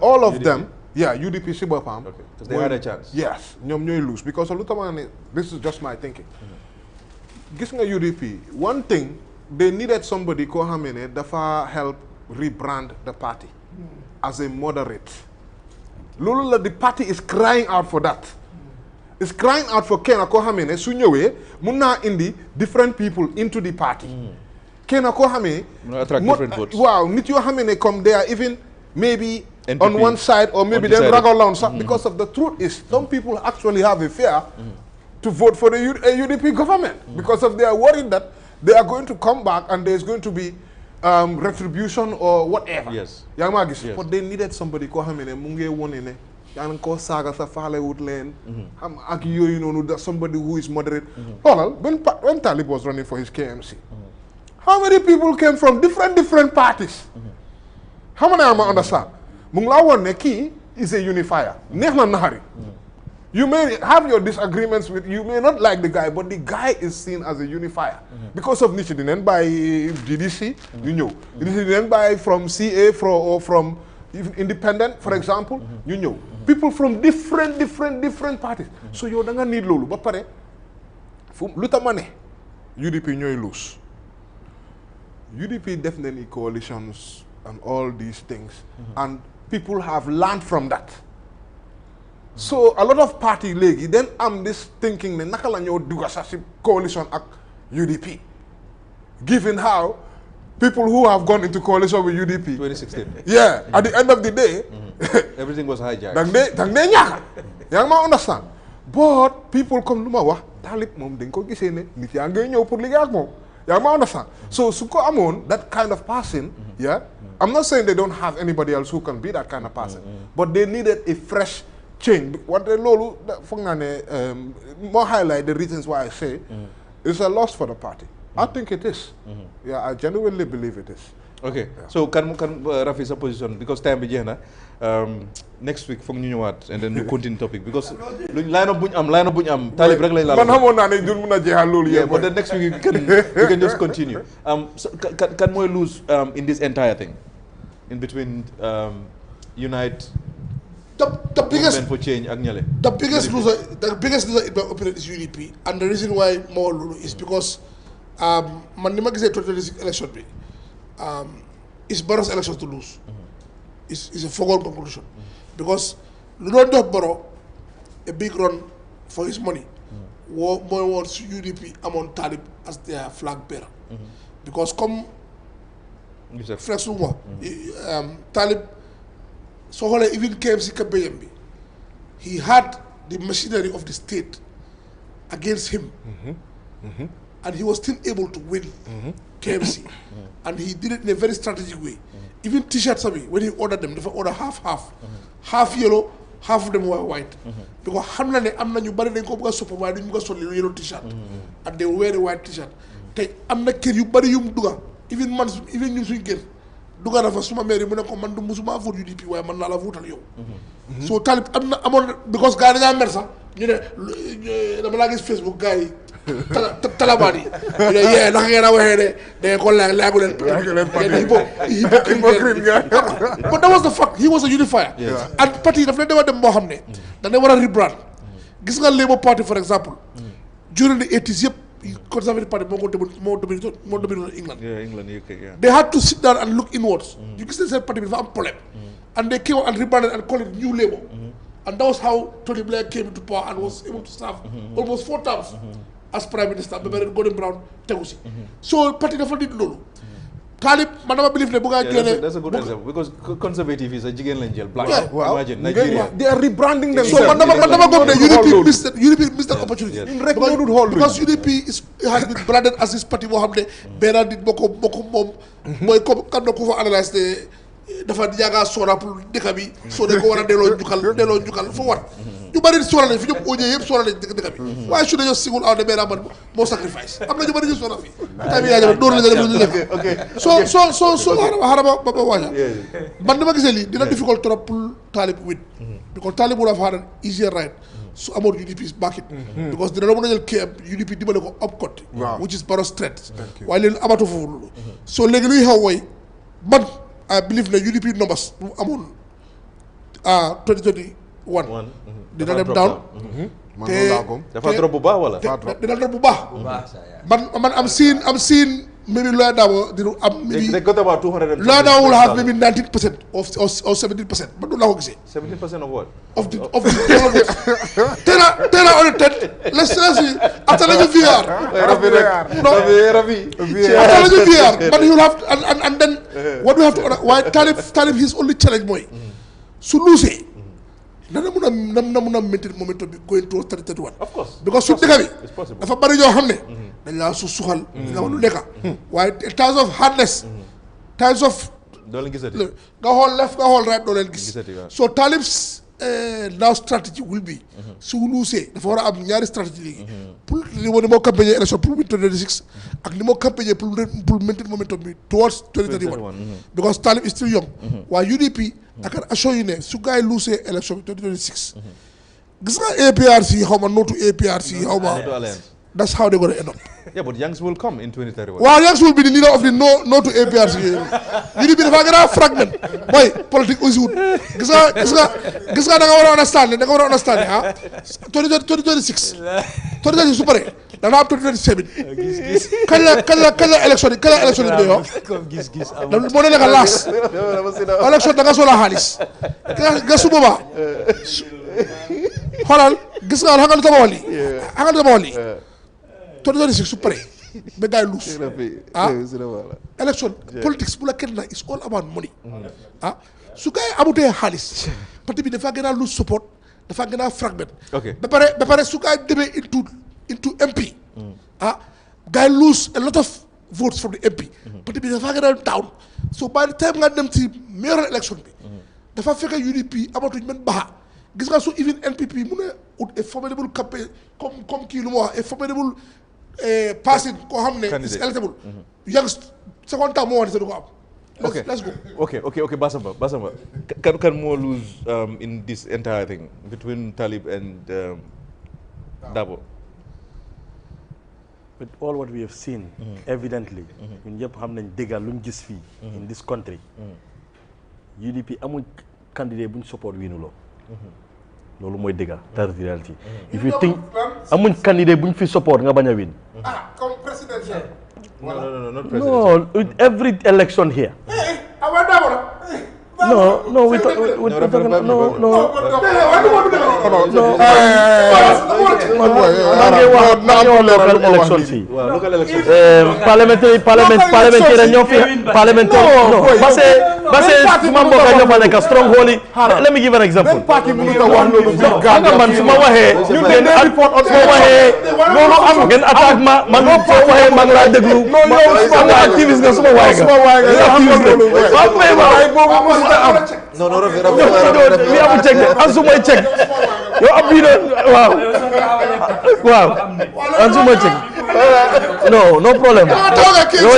All of UDP? them, yeah, UDP Sibapam. Okay, because they had a chance. Yes, ñom ñoy lose because a lot this is just my thinking. Gis nga UDP, one thing they needed somebody ko xamene dafa help rebrand the party as a moderate. Lulu, the party is crying out for that. It's crying out for Kena Kohamene, su ñëwé mun na indi different people into the party. Kena Kohame attract different votes. Wow, nit yo xamene come there even maybe NPP, on one side or maybe then undecided. Ragolon because of the truth is some people actually have a fear to vote for the UDP government because of they are worried that they are going to come back and there's going to be retribution or whatever. Yes. Yang magis, Yes. but they needed somebody ko xamene mu nge wone ne yan ko saga sa faale wut len xam ak yoyu nonu that somebody who is moderate. Holal when Talib was running for his KMC. How many people came from different parties? How many am I understand? Mu ngi la won ne ki is a unifier. Neex na naxari. You may have your disagreements with, you may not like the guy, but the guy is seen as a unifier. Because of niche, didn't buy GDC, you know. Didn't buy from CA or from even independent, for example, you know. People from different parties. So you don't need lulu. But pare, lutamane, UDP nyoy lose. UDP definitely coalitions and all these things. And people have learned from that. So a lot of party legi then I'm this thinking ne naka la ñoo duga sa ci coalition ak UDP. Given how people who have gone into coalition with UDP 2016. yeah, at the end of the day Everything was hijacked. dang de ñaka. Yang ma understand. But people comme luma wax Talib mom dañ ko gisé ne nit ya ngay ñew pour liggéey ak mom. Yang ma understand. So su ko amone that kind of person, yeah. I'm not saying they don't have anybody else who can be that kind of person, but they needed a fresh change. What the lolu more highlight the reasons why I say it's a loss for the party. I think it is. Yeah, I genuinely believe it is. Okay, so can Rafi sa position because time bi jeex na next week foog ñu ñëwaat and then ñu continue topic because luñ line up buñ am Talib rek lañ la Man xamoon naa ne duñ mun a jeexal loolu yeah, yëpp. but then next week we can just continue. So can mooy lose in this entire thing in between Unite The biggest Movement for Change ak ñale. the biggest loser in my opinion is UDP, and the reason why more lulu is because man ni ma gisee 2026 election bi it's Barrow's election to lose. It's a foregone conclusion because lu doon jox Barrow a big run for his money mooy woon su UDP amoon Talib as their flag bearer because comme flex lu mu wax Talib soo xoolee even KMC campaign bi he had the machinery of the state against him and he was still able to win KMC and he did it in a very strategic way. Even t-shirts when he ordered them dafa order half yellow, half of them were white because xam na ne am na ñu bari dañ ko bëgg a soppa waaye duñ bëgg a sol yellow t-shirt and they wear a white t-shirt te am na kër yu bari yum duga even ñun suñu kër duga na fa suma mère mu ne ko man du musuma vote UDP waaye man naa la votal yow so Talib amoon because gars yi dañaa mer sax ñu ne dama laa gis Facebook gars yi talabaat yi ñu ne yee naka ngeen a waxee ne dangeen ko laagu leen hypocrite nga but that was the fact he was a unifier and parti daf leen dema dem boo xam ne dañ war a rebrand gis nga Labour Party for example during the 80s yëpp Conservative Party moo dominé England Yeah, England, UK, yeah. they had to sit down and look inwards you gis ne seen parti bi dafa am problème and they came and rebranded and called it New Labour. And that was how Tony Blair came into power and was able to serve almost 4 terms as Prime Minister. Gordon Brown tegusi. So parti dafa nit lolu. Talib, man dama believe ne bu nga gene. That's a good example because conservative is a jigen lañ jël black. Imagine Nigeria. They are rebranding themselves. So man dama gom ne UDP missed that opportunity. Because UDP has been branded as this party boo xam ne benn nit boko moom mooy comme kan na ko fa analyse ne dafa jaaga soora pour dëkk bi soo de ko war a delloo njukkal for what ñu bari soora lañ fi ñëpp audio yëpp soora lañ dëkk bi waaye su dañoo single out de benn man moo sacrifice am na ñu bari ñu soora fi tamit yaa jama doon la def so xarama ba waaja man dama gisee lii dina difficult trop pour Talib win because Talib would have had an easier ride su amoon UDP's back it because dina la mën a jël KM UDP dimbale ko up court which is Barrow's threat waaye léegi amatu foofu loolu so léegi luy xaw mooy man I believe the UDP numbers among 2021 dina dem down dafa drop bu baax wala dina drop bu baax man I'm seeing maybe Lawyer Dabo maybe they got about 200 Lawyer Dabo will have maybe 19% or 17%, but do not say 17% of what? Of the tell on the 10. Let's see. After the VR. After the VR, but you'll have and then what we have to why Talib his only challenge boy. So lose it. Namuna maintain momentum going towards 31. Of course. Because it's possible. Dafa bari ñoo xamne dañ la su suxal nga lu nekk waaye times of hardness times of doo leen gisati nga xool left nga xool right doo leen gis so Talib's now strategy will be su luusee dafa war a am ñaari stratégie léegi pour li moo campagne élection pour win 2026 ak li moo campagne pour maintain momentum bi towards 2031 because Talib is still young waaye UDP I can assure you ne su gars yi luusee élection bi 2026 gis nga APRC xaw ma nootu APRC xaw ma that's how they're going to end up. Yeah, but Youngs will come in 2031. Well, Youngs will be the leader of the no to APRC. You be the fragment. Boy, politics is good. Gis nga da nga war a understand. 2026. 2026 super. Da nga am 2027. Kañ la election bi yo. Comme gis. Mo ne la last. Election da nga sola xaalis. Nga su boba. Xoolal gis nga xam nga lu tabax li. 2026 su pare ba gars yi luus election politics bu la kenn na it's all about money su gars yi amutee xaalis parti bi dafa gën a lose support dafa gën a fragment ba pare su gars yi demee into MP gars yi lose a lot of votes from the MP parti bi dafa gën a down so by the time nga dem ci mayoral election bi dafa fekk UDP amatuñ men baaxa gis nga su even NPP mun a ut a formidable campaign comme kii lu ma wax a formidable passing koo xam ne is eligible Youngs second time moo wax ne du ko am let's go okay Basamba can more lose in this entire thing between Talib and Dabo with all what we have seen evidently ñun ñëpp xam nañ déggal luñ gis fii in this country UDP amul candidat buñ support wiinuloo loolu mooy dëgga that's the reality if you think amuñ candidat buñ fi support nga bañ a win comme presidential no not presidential no every election here no we talk local elections yi parlementaire ñoo fi parlementaire no parce que suma mbokk ñoo fa nekk stronghold yi let me give an example man suma waxee loolu am ngeen attaque ma man soo waxee man laa déglu sama activiste nga suma no mi amu check de an su may check yow ab bii waaw an su may check no problem yow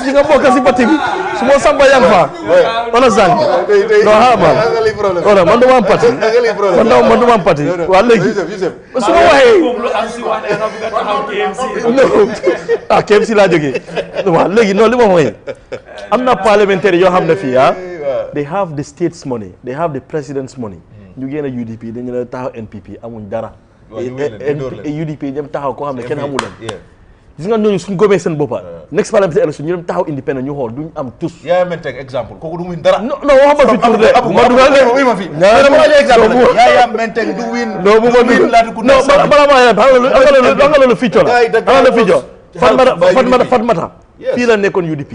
si nga bokk si parti bi su ma samba yang fa understand no man wala man dama am parti man dama am parti waa léegi su ma waxee KMC laa jógee waaw léegi non li ma mooy am na parlementaire yoo xam ne fii they have the state's money they have the president's money ñu génn UDP dañu la taxaw NPP amuñ dara UDP ñoom taxaw koo xam ne kenn xamu leen gis nga ñooñu suñ gomee seen boppa next parliamentary election ñu dem taxaw independent ñu xool duñ am tous Yaya Menteng exemple kooku du win dara. non waxuma fi tur de ma dugal leen ma fi. Yaya Menteng du win. non bu ma dugal non bala maa yem xam nga loolu feature la xam nga feature Fatmata fii la nekkoon UDP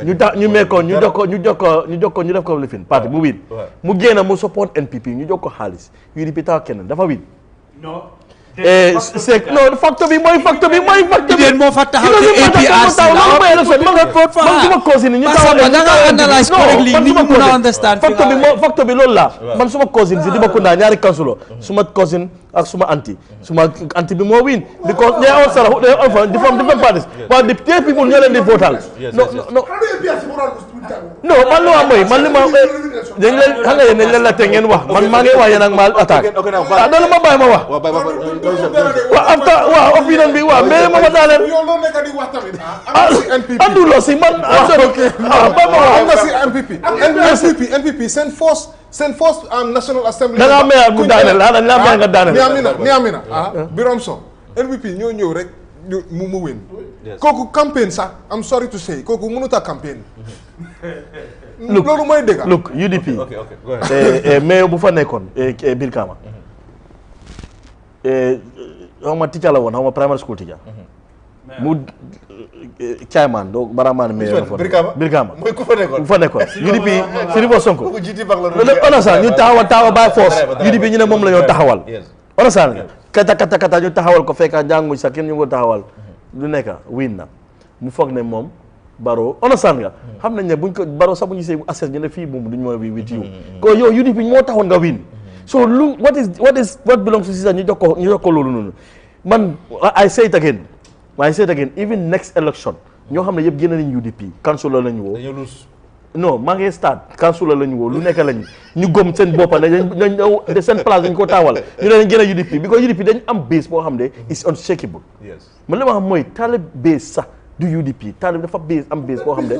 ñu tax ñu mekkoon ñu jox ko ñu def ko lifin parti mu win mu génn mu support NPP ñu jox ko xaalis UDP tax keneen dafa win c'est non facteur bi mooy facteur bi moo fa taxaw te APRC man suma cousin ñu taxaw understand facteur bi loolu la man suma cousin si di ma kunda ñaari councilor suma cousin ak suma anti bi moo win because they all sara they all from different parties but the people ñoo leen di votal non man lu ma mooy man li ma dañ leen xam nga yéen dañ leen la te ngeen wax man maa ngi wax yéen ak ma attaque loolu ma bàyyi ma wax waaw opinion bi waaw mais ma daaneel andu lo si man NPP seen force National Assembly da nga may mu daaneel la may nga daaneel ni amina Birom So NPP ñoo ñëw rek mu win kooku campagne sax I'm sorry to say kooku mënut a campagne loolu mooy dëgg look UDP mais bu fa nekkoon Birkama xaw ma teacher la woon xaw ma primary school teacher mu Chairman do baraman me Birkama mooy ku fa nekkoon UDP si Ribo Sonko ona sa ñu taxawal by force UDP ñu ne moom la ñoo taxawal ona sa kata ñu taxawal ko fekk jàngu sax kenn ñu ko taxawal lu nekk win na mu foog ne moom Baro understand nga xam nañ ne buñ ko Baro sax bu ñu see assess ñu ne fii moom duñ mooy with you ko yow UDP moo taxoon nga win so what belongs to Sisa ñu jox ko loolu noonu man I say it again even next election ñoo xam ne yëpp génn nañ UDP councilor lañu woo non maa ngi start councilor lañu woo lu nekk lañu ñu gom seen boppa ne dañ seen place dañ ko taawal ñu ne dañ génn UDP because UDP dañ am base boo xam ne is unshakable man li ma xam mooy talib base sax du UDP talib dafa am base boo xam ne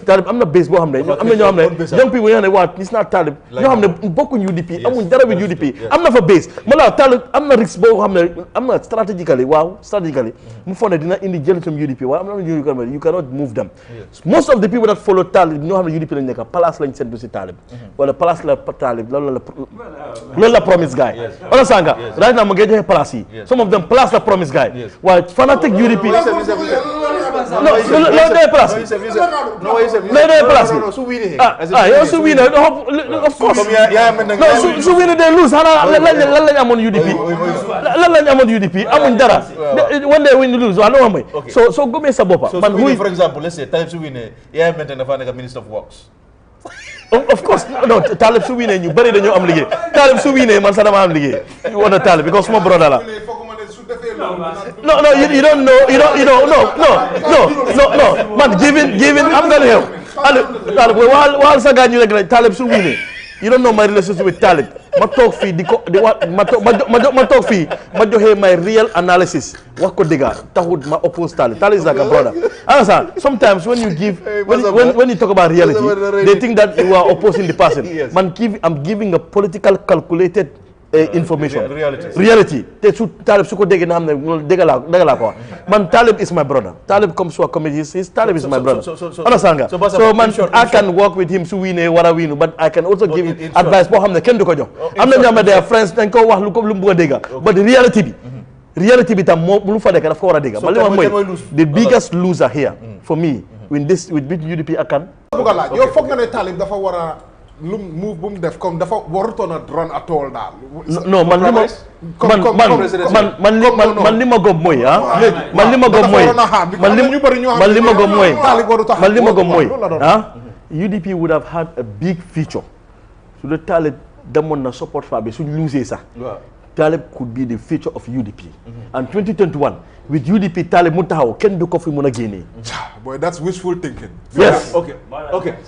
talib am na base boo xam ne am na ñoo xam ne young people ñoo xam ne waa gis naa talib ñoo xam ne bokkuñ UDP amuñ dara with UDP am na fa base ma la talib am na risque boo xam ne am na strategically mu foog ne dina indi jël tam UDP waaye am na you cannot move them most of the people that follow talib ñoo xam ne UDP lañ nekk place lañ sentu si talib wala place la talib loolu la promise guy wala sanga right now ma ngay joxe place yi some of them place la promise guy waaye fanatic UDP non day place mais day place yow su wiine of course non su wiine day lose xanaa lan lañ amoon UDP amuñ dara one day when you lose waaw loo mooy soo gëmee sa boppa man muy for example let's say Talib su wiine Yaya Menteng dafa nekk minister of works of course non Talib su wiine ñu bëri dañoo am liggéey Talib su wiine man sax dama am liggéey wala Talib because suma brother la No, you don't know. No. Man, giving. I'm gonna help. Talib, while Sagan you like Talib su wine. You don't know my relationship with Talib. Ma talk fee, ma talk fee. Ma joxe my real analysis. What could diga? Tahud ma oppose Talib. Talib is like a brother. Understand? Sometimes when you give, when you talk about reality, they think that you are opposing the person. Man, I'm giving a political calculated information reality te su Talib su ko déggee na xam ne loolu dégg laa ko wax man Talib is my brother Talib comes to a committee Talib is my brother understand nga so man I can work with him su wiinee war a wiinu but I can also give him advice boo xam ne kenn du ko jox am na ñoo xam ne they are friends dañ ko wax lu mu bëgg a dégga but reality bi tam moo lu fa nekk daf ko war a dégga ba li ma mooy the biggest loser here for me with UDP ak kan bëgg a laaj yow foog nga ne Talib dafa war a lu move bu mu def comme dafa warutoon a run at all daal. non man li ma gëm mooy UDP would have had a big future su dee Talib demoon na support fa bi suñ losee sax Talib could be the future of UDP and 2021 with UDP Talib mu taxaw kenn du ko fi mun a génnee. Boy, that's wishful thinking. Yes. Okay.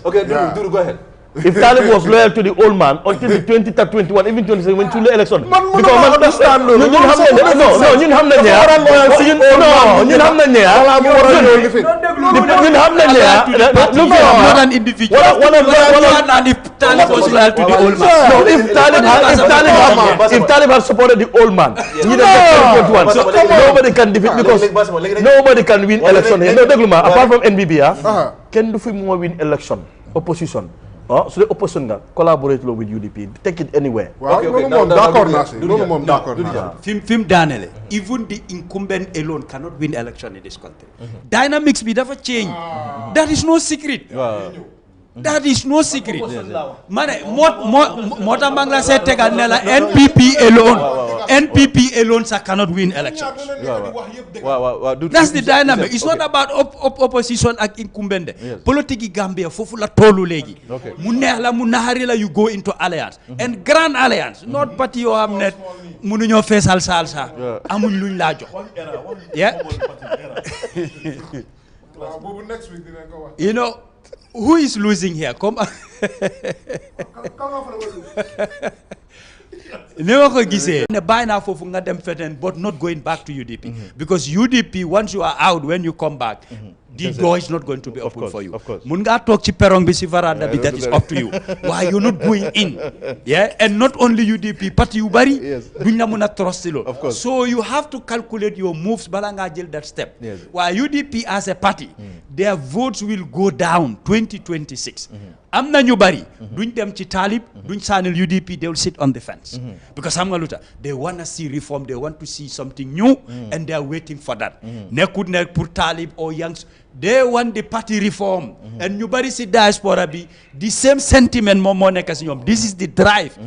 Dudu, go ahead. if Talib was loyal to the old man until the 2021, even 27 when to the election. Man understand no. ñun xam nañ not an individual. If Talib was loyal to the old man. No, if Talib had supported the old man, nobody can defeat because nobody can win election here. No, dégluma, apart from NBB, kenn du fi moo win election opposition. So the opposition nga collaborate with UDP, take it anywhere. Film Daniel, even the incumbent alone cannot win election in this country. Dynamics be never change. That is no secret. That is no secret. Mane, Mota Mangla said Teganella, NPP alone cannot win elections. That's the dynamic. It's not about opposition and incumbent. Politics Gambia, Fofula Tolu Legi. Munela, Munaharila, you go into alliance. And grand alliance, not party or Amnet, Mununyo Faisal Salsa, Amun Lajo. Yeah? You know, who is losing here? Come on. Never go gise. Buy now for them but not going back to UDP. Because UDP, once you are out, when you come back, the door is not going to be open for you. Munga talk to Perong Bisivaranda, that is up to you. Why you're not going in? Yeah, and not only UDP, but you bari, Bunyamuna Trostilo. So you have to calculate your moves, Balanga Jil that step. While UDP as a party, their votes will go down 2026. Amna ñu bari duñ dem ci Talib duñ sanel UDP, they will sit on the fence because they want to see reform, they want to see something new and they are waiting for that. Nekut nek pour Talib or Youngs, they want the party reform and ñu bari ci diaspora bi the same sentiment mo nek ci ñom. This is the drive.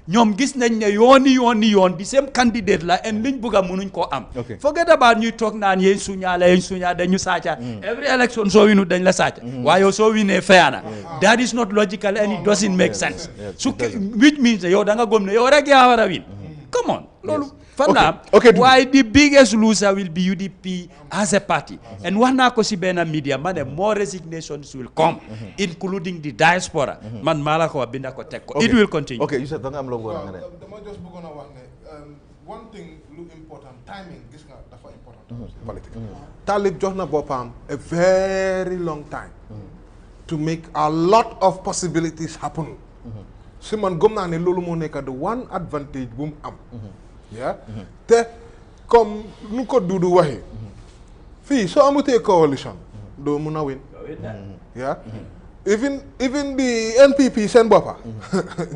Ñom gis nañ ne yoon the same candidate la and liñ bëgga mënuñ ko am. Forget about ñu tok naan yeen suña dañu saaca. Every election so winu dañ la saaca. Wayo so winé fayana. That is not logical and it doesn't make sense. So which means yow da nga gom ne yow rek ya wara win. Come on. Lolu why the biggest loser will be UDP as a party. And one na ko si bena media man more resignations will come including the diaspora. Man mala ko binda ko tek ko. It will continue. Okay, you said da nga am lo go nga ne. Dama just bëggona wax ne one thing lu important timing gis nga dafa important politique. Talib jox na bopam a very long time to make a lot of possibilities happen. Si man gëm naa ne loolu moo nekk the one advantage bu mu am. Yeah? Te comme nu ko Dudu waxee fii soo amutee coalition doo mun a win. Yeah? Even the NPP seen boppa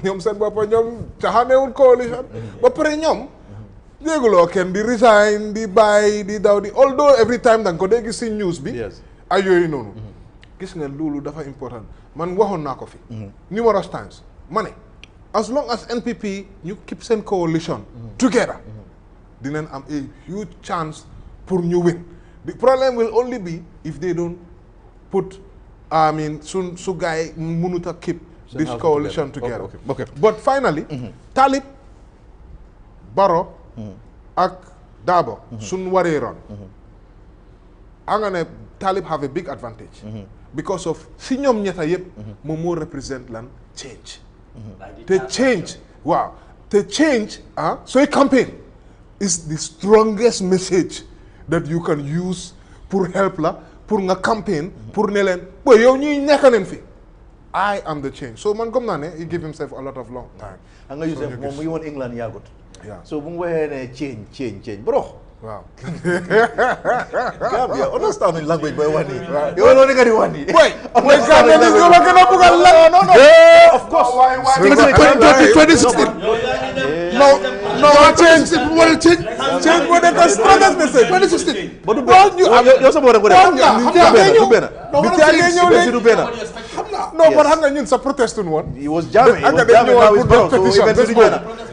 ñoom seen boppa ñoom taxanewul coalition ba pare ñoom dégguloo kenn di resign di bàyyi di daw di although every time danga ko dee gis si news bi ay yooyu noonu gis nga loolu dafa important man waxoon naa ko fi numerous times ma ne as long as NPP you keep seen coalition together dinañ am a huge chance pour ñu win. The problem will only be if they don't put su gaay mënut a keep this coalition together. Okay. But finally Talib Barrow ak Dabo suñ waree ron anga ne Talib have a big advantage because of si ñoom ñetta yëpp moom moo represent lan change. The change, wow. The change, so a campaign is the strongest message that you can use pour help la, pour nga campaign, pour ne leen, boy, yow ñuy nekk nañ fi. I am the change. So man gëm naa ne he give himself a lot of long time. Xam nga Yusuf moom mu ngi woon England yàggut. Yeah. So bu mu waxee ne change bro. Wow. Gambia understand in language boy wani. Yow lo nga di wani. Boy, Gambia ni ñu la gën a bëggal la. No. Of course. 2016. No, change. Change what the strongest message. 2016. But yow sa bo rek No, but xam nga ñun sa protest woon. He was jamming. Now he's brown. So eventually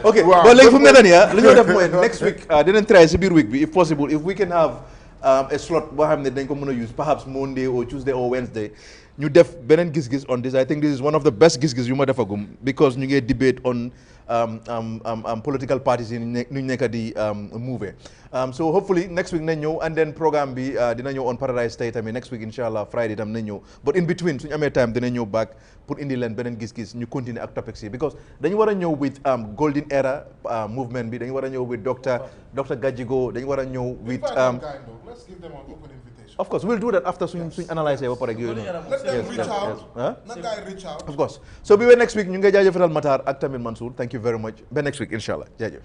okay. But léegi fu mu nekk nii li ñu def mooy next week dinañ try si biir week bi if possible if we can have a slot boo xam ne dañ ko mën a use perhaps Monday or Tuesday or Wednesday ñu def beneen gis-gis on this. I think this is one of the best gis-gis yu ma defagum because ñu ngi debate on political parties yi nu ñu nekk di move. So hopefully next week nañ ñëw and then programme bi dina ñëw on Paradise Day tamit next week inshallah Friday tam nañ ñëw but in between suñu amee time dina ñëw back pour indi leen beneen gis-gis ñu continuer ak topics yi because dañu war a ñëw with golden era movement bi dañu war a ñëw with Dr. Gajigo dañu war a ñëw with let's give them an open invitation. Of course we'll do that after suñ analyse ba pare yooyu noonu. Let them reach out. Na guy reach out. Of course so bi next week ñu ngi jaajëfal Matar ak tamit Mansour thank you very much ba next week inshallah jaajëf